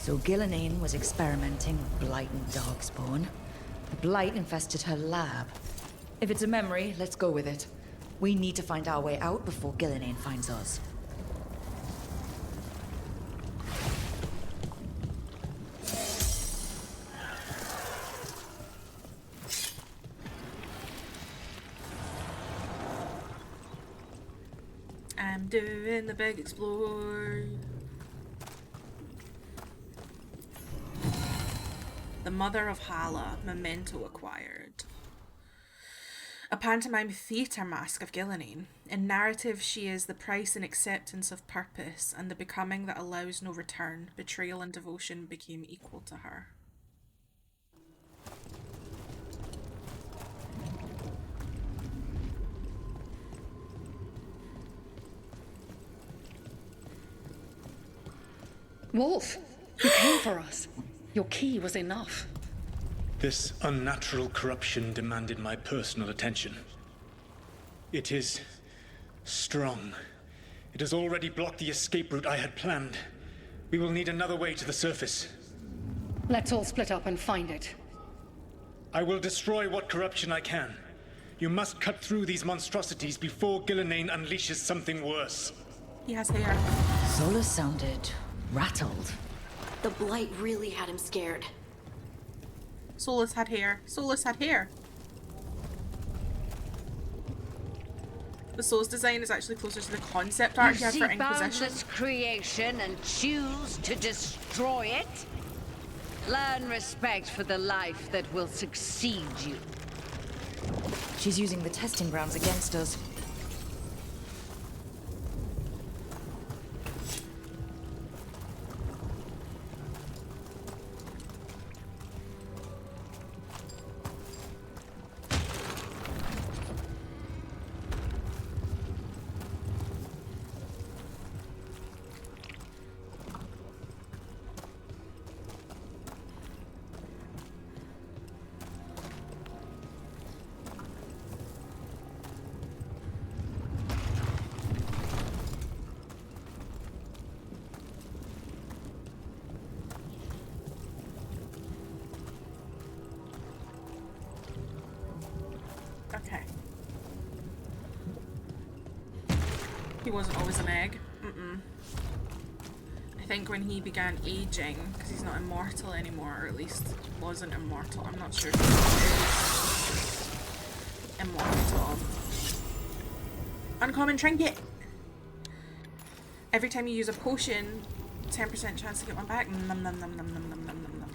So Gillenane was experimenting with Blight and Darkspawn. The Blight infested her lab. If it's a memory, let's go with it. We need to find our way out before Gillenane finds us. I'm doing the big explore. The Mother of Hala, memento acquired. A pantomime theatre mask of Gillenane. In narrative, she is the price and acceptance of purpose, and the becoming that allows no return. Betrayal and devotion became equal to her. Wolf, you came for us. Your key was enough. This unnatural corruption demanded my personal attention. It is strong. It has already blocked the escape route I had planned. We will need another way to the surface. Let's all split up and find it. I will destroy what corruption I can. You must cut through these monstrosities before Gillenane unleashes something worse. He has hair. Solus sounded rattled. The Blight really had him scared. Solus had hair. Solus had hair. The Solus design is actually closer to the concept art You you have see for Inquisition. boundless creation and choose to destroy it? Learn respect for the life that will succeed you. She's using the testing grounds against us. Okay. He wasn't always an egg. I think when he began aging, because he's not immortal anymore, or at least wasn't immortal. I'm not sure if he is immortal. Uncommon trinket! Every time you use a potion, 10% chance to get one back. Nom nom nom nom nom nom nom nom nom nom nom.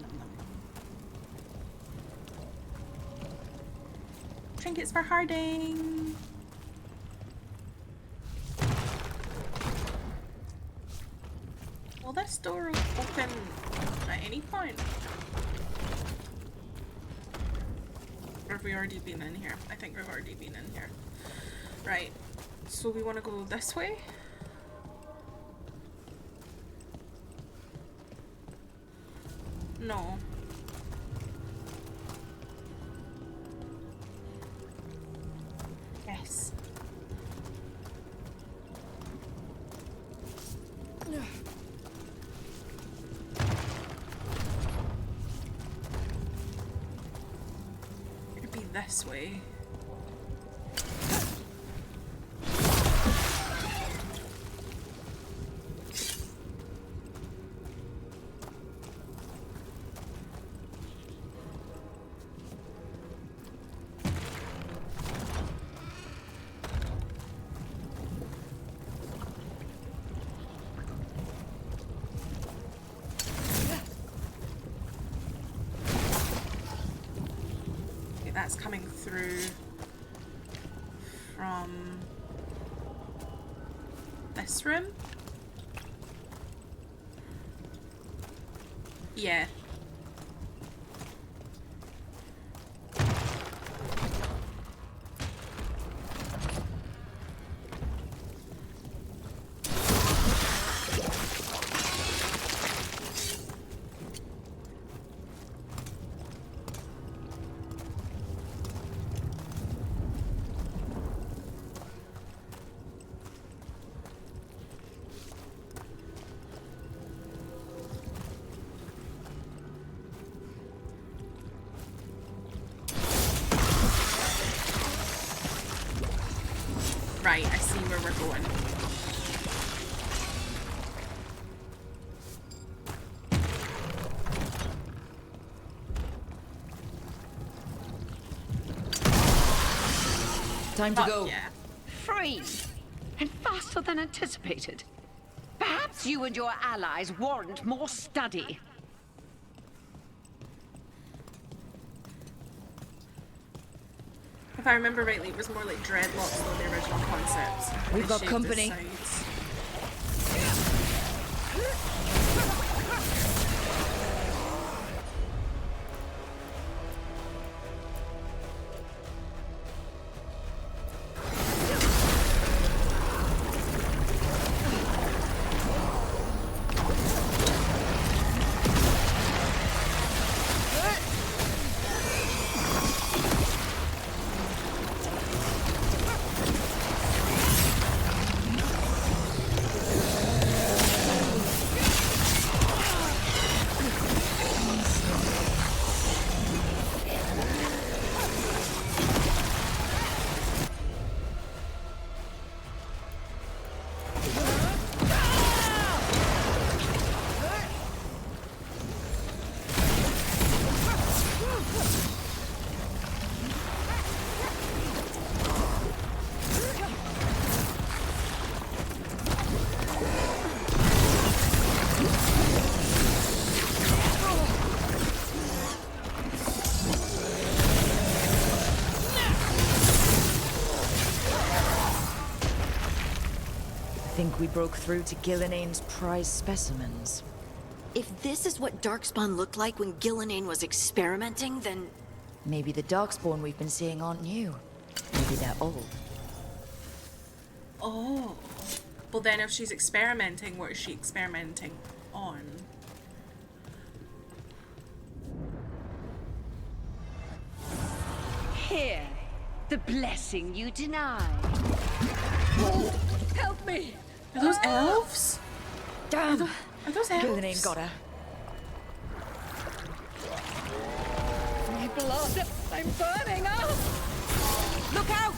Trinkets for Harding. Will this door open at any point? Or have we already been in here? I think we've already been in here. Right. So we want to go this way? No. Yes. Could be this way. That's coming through from this room. Yeah. Right, I see where we're going. Time to go. Yeah. Free! And faster than anticipated. Perhaps you and your allies warrant more study. If I remember rightly, it was more like dreadlocks than the original concept. We've got They shaved company. the sides. think we broke through to Gillinane's prize specimens. If this is what Darkspawn looked like when Gillinane was experimenting, then... Maybe the Darkspawn we've been seeing aren't new. Maybe they're old. Oh. Well then if she's experimenting, what is she experimenting on? Here, the blessing you denied. Help me! Are those elves? Damn! Are those elves? Gillinane got her. My blood! I'm burning up! Look out!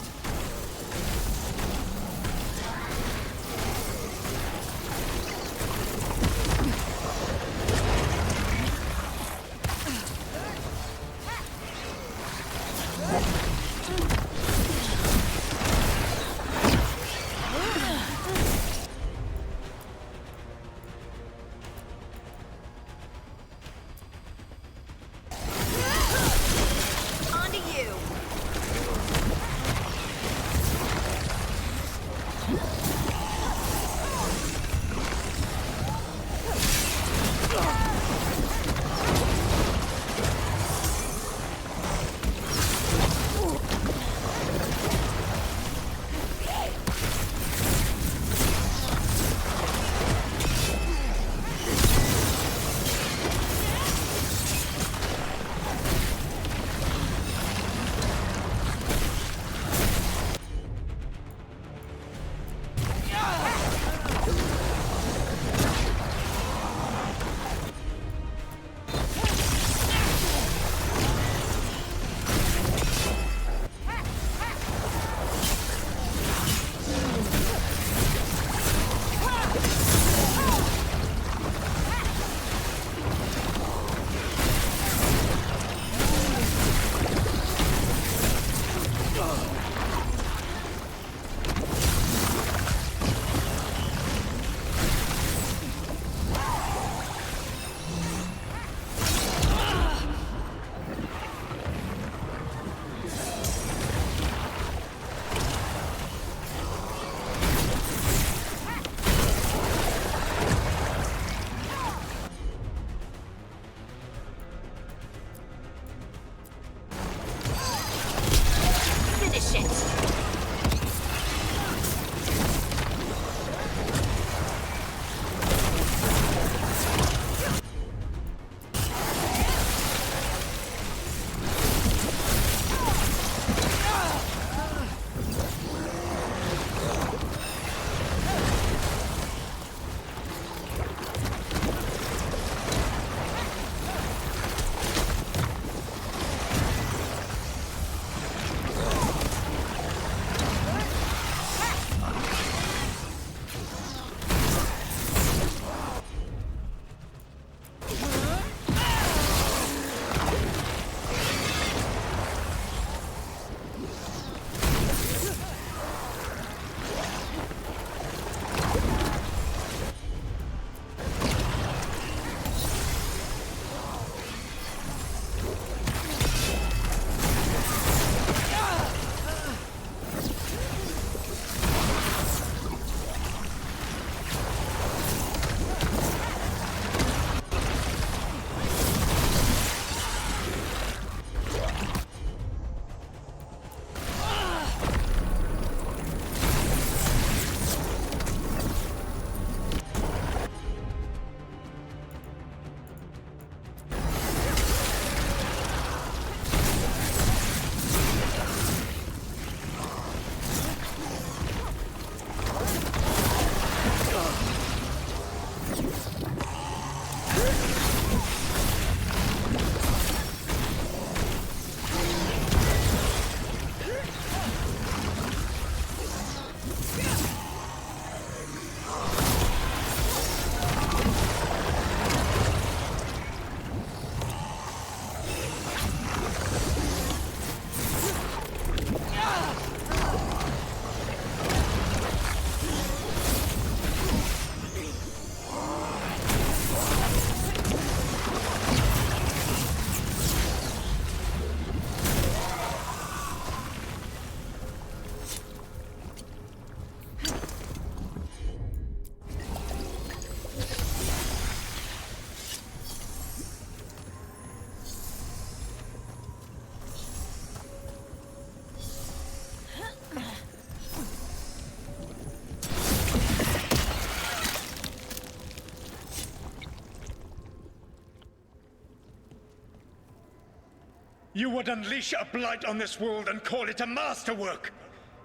You would unleash a blight on this world and call it a masterwork!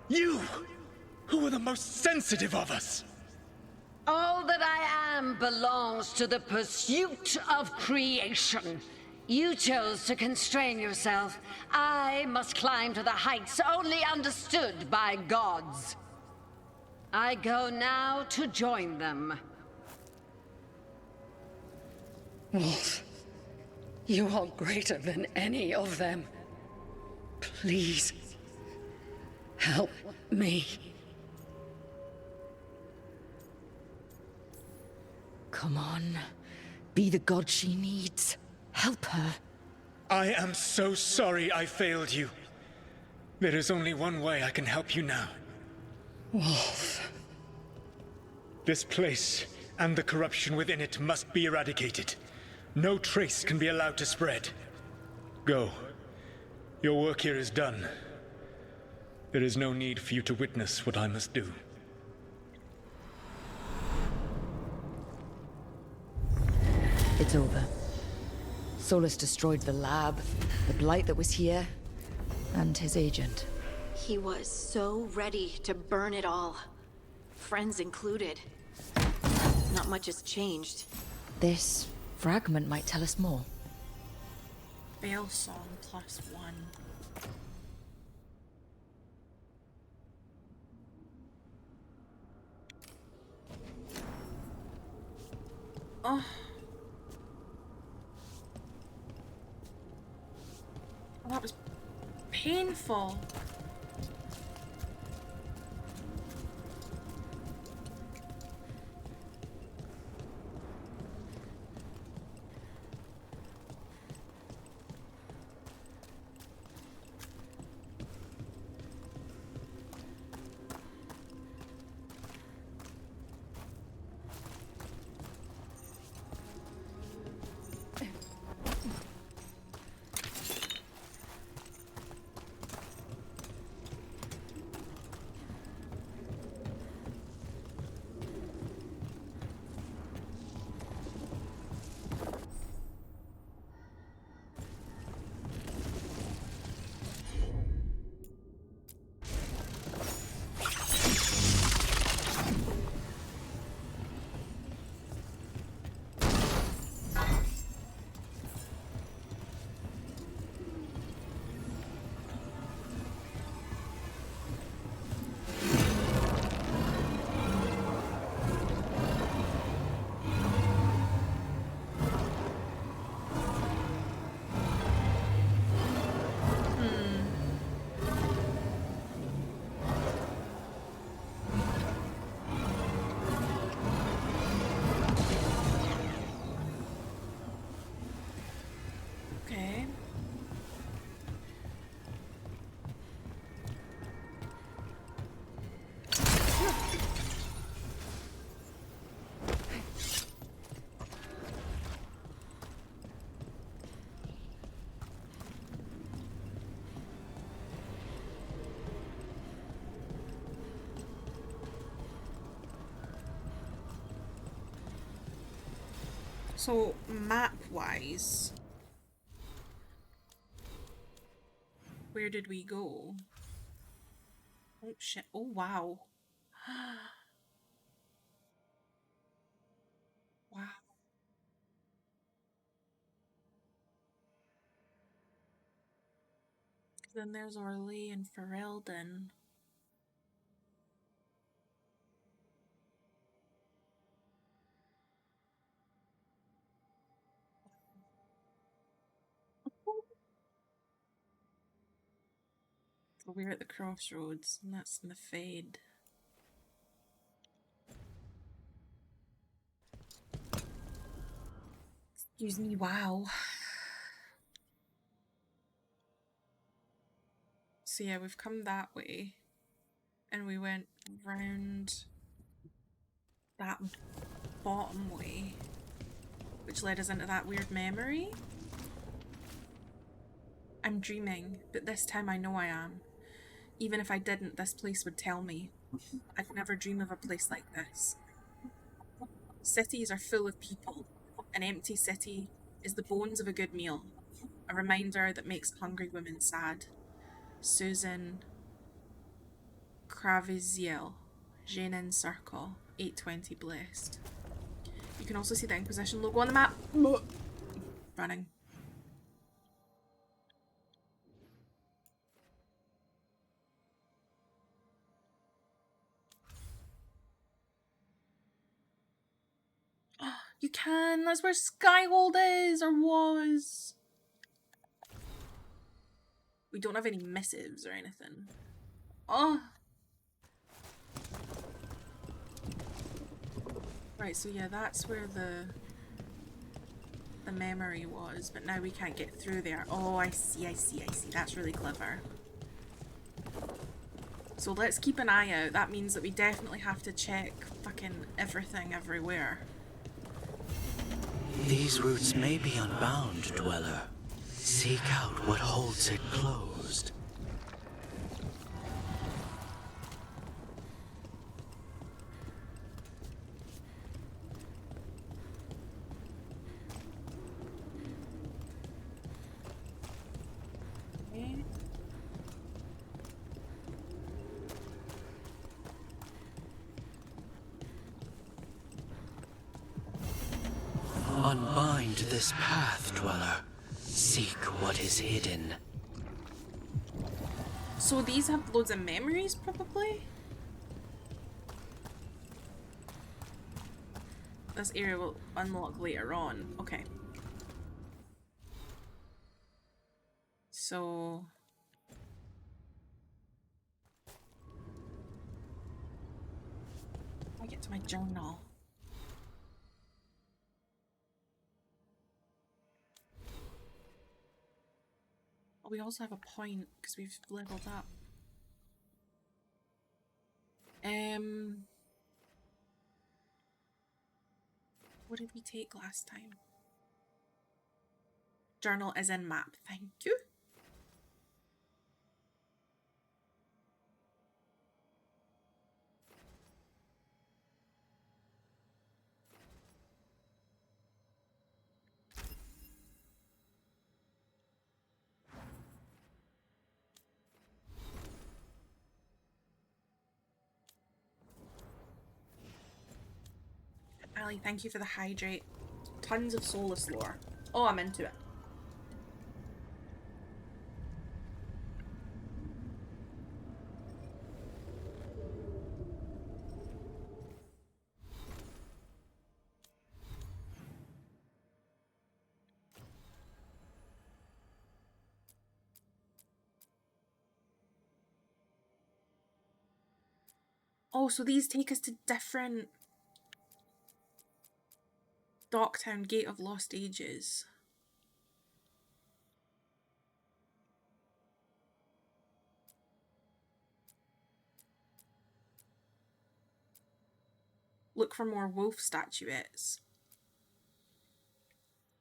You, who are the most sensitive of us! All that I am belongs to the pursuit of creation. You chose to constrain yourself. I must climb to the heights only understood by gods. I go now to join them. Wolf, you are greater than any of them. Please, help me. Come on. Be the god she needs. Help her. I am so sorry I failed you. There is only one way I can help you now. Wolf. This place and the corruption within it must be eradicated. No trace can be allowed to spread. Go. Your work here is done. There is no need for you to witness what I must do. It's over. Solus destroyed the lab, the Blight that was here, and his agent. He was so ready to burn it all. Friends included. Not much has changed. This fragment might tell us more. Veil song +1. Oh. Oh, that was painful. So, map-wise, where did we go? Oh shit, oh wow. Wow. Then there's Orly and Ferelden. So we're at the Crossroads, and that's in the Fade. Excuse me, wow. So yeah, we've come that way, and we went round that bottom way, which led us into that weird memory. I'm dreaming, but this time I know I am. Even if I didn't, this place would tell me. I'd never dream of a place like this. Cities are full of people. An empty city is the bones of a good meal. A reminder that makes hungry women sad. Susan Craviziel, Jeanine Circle, 820 Blessed. You can also see the Inquisition logo on the map. Running. You can. That's where Skyhold is, or was. We don't have any missives or anything. Oh. Right, so yeah, that's where the memory was, but now we can't get through there. Oh, I see. That's really clever. So let's keep an eye out. That means that we definitely have to check fucking everything everywhere. These routes may be unbound, Dweller. Seek out what holds it closed. Okay. Unbind this path, Dweller. Seek what is hidden. So these have loads of memories, probably? This area will unlock later on. Okay. So... I get to my journal. We also have a point because we've leveled up. What did we take last time? Journal is in map. Thank you. Ali, thank you for the hydrate. Tons of Solus lore. Oh, I'm into it. Oh, so these take us to different... Docktown, Gate of Lost Ages. Look for more wolf statuettes.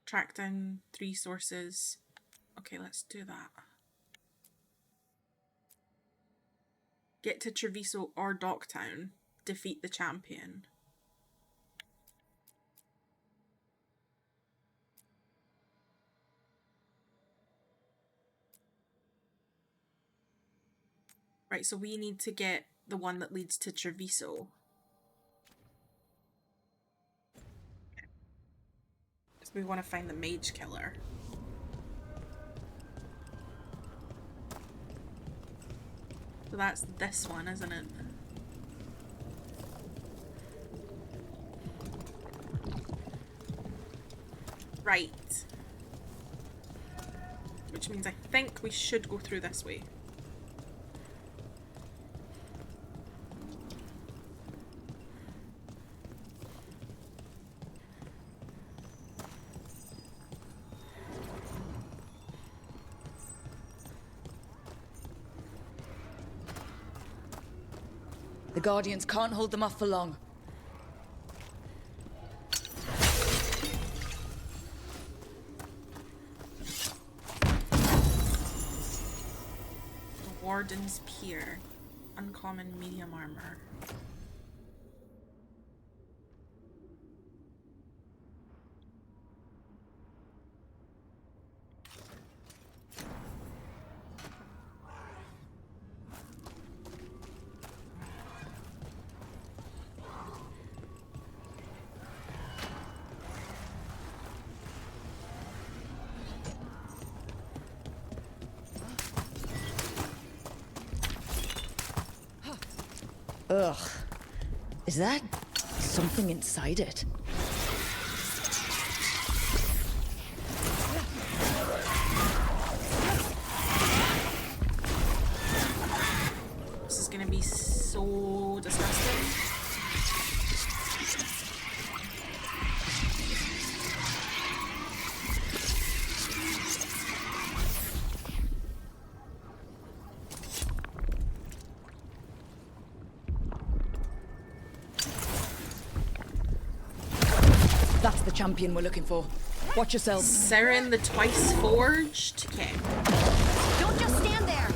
Track down 3 sources. Okay, let's do that. Get to Treviso or Docktown. Defeat the champion. Right, so we need to get the one that leads to Treviso. So we want to find the mage killer. So that's this one, isn't it? Right. Which means I think we should go through this way. The Guardians can't hold them off for long. The Warden's Pier. Uncommon medium armor. Ugh. Is that something inside it? This is gonna be so disgusting. That's the champion we're looking for. Watch yourself. Siren the Twice Forged. Okay. Don't just stand there.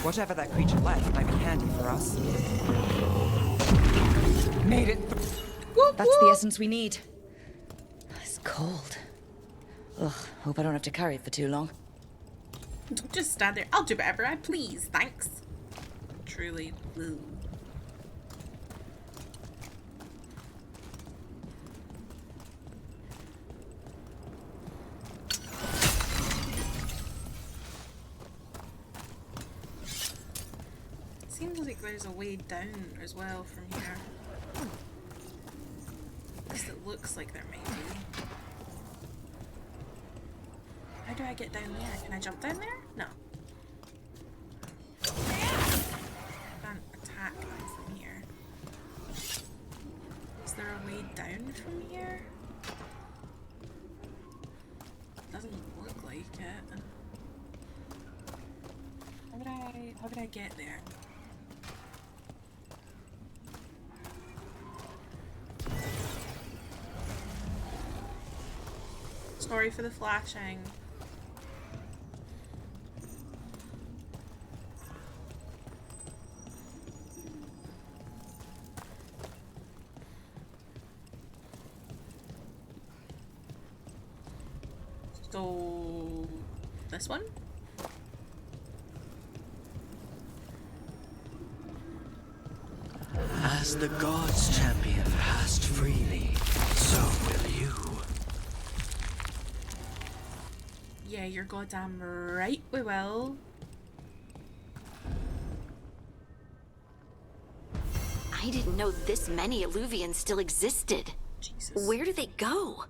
Whatever that creature left might be handy for us. Made it. That's the essence we need. It's cold. Ugh, hope I don't have to carry it for too long. Don't just stand there. I'll do whatever I please. Thanks. Truly. Ugh. Seems like there's a way down as well from here. At least it looks like there might be. How do I get down there? Can I jump down there? No. Can't attack them from here. Is there a way down from here? Doesn't look like it. How would I get there? Sorry for the flashing. So, this one? As the gods' champion passed freely, so will you. Yeah, you're goddamn right we will. I didn't know this many Illuvians still existed. Jesus. Where do they go?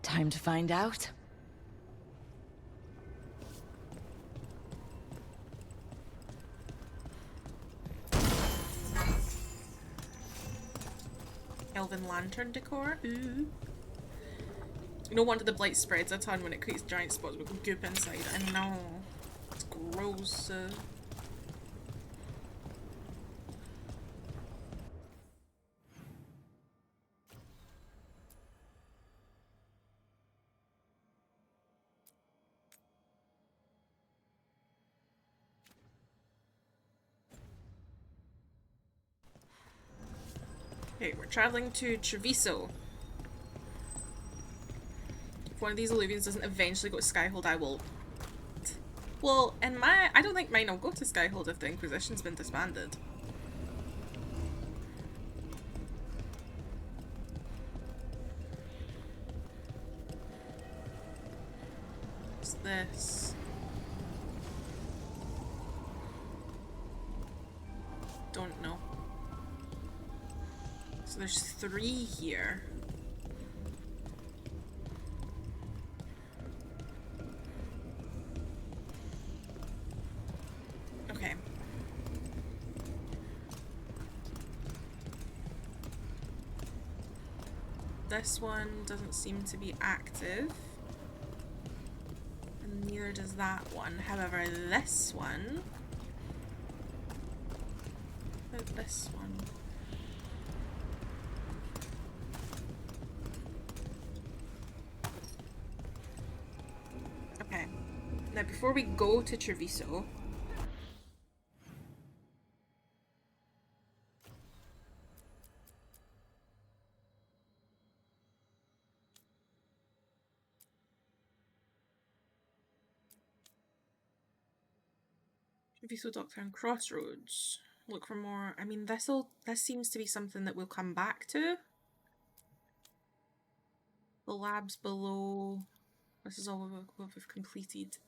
Time to find out. Elven lantern decor. Ooh. No wonder the blight spreads a ton when it creates giant spots with goop inside. I know. It's gross. Okay, we're traveling to Treviso. If one of these Illuvians doesn't eventually go to Skyhold, I will Well, I don't think mine will go to Skyhold if the Inquisition's been disbanded. What's this? Don't know. So there's 3 here. Okay. This one doesn't seem to be active. And neither does that one. However, this one... What about this one? Okay. Now, before we go to Treviso... Treviso Doctor and Crossroads. Look for more. I mean, this seems to be something that we'll come back to. The labs below. This is all we've completed.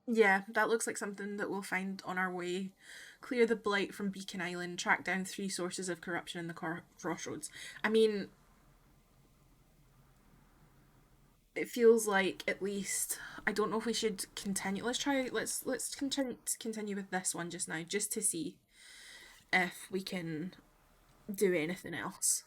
Yeah, that looks like something that we'll find on our way. Clear the Blight from Beacon Island. Track down 3 sources of corruption in the Crossroads. I mean, it feels like at least... I don't know if we should continue. Let's continue with this one just now, just to see if we can do anything else.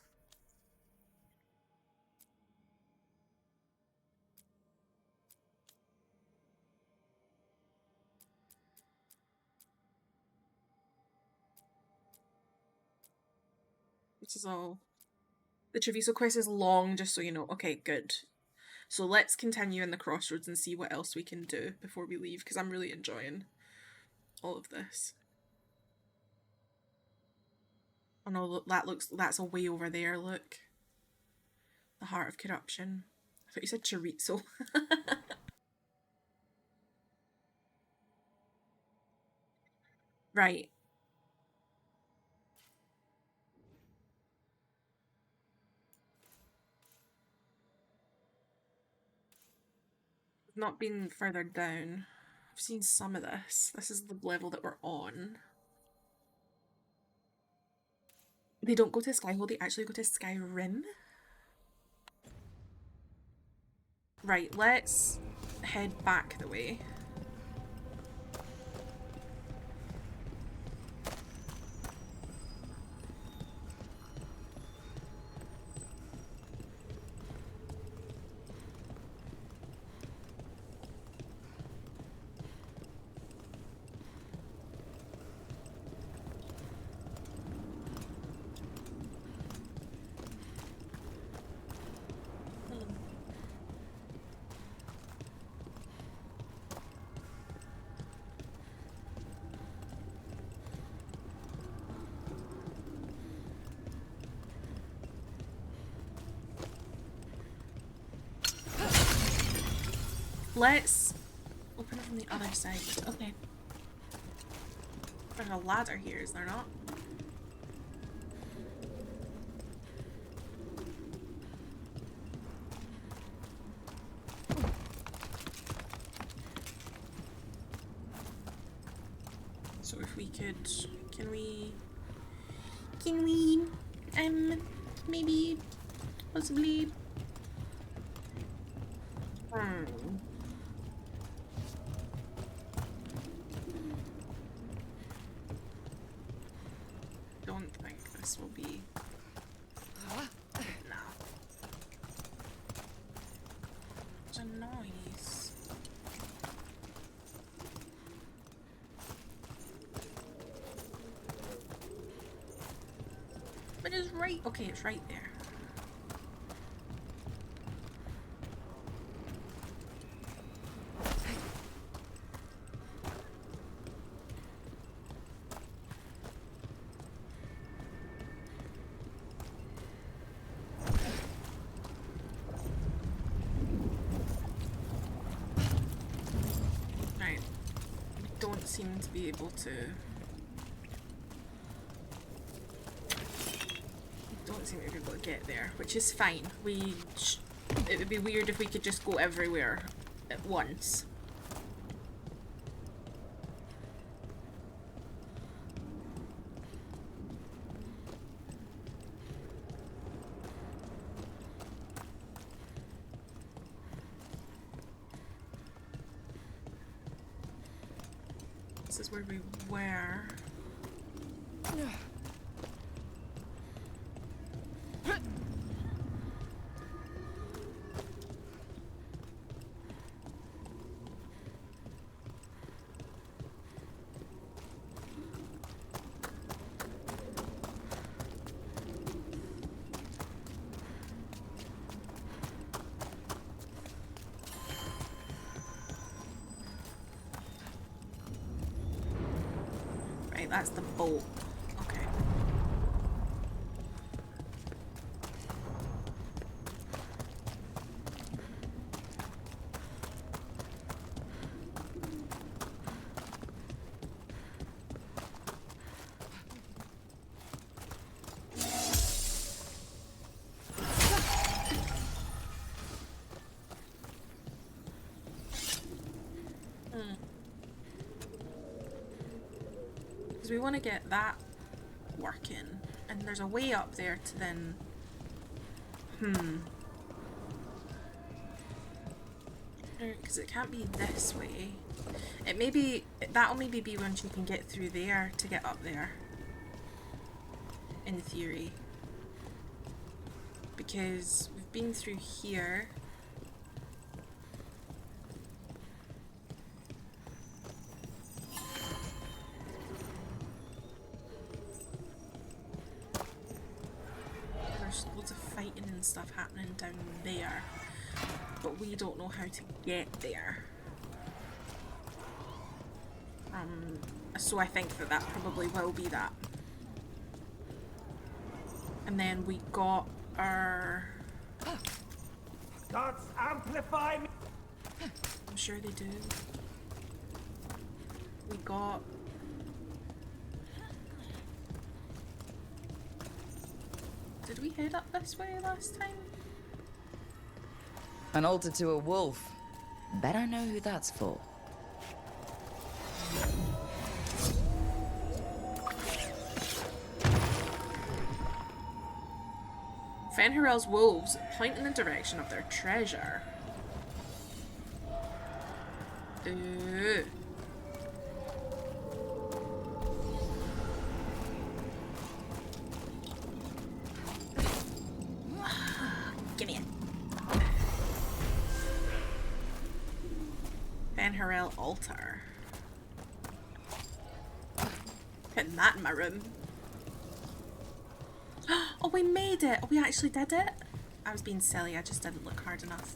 This is all... The Treviso quest is long, just so you know. Okay, good. So let's continue in the Crossroads and see what else we can do before we leave, because I'm really enjoying all of this. Oh no, that's a way over there, look. The Heart of Corruption. I thought you said chorizo. Right. I've not been further down. I've seen some of this. This is the level that we're on. They don't go to Skyhold, they actually go to Skyrim. Right, let's head back the way. Let's open it from the other side. Okay. There's a ladder here, is there not? So if we could, can we, maybe, possibly, don't think this will be, no. There's a noise. But it's right, okay, it's right there. seem to be able to... Don't seem to be able to get there, which is fine. It would be weird if we could just go everywhere at once. This is where we were. That's the bolt. Okay. Because we want to get that working, and there's a way up there to then because it can't be this way. It may be, that'll maybe be once you can get through there to get up there, in theory, because we've been through here. Stuff happening down there, but we don't know how to get there. So I think that probably will be that. And then we got our... Gods amplify me! I'm sure they do. We got... Did we head up this way last time? An altar to a wolf. Bet I know who that's for. Fenrirel's wolves point in the direction of their treasure. Ooh. Give me it. Fenrirel altar. Putting that in my room. Oh, we made it! Oh, we actually did it? I was being silly, I just didn't look hard enough.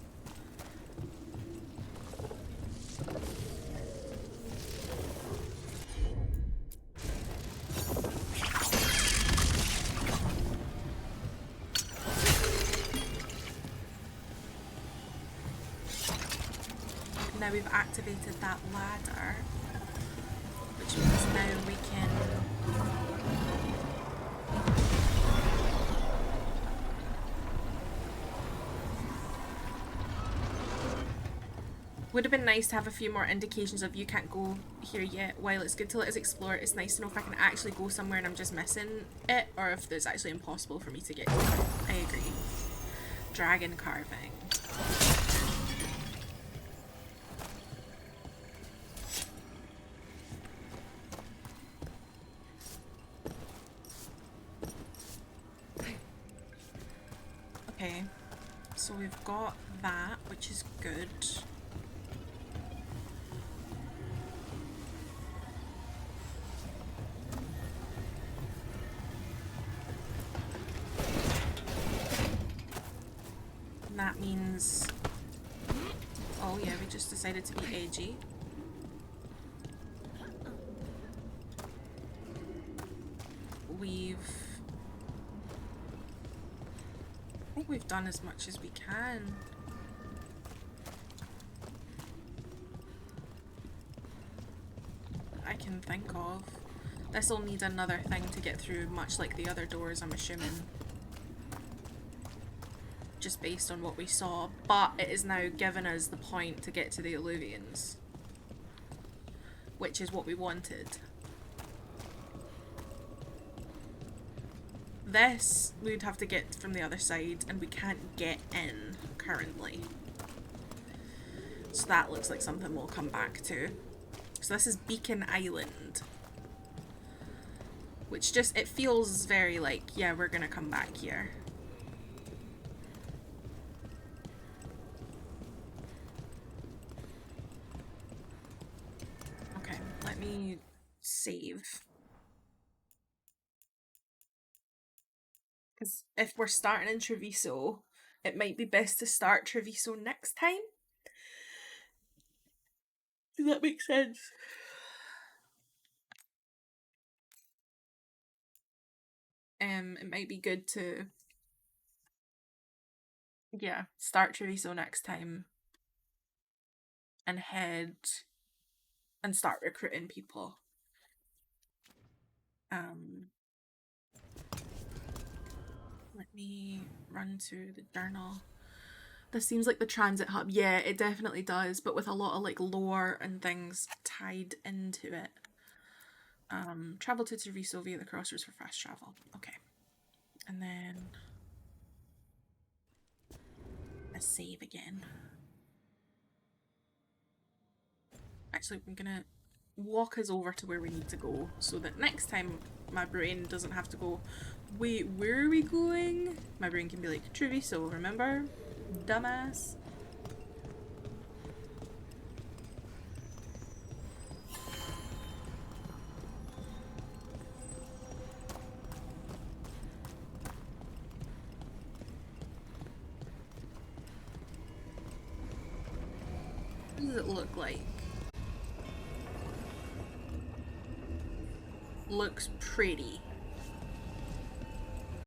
Now we've activated that ladder, which means now we can... Would have been nice to have a few more indications of you can't go here yet. While it's good to let us explore, it's nice to know if I can actually go somewhere and I'm just missing it, or if it's actually impossible for me to get to it. I agree. Dragon carving. Okay, so we've got that, which is good. That means... Oh yeah, we just decided to be edgy. I think we've done as much as we can. I can think of. This'll need another thing to get through, much like the other doors, I'm assuming. Just based on what we saw. But it is now given us the point to get to the Illuvians. Which is what we wanted. This, we'd have to get from the other side, and we can't get in currently. So that looks like something we'll come back to. So this is Beacon Island. Which just, it feels very like, yeah, we're gonna come back here. Okay, let me save. Because if we're starting in Treviso, it might be best to start Treviso next time. Does that make sense? It might be good to, yeah, start Treviso next time and head and start recruiting people. Let me run to the journal. This seems like the transit hub. Yeah, it definitely does, but with a lot of like lore and things tied into it. Travel to Treviso via the Crossroads for fast travel. Okay. And then a save again. Actually, I'm gonna walk us over to where we need to go so that next time my brain doesn't have to go, wait, where are we going? My brain can be like, Treviso, remember? Dumbass. What does it look like? Looks pretty.